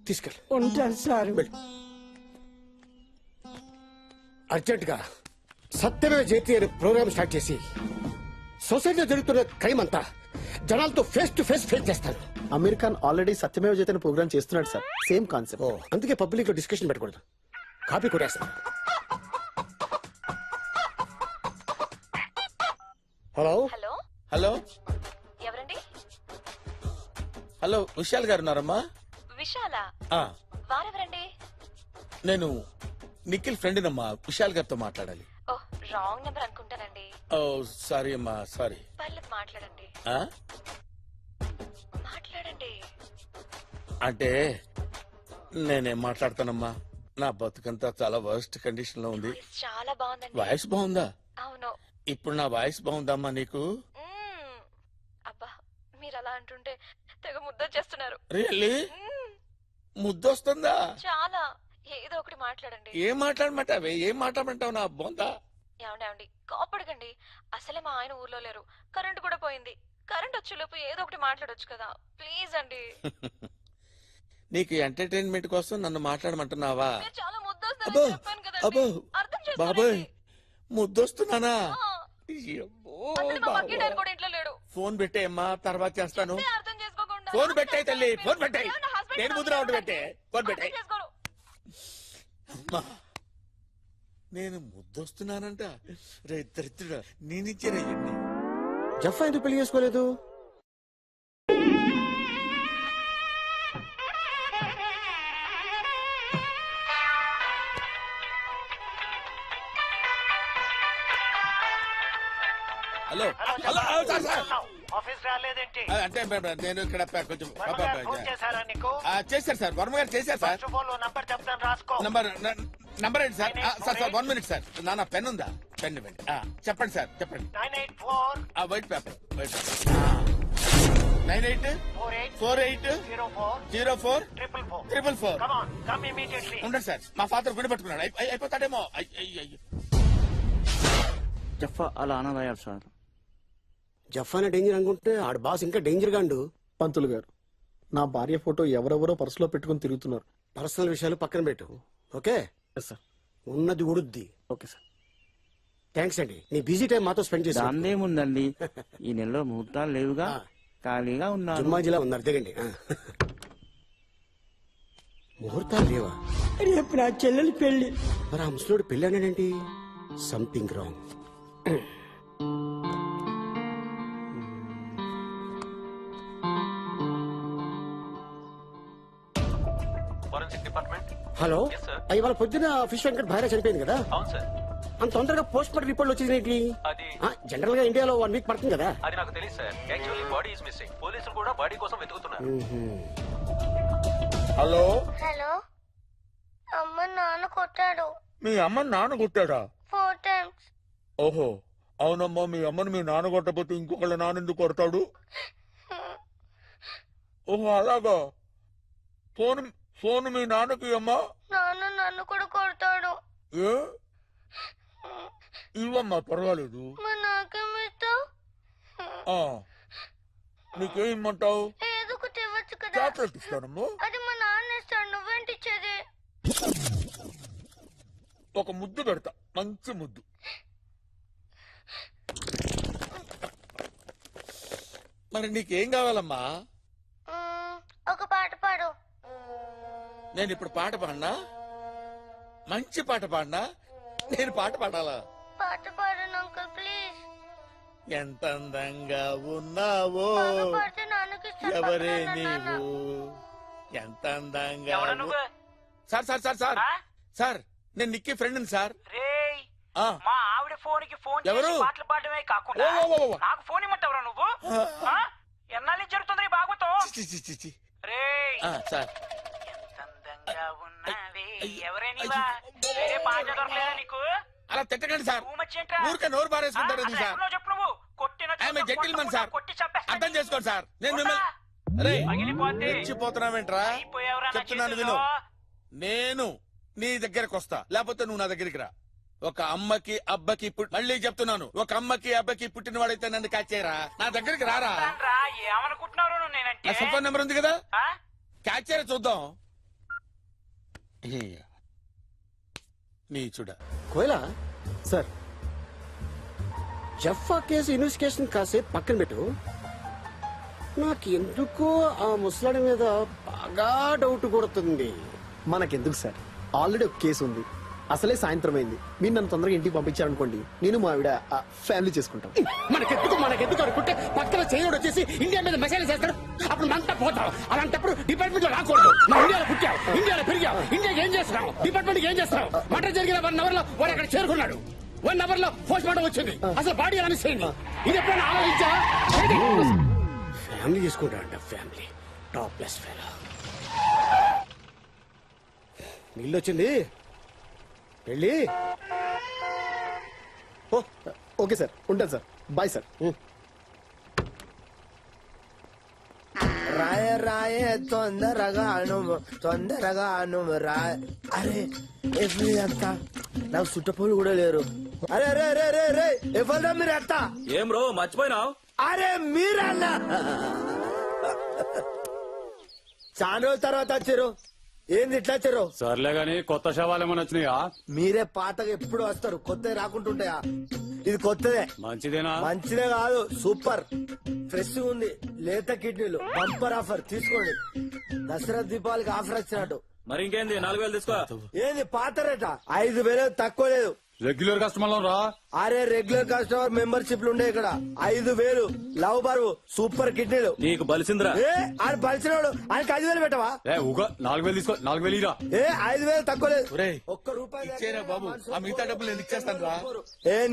తీసుకెళ్ళి ఉంటాను సారు. అర్జెంట్ గా సత్యమే జయతి అనే ప్రోగ్రామ్ స్టార్ట్ చేసి సొసైటీలో జరుగుతున్న క్రైమ్ అంతా జనాలతో ఫేస్ టు ఫేస్ చేస్తాను. అమీర్ ఖాన్ ఆల్రెడీ సత్యమేవ జయతి ప్రోగ్రామ్ చేస్తున్నాడు సార్. Same concept. అందుకే పబ్లిక్ లో డిస్కషన్ పెట్టకూడదు. కాపీ కొట్టేస్తాను. హలో హలో హలో ఎవరండి? హలో, విశాల్ గారు ఉన్నారమ్మా? విశాల? ఆ, వారెవరండి? నేను నిఖిల్ ఫ్రెండ్ అమ్మా. విశాల్ గారితో మాట్లాడాలి. ఓ, రాంగ్ నెంబర్ అనుకుంటానండి. ఓ సారీ అమ్మా, సారీ. పర్లేదు, మాట్లాడండి. ఆ? మాట్లాడండి. అంటే నేనేం మాట్లాడతానమ్మా, నా బతుకంతా చాలా వర్స్ట్ కండిషన్ లో ఉంది. చాలా బాగుందండి. వాయిస్ బాగుందా? అవును. ఇప్పుడు నా వాయిస్ బాగుందమ్మా నీకు? అబ్బా, మీరు అలా అంటుంటే తెగ ముద్దొచ్చేస్తున్నారు. రియల్లీ? ముద్దొస్తుందా? చాలా. ఏదో ఒకటి మాట్లాడండి. ఏం మాట్లాడమంటావే? ఏం మాట్లాడమంటావు నా బొందా? ఏమండి, కోపడకండి. అసలే మా ఆయన ఊర్లో లేరు, కరెంట్ కూడా పోయింది. కరెంట్ వచ్చేలోపు ఏదో ఒకటి మాట్లాడొచ్చు కదా, ప్లీజ్ అండి. నీకు ఎంటర్టైన్మెంట్ కోసం నన్ను మాట్లాడమంటున్నావా? మీరు చాలా ముద్దొస్తారని చెప్పాను కదండి. అబ్బో, అర్థం బాబాయ్ చేసుకోండి. ముద్దొస్తున్నానా? అసలు మా పక్కింటి ఆయన కూడా ఇంట్లో లేడు. ఫోన్ పెట్టేయమ్మా, తర్వాత చేస్తాను. చెప్తే అర్థం చేసుకోకుండా. ఫోన్ పెట్టాయి తల్లి, ఫోన్ పెట్టాయి. ఏమన్నా husband నేను ముద్ర ఒకటి పెట్టే. ఫోన్ పెట్టాయి. అర్థం చేసుకోరు. అమ్మా, నేను ముద్దొస్తున్నానంట. రే దరిద్రుడా, నేనిచ్చేనా ఇవన్నీ? జఫా ఎందుకు పెళ్లి చేసుకోలేదు? Hello hello, sir sir. Office రాలేదేంటి? అంటే నేను ఇక్కడ కొంచెం చేశారా నీకు? చేశారు సార్, వర్మ గారు చేశారు సార్. నంబర్ చెప్తాను, రాసుకో. నంబర్ ఏంటి sir? Sir sir 1 minute sir. నా పెన్ ఉందా? పెన్ ఇవ్వండి. చెప్పండి సార్, చెప్పండి. 984 వైట్ పేపర్, వైట్ పేపర్. 984804 ఉండండి సార్, మా ఫాదర్ గుడి పట్టుకున్నాడు. అయిపోతాడేమో. జఫా అలా అనదయ్యారు సార్. జఫానా డేంజర్ అనుకుంటే ఆడ బాస్ ఇంకా డేంజర్ గాండు. పంతులు గారు, నా భార్య ఫోటో ఎవరెవరో పర్సులో పెట్టుకుని తిరుగుతున్నారు. పర్సనల్ విషయాలు పక్కన పెట్టు, ఓకే సార్? ఉన్నది ఉడుద్ది. ఓకే సార్, థ్యాంక్స్ అండి. నీ బిజీ టైం మాతో స్పెండ్ చేసి దాందేముందండి, ఈ నెలలో ముహూర్తాలు లేవుగా, ఖాళీగా ఉన్నా. జుమ్మాజిలా ఉన్నారు, దిగండి. ముహూర్తాలు లేవా? రేపు నా చెల్లెలి పెళ్లి. మరి ఆ ముసలోడు పెళ్ళి అన్నాడేంటి? Something wrong. Forensic department. Hello, Yes, sir. ఇవాళ పొద్దున ఫిష్ వెంకట్ భార్య చనిపోయింది కదా? అవును సార్. అంత తొందరగా పోస్ట్ మార్టం రిపోర్ట్ వచ్చింది ఏంటి? అది జనరల్ గా ఇండియాలో 1 వీక్ పడుతుంది కదా? అది నాకు తెలియదు sir. Actually body is missing. పోలీసులు కూడా బాడీ కోసం వెతుకుతున్నారు. హలో, హలో, అమ్మ నాన్న కొట్టాడు. మీ అమ్మ నాన్న కొట్టాడా? 4 times. ఓహో, అవునమ్మా. మీ అమ్మని మీ నాన్న కొట్టకపోతే ఇంకొకళ్ళ నాన్న ఎందుకు కొడతాడు? ఓహో, అలాగా. ఫోన్ మీ నాన్నకి అమ్మా. నాన్న నన్ను కూడా కొడతాడు. ఏ ఇవ్వమ్మా, పర్వాలేదు. మరి నాకేమిస్తావు? నీకేం ఇమ్మంటావు? ఏదో ఒకటి ఇవ్వచ్చు కదా. చాక్లెట్ ఇస్తానమ్మా. అది మా నాన్న ఇస్తాడు, నువ్వేంటి ఇచ్చేది? ఒక ముద్దు పెడతా, మంచి ముద్దు. మరి నీకేం కావాలమ్మా? ఒక పాట పాడు. నేను ఇప్పుడు పాట పాడినా? మంచి పాట పాడినా? నేను పాట పాడాలా? పాట పాడు అంకుల్ ప్లీజ్. ఎంత అందంగా ఉన్నావో పాడితే నాన్నకి ఇస్తాను. ఎవరే పక్కన నీవు, ఎంత అందంగా ఎవరు నువ్వు? Sir sir sir sir sir, నేను నిక్కి ఫ్రెండ్ సార్. రేయ్, ఆ, మా ఆవిడ ఫోన్ కి ఫోన్ ఎవరు? చేసి పాటలు పాడమే కాకుండా ఓ, ఓ, ఓ, ఓ. నాకు ఫోన్ ఇమ్మంటావురా నువ్వు? ఆ? ఎన్నాళ్ళు జరుగుతుంది ఈ బాగుతో? చి, చి, చి, చి. రేయ్, సార్, అందంగా ఉన్నవి ఎవరే నీవా? వేరే పాట దొరకలేదా నీకు? అలా తిట్టకండి సార్. Too much ఏంట్రా? ఊరికే నోరు పారేసుకుంటారు అసలు సార్. ఎక్కడో చెప్పు నువ్వు. కొట్టిన ఆమె జెంటిల్మన్ సార్, కొట్టి చంపేస్తా. అర్థం చేసుకోండి సార్. నేను మిమ్మల్ని రేయ్, పగిలిపోద్ది. రెచ్చిపోతున్నావేంట్రా? అయిపోయావురా నా చెప్తున్నాను విను. చేతుల్లో. నేను నీ దగ్గరకు వస్తా, లేకపోతే నువ్వు నా దగ్గరికి రా. ఒక అమ్మకి అబ్బకి మళ్ళీ చెప్తున్నాను, ఒక అమ్మకి అబ్బకి పుట్టిన వాడైతే నన్ను కాచేరా, నా దగ్గరికి రారా. రా, ఏమనుకుంటున్నావు నువ్వు నేనంటే? నా సెల్ ఫోన్ నెంబర్ ఉంది కదా, ఆ? క్యాచేరా చూద్దాం. నీ చూడ కోయలా సార్, జఫా కేసు ఇన్వెస్టిగేషన్ కాసేపు పక్కన పెట్టు. నాకు ఎందుకో ఆ ముసలాడి మీద బాగా డౌట్ కొడుతుంది. మనకెందుకు సార్, ఆల్రెడీ ఒక కేసు ఉంది. అసలే సాయంత్రం అయింది. మీరు నన్ను తొందరగా ఇంటికి పంపించారనుకోండి, నేను మా ఆవిడ ఫ్యామిలీ చేసుకుంటాం. మనకెందుకు అనుకుంటే పక్కన చేయడు వచ్చేసి ఇండియా మీద మెసేజ్ చేస్తాడు, అప్పుడు మనతా పోతాం. అలాంటప్పుడు డిపార్ట్మెంట్ లో రాకూడదు. నా ఇండియాలో పుట్టావు, ఇండియాలో పెరిగావు, ఇండియాకి ఏం చేస్తున్నావు, డిపార్ట్మెంట్ ఏం చేస్తున్నావు? మటర్ జరిగిన 1 hour లో వాడు అక్కడ చేరుకున్నాడు. 1 hour లో పోస్ట్ మార్టం వచ్చింది. అసలు బాడీ ఎలా మిస్ అయింది? ఇది ఎప్పుడైనా ఆలోచించా? ఫ్యామిలీ చేసుకుంటాడంట, ఫ్యామిలీ. Top plus fellow. నీళ్ళు వచ్చింది, వెళ్ళి. ఓకే సార్, ఉంటాను సార్, బాయ్ సార్. రాయ రాయ తొందరగా రాయ. అరే ఎవ్రీ అంతా నాకు చుట్టపోలు కూడా లేరు. అరే రే రే రే రే ఎవరా మీరు అంతా? ఏం రో మర్చిపోయినావు? అరే మీరన్నా చాలా రోజుల తర్వాత వచ్చారు. ఏంది ఇట్లా వచ్చారు? సర్లే గాని కొత్త శవాలు ఏమైనా వచ్చినాయా? మీరే పాతగా ఎప్పుడు వస్తారు, కొత్తవి రాకుంటుంటాయా? ఇది కొత్తదే. మంచిదేనా? మంచిదే కాదు, సూపర్ ఫ్రెష్ ఉంది. లేత కిడ్నీలు బంపర్ ఆఫర్ తీసుకోండి. దసరా దీపావళికి ఆఫర్ వచ్చినట్టు. మరి ఇంకేంది 4000 తీసుకో. ఏంది పాత రేట? 5000 తక్కువ లేదు. రెగ్యులర్ కస్టమర్ రా. అరే రెగ్యులర్ కస్టమర్ మెంబర్షిప్లు ఉండే ఇక్కడ. 5000 లవ్ బరువు సూపర్ కిడ్నీలు. నీకు బలిసిందిరా. ఆయన బలిసినాడు, ఆయనకి 5000 పెట్టవా? 4000 తీసుకో, 4000 ఇరా. 5000 తక్కువ లేదు. ఒక్క రూపాయి ఇచ్చేరా బాబు, ఆ మిగతా డబ్బులు నేను ఇచ్చేస్తాను రా.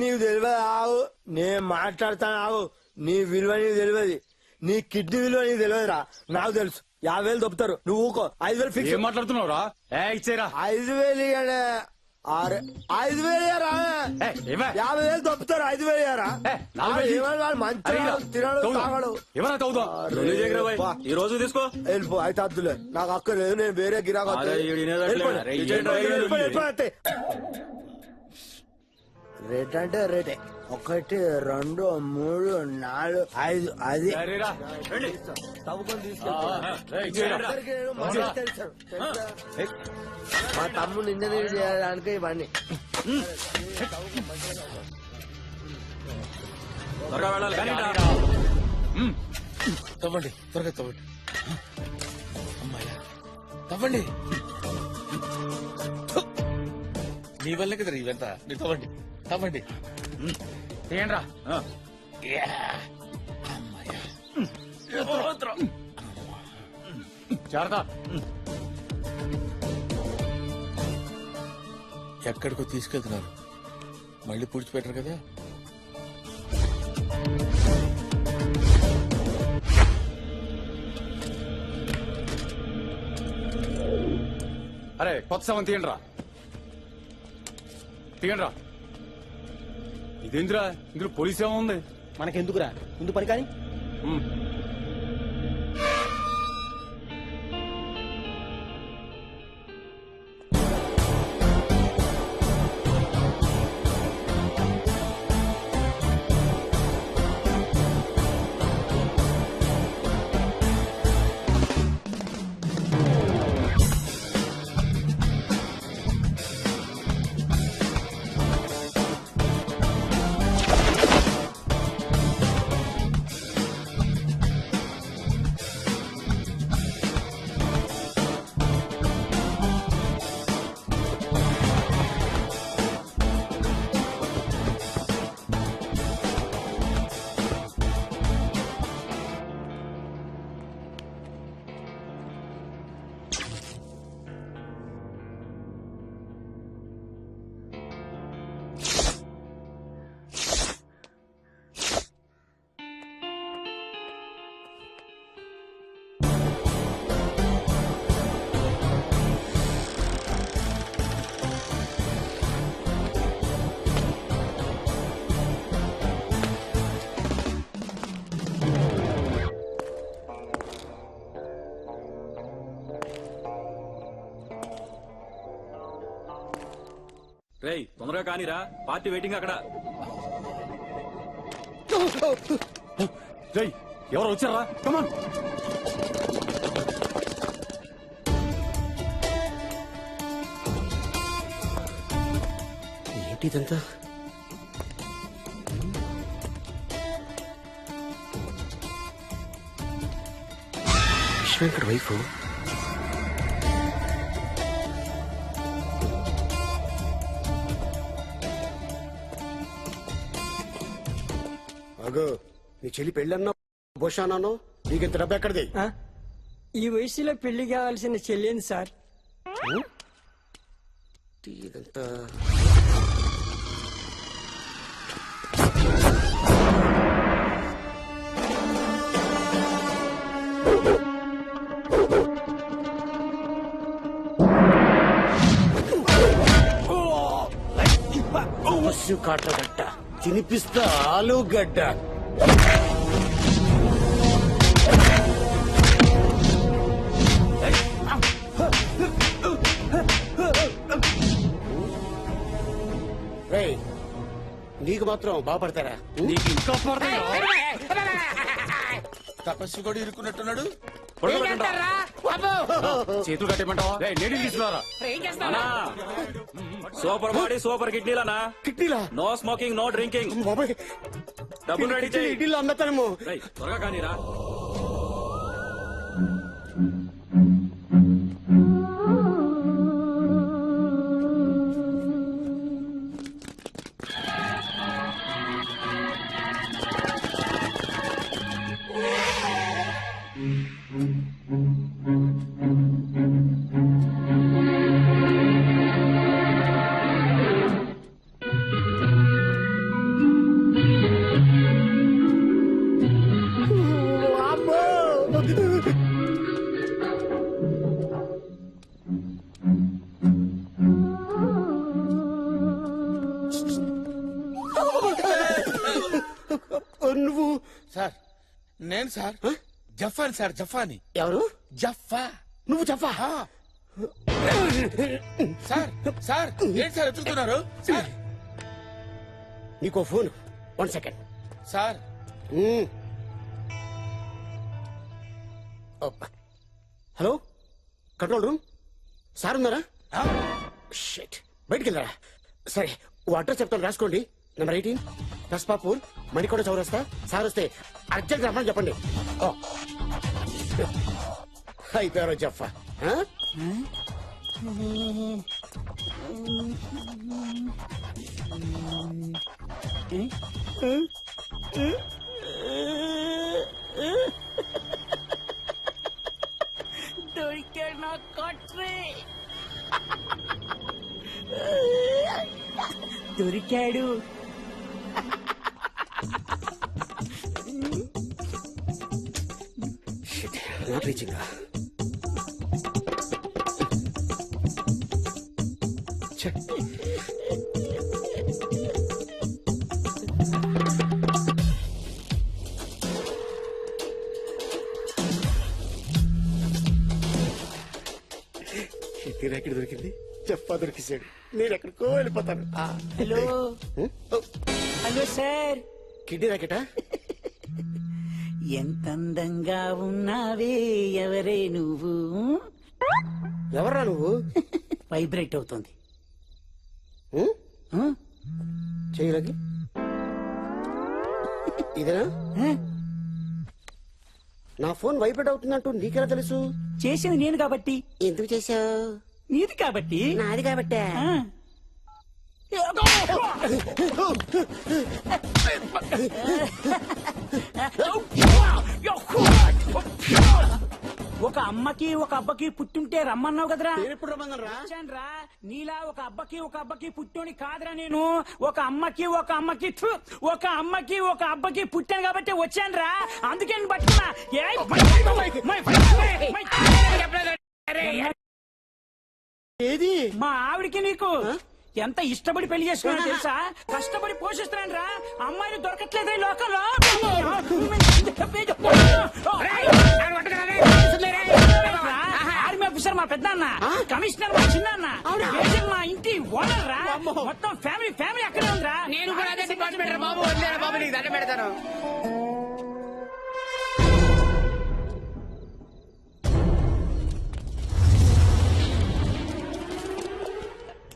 నీవు తెలియదు ఆవు, నేను మాట్లాడతాను ఆవు. నీ విలువ నీకు తెలియదు, నీ కిడ్నీ విలువ నీకు తెలియదురా. నాకు తెలుసు. 50,000 దొప్పుతారు, నువ్వు ఊకో. 5000 ఫిక్స్. ఏం మాట్లాడుతున్నావు రా? ఇచ్చేరా. 5000 అరే 5,000 ఇయ్యరా? 50,000 తప్పుతారు 5,000 ఇయ్యరా? మంచిగా తినడు తాగడు. ఈ రోజు తీసుకో. వెళ్ళిపో అయితే అద్దులే, నాకు అక్క లేదు, నేను వేరే గిరాకు రేట్ అంటే రేటే. 1 2 3 4 5 అది తవ్వుకొని తీసుకెళ్తాను. మా తమ్ముడు ఇంజనీర్ చేయడానికి ఇవన్నీ. తవ్వండి, త్వరగా తవ్వండి. అమ్మాయ్యా, తవ్వండి. మీ వల్లే కదా ఇవంతా. మీరు తవ్వండి, తవ్వండి. తీయండి రా. ఎక్కడికో తీసుకెళ్తున్నారు, మళ్ళీ పూడ్చిపెట్టరు కదా. అరే కొత్త సవం తీయండి రా, తీయండి రా. ఇదేంద్రా, ఇందులో పోలీస్ ఏమో ఉంది. మనకెందుకురా, ముందు పని కానీ. రేయ్ తొందరగా కానీరా, పార్టీ వెయిటింగ్ అక్కడ. రేయ్ ఎవరు వచ్చారా? కమాన్. ఏంటి ఇదంతా? విశ్వెంకట్ వైఫ్. అగో, నీ చెల్లి పెళ్ళన్నా భోషానానో, నీకెంత డబ్బు ఎక్కడిది? ఈ వయసులో పెళ్లి కావాల్సిన చెల్లింది సార్. ఇదంతా పశు కాటగడ్డ తినిపిస్తా ఆలుగడ్డ. రేయ్, నీకు మాత్రం బాగుపడతారా? నీకు ఇంకా తపస్సు కూడా ఇరుక్కున్నట్టున్నాడు. చేతులు కట్టేమంటావా? నేడి తీసుకున్నారా? సూపర్ బాడీ సూపర్ కిడ్నీలనా? కిడ్నీలా? No smoking, no drinking. డబ్బులు రెడీ చేయి. ఇడ్లీలో అమ్మతానేమో. త్వరగా కానీరా. సార్ నేను సార్ జఫాని సార్ జఫాని. ఎవరు? జఫా. నువ్వు జఫా? సార్ సార్ ఏంటి సార్ ఎత్తుతున్నారు సార్? నీకో phone. 1 second sir. Hello, control room. Sir ఉన్నారా? షిట్, బయటికి వెళ్ళారా? సరే, ఓ అడ్రస్ చెప్తాను, రాసుకోండి. నెంబర్ 18 కస్పాపూర్, మణికొండ చౌరస్తా. సార్ వస్తే అర్జెంట్ రమ్మని చెప్పండి. అయిపోయారో జఫా. దొరికాడు నా కొట్రే, దొరికాడు. Not reaching. ర్యాకెట్ దొరికింది, చెప్పా దొరికిసాడు. నేను ఎక్కడికో వెళ్ళిపోతాను. Hello hello sir. కిడ్నీ ర్యాకెటా? ఎంత అందంగా ఉన్నావే, ఎవరే నువ్వు? ఎవరా నువ్వు? వైబ్రేట్ అవుతుంది. చేయలకి ఇదేనా? నా ఫోన్ వైబ్రేట్ అవుతుందంటూ నీకెలా తెలుసు? చేసింది నేను కాబట్టి. ఎందుకు చేశావు? నీది కాబట్టి. నాది కాబట్టే. ఒక అమ్మకి ఒక అబ్బకి పుట్టుంటే రమ్మన్నావు కదరా. ఎప్పుడు రమ్మన్నారా? రా, నీలా ఒక అబ్బకి పుట్టోని కాదురా నేను. ఒక అమ్మకి ఒక అబ్బకి పుట్టాను కాబట్టి వచ్చాను రా. అందుకే పట్టుకున్నా. ఏది? మా ఆవిడికి నీకు ఎంత ఇష్టపడి పెళ్లి చేసుకున్నా తెలుసా? కష్టపడి పోషిస్తున్నాను రా. అమ్మాయిని దొరకట్లేదు ఈ లోకంలో. ఆర్మీ ఆఫీసర్ మా పెద్దన్న, కమిషనర్ మా చిన్న, మా ఇంటి ఓనర్ రా. మొత్తం ఫ్యామిలీ అక్కడే ఉందిరా. నేను కూడా అదే డిపార్ట్మెంట్ రా బాబు. వదిలేరా బాబు, నీకు దండం పెడతాను.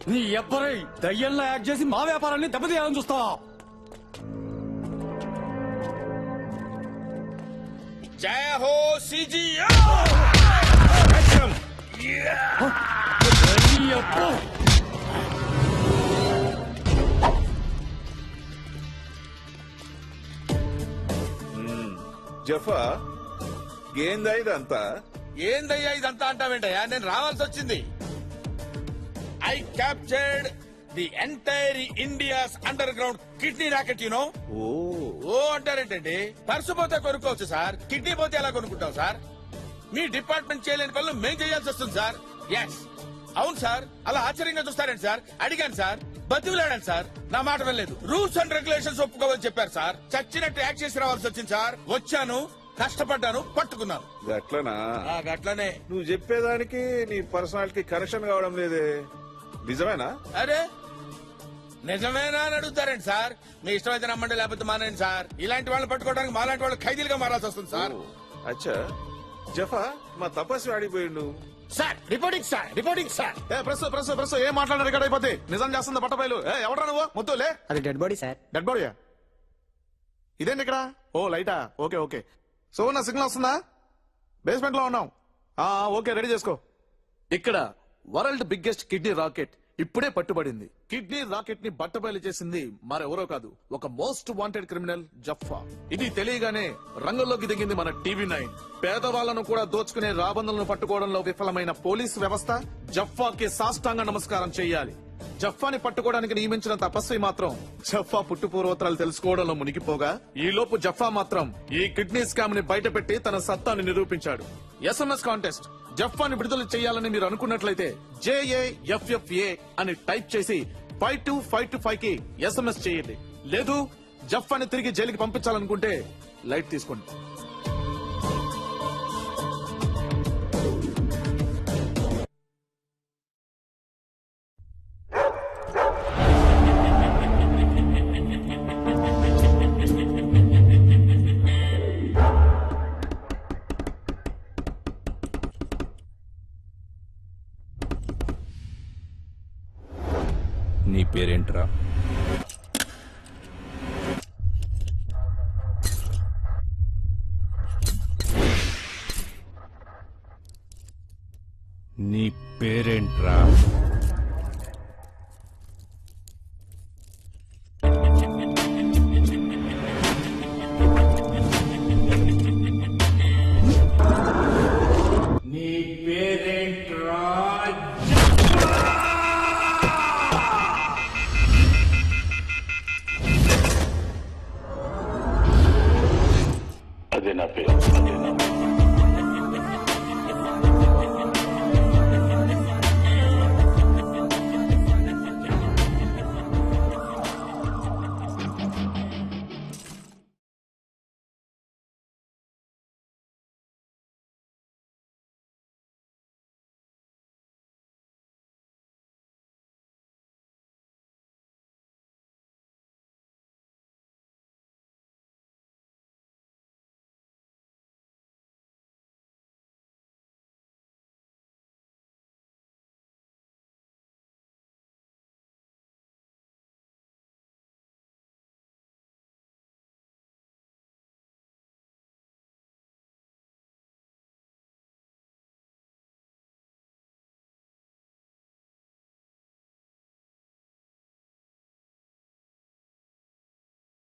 నీ ఎవ్వరై దయ్యంలో యాక్ట్ చేసి మా వ్యాపారాన్ని దెబ్బతీయాలని చూస్తావా? జయ హో సిజిఓ. జఫా, ఏందా ఇదంతా? ఏందయ్యా ఇదంతా అంటావేంటయ్యా? నేను రావాల్సి వచ్చింది. I captured the entire India's underground kidney racket, you know. ఓ అంటారేంటండి? పర్సు పోతే కొనుక్కోవచ్చు సార్, కిడ్నీ పోతే ఎలా కొనుక్కుంటాం సార్? మీ డిపార్ట్మెంట్ చేయలేని పనులు మేం చేయాల్సి వస్తుంది సార్. ఎస్, అవును సార్. అలా ఆశ్చర్యంగా చూస్తారేంటి సార్? అడిగాను సార్, బతిలాడాను సార్, నా మాట వెళ్ళలేదు. రూల్స్ అండ్ రెగ్యులేషన్స్ ఒప్పుకోవని చెప్పారు సార్. చచ్చినట్టు యాక్ట్ చేసి రావాల్సి వచ్చింది సార్. వచ్చాను, కష్టపడ్డాను, పట్టుకున్నాను. గట్లనా? గట్లనే. నువ్వు చెప్పేదానికి నీ పర్సనాలిటీ కరెక్షన్ కావడం లేదే. నిజమేనా? అరే నిజమేనా అని అడుగుతారండి సార్. మీ ఇష్టమైతే నమ్మండి, లేకపోతే మానండి సార్. ఇలాంటి వాళ్ళని పట్టుకోవడానికి మాలాంటి వాళ్ళు ఖైదీలుగా మారాల్సి వస్తుంది సార్. అచ్చా, జఫా మా తపస్సు ఆడిపోయిండు సార్. Reporting sir, reporting sir. Press ఏం మాట్లాడారు? ఇక్కడ అయిపోతే నిజం చేస్తుంది పట్టబయలు. ఎవరా నువ్వు? ముద్దులే. అది డెడ్ బాడీ సార్. డెడ్ బాడీయా? ఇదేంటి ఇక్కడ? ఓ లైటా. ఓకే. సో నా సిగ్నల్ వస్తుందా? బేస్మెంట్ లో ఉన్నాం. ఓకే, రెడీ చేసుకో. ఇక్కడ వరల్డ్ బిగ్గెస్ట్ కిడ్నీ రాకెట్ ఇప్పుడే పట్టుబడింది. కిడ్నీ రాకెట్ ని బట్టబయలు చేసింది మరెవరో కాదు, ఒక మోస్ట్ వాంటెడ్ క్రిమినల్ జఫా. ఇది తెలియగానే రంగంలోకి దిగింది మన టీవీ9. పేదవాళ్లను కూడా దోచుకునే రాబందులను పట్టుకోవడంలో విఫలమైన పోలీసు వ్యవస్థ జఫాకి సాష్టాంగ నమస్కారం చెయ్యాలి. జఫాని పట్టుకోవడానికి నియమించిన తపస్వి మాత్రం జఫా పుట్టు పూర్వోత్తరాలు తెలుసుకోవడంలో మునిగిపోగా, ఈ లోపు జఫా మాత్రం ఈ కిడ్నీ స్కామ్ ని బయటపెట్టి తన సత్తాని నిరూపించాడు. SMS contest. జఫాని విడుదల చేయాలని మీరు అనుకున్నట్లయితే JAFFA అని టైప్ చేసి 52525 కి SMS చేయండి. లేదు జఫ్ అని తిరిగి జైలుకి పంపించాలనుకుంటే లైట్ తీసుకోండి. నీ పేరేంట్రా? నీ పేరేంట్రా? నీ పేరేంట్రా? అదే నా పేరు.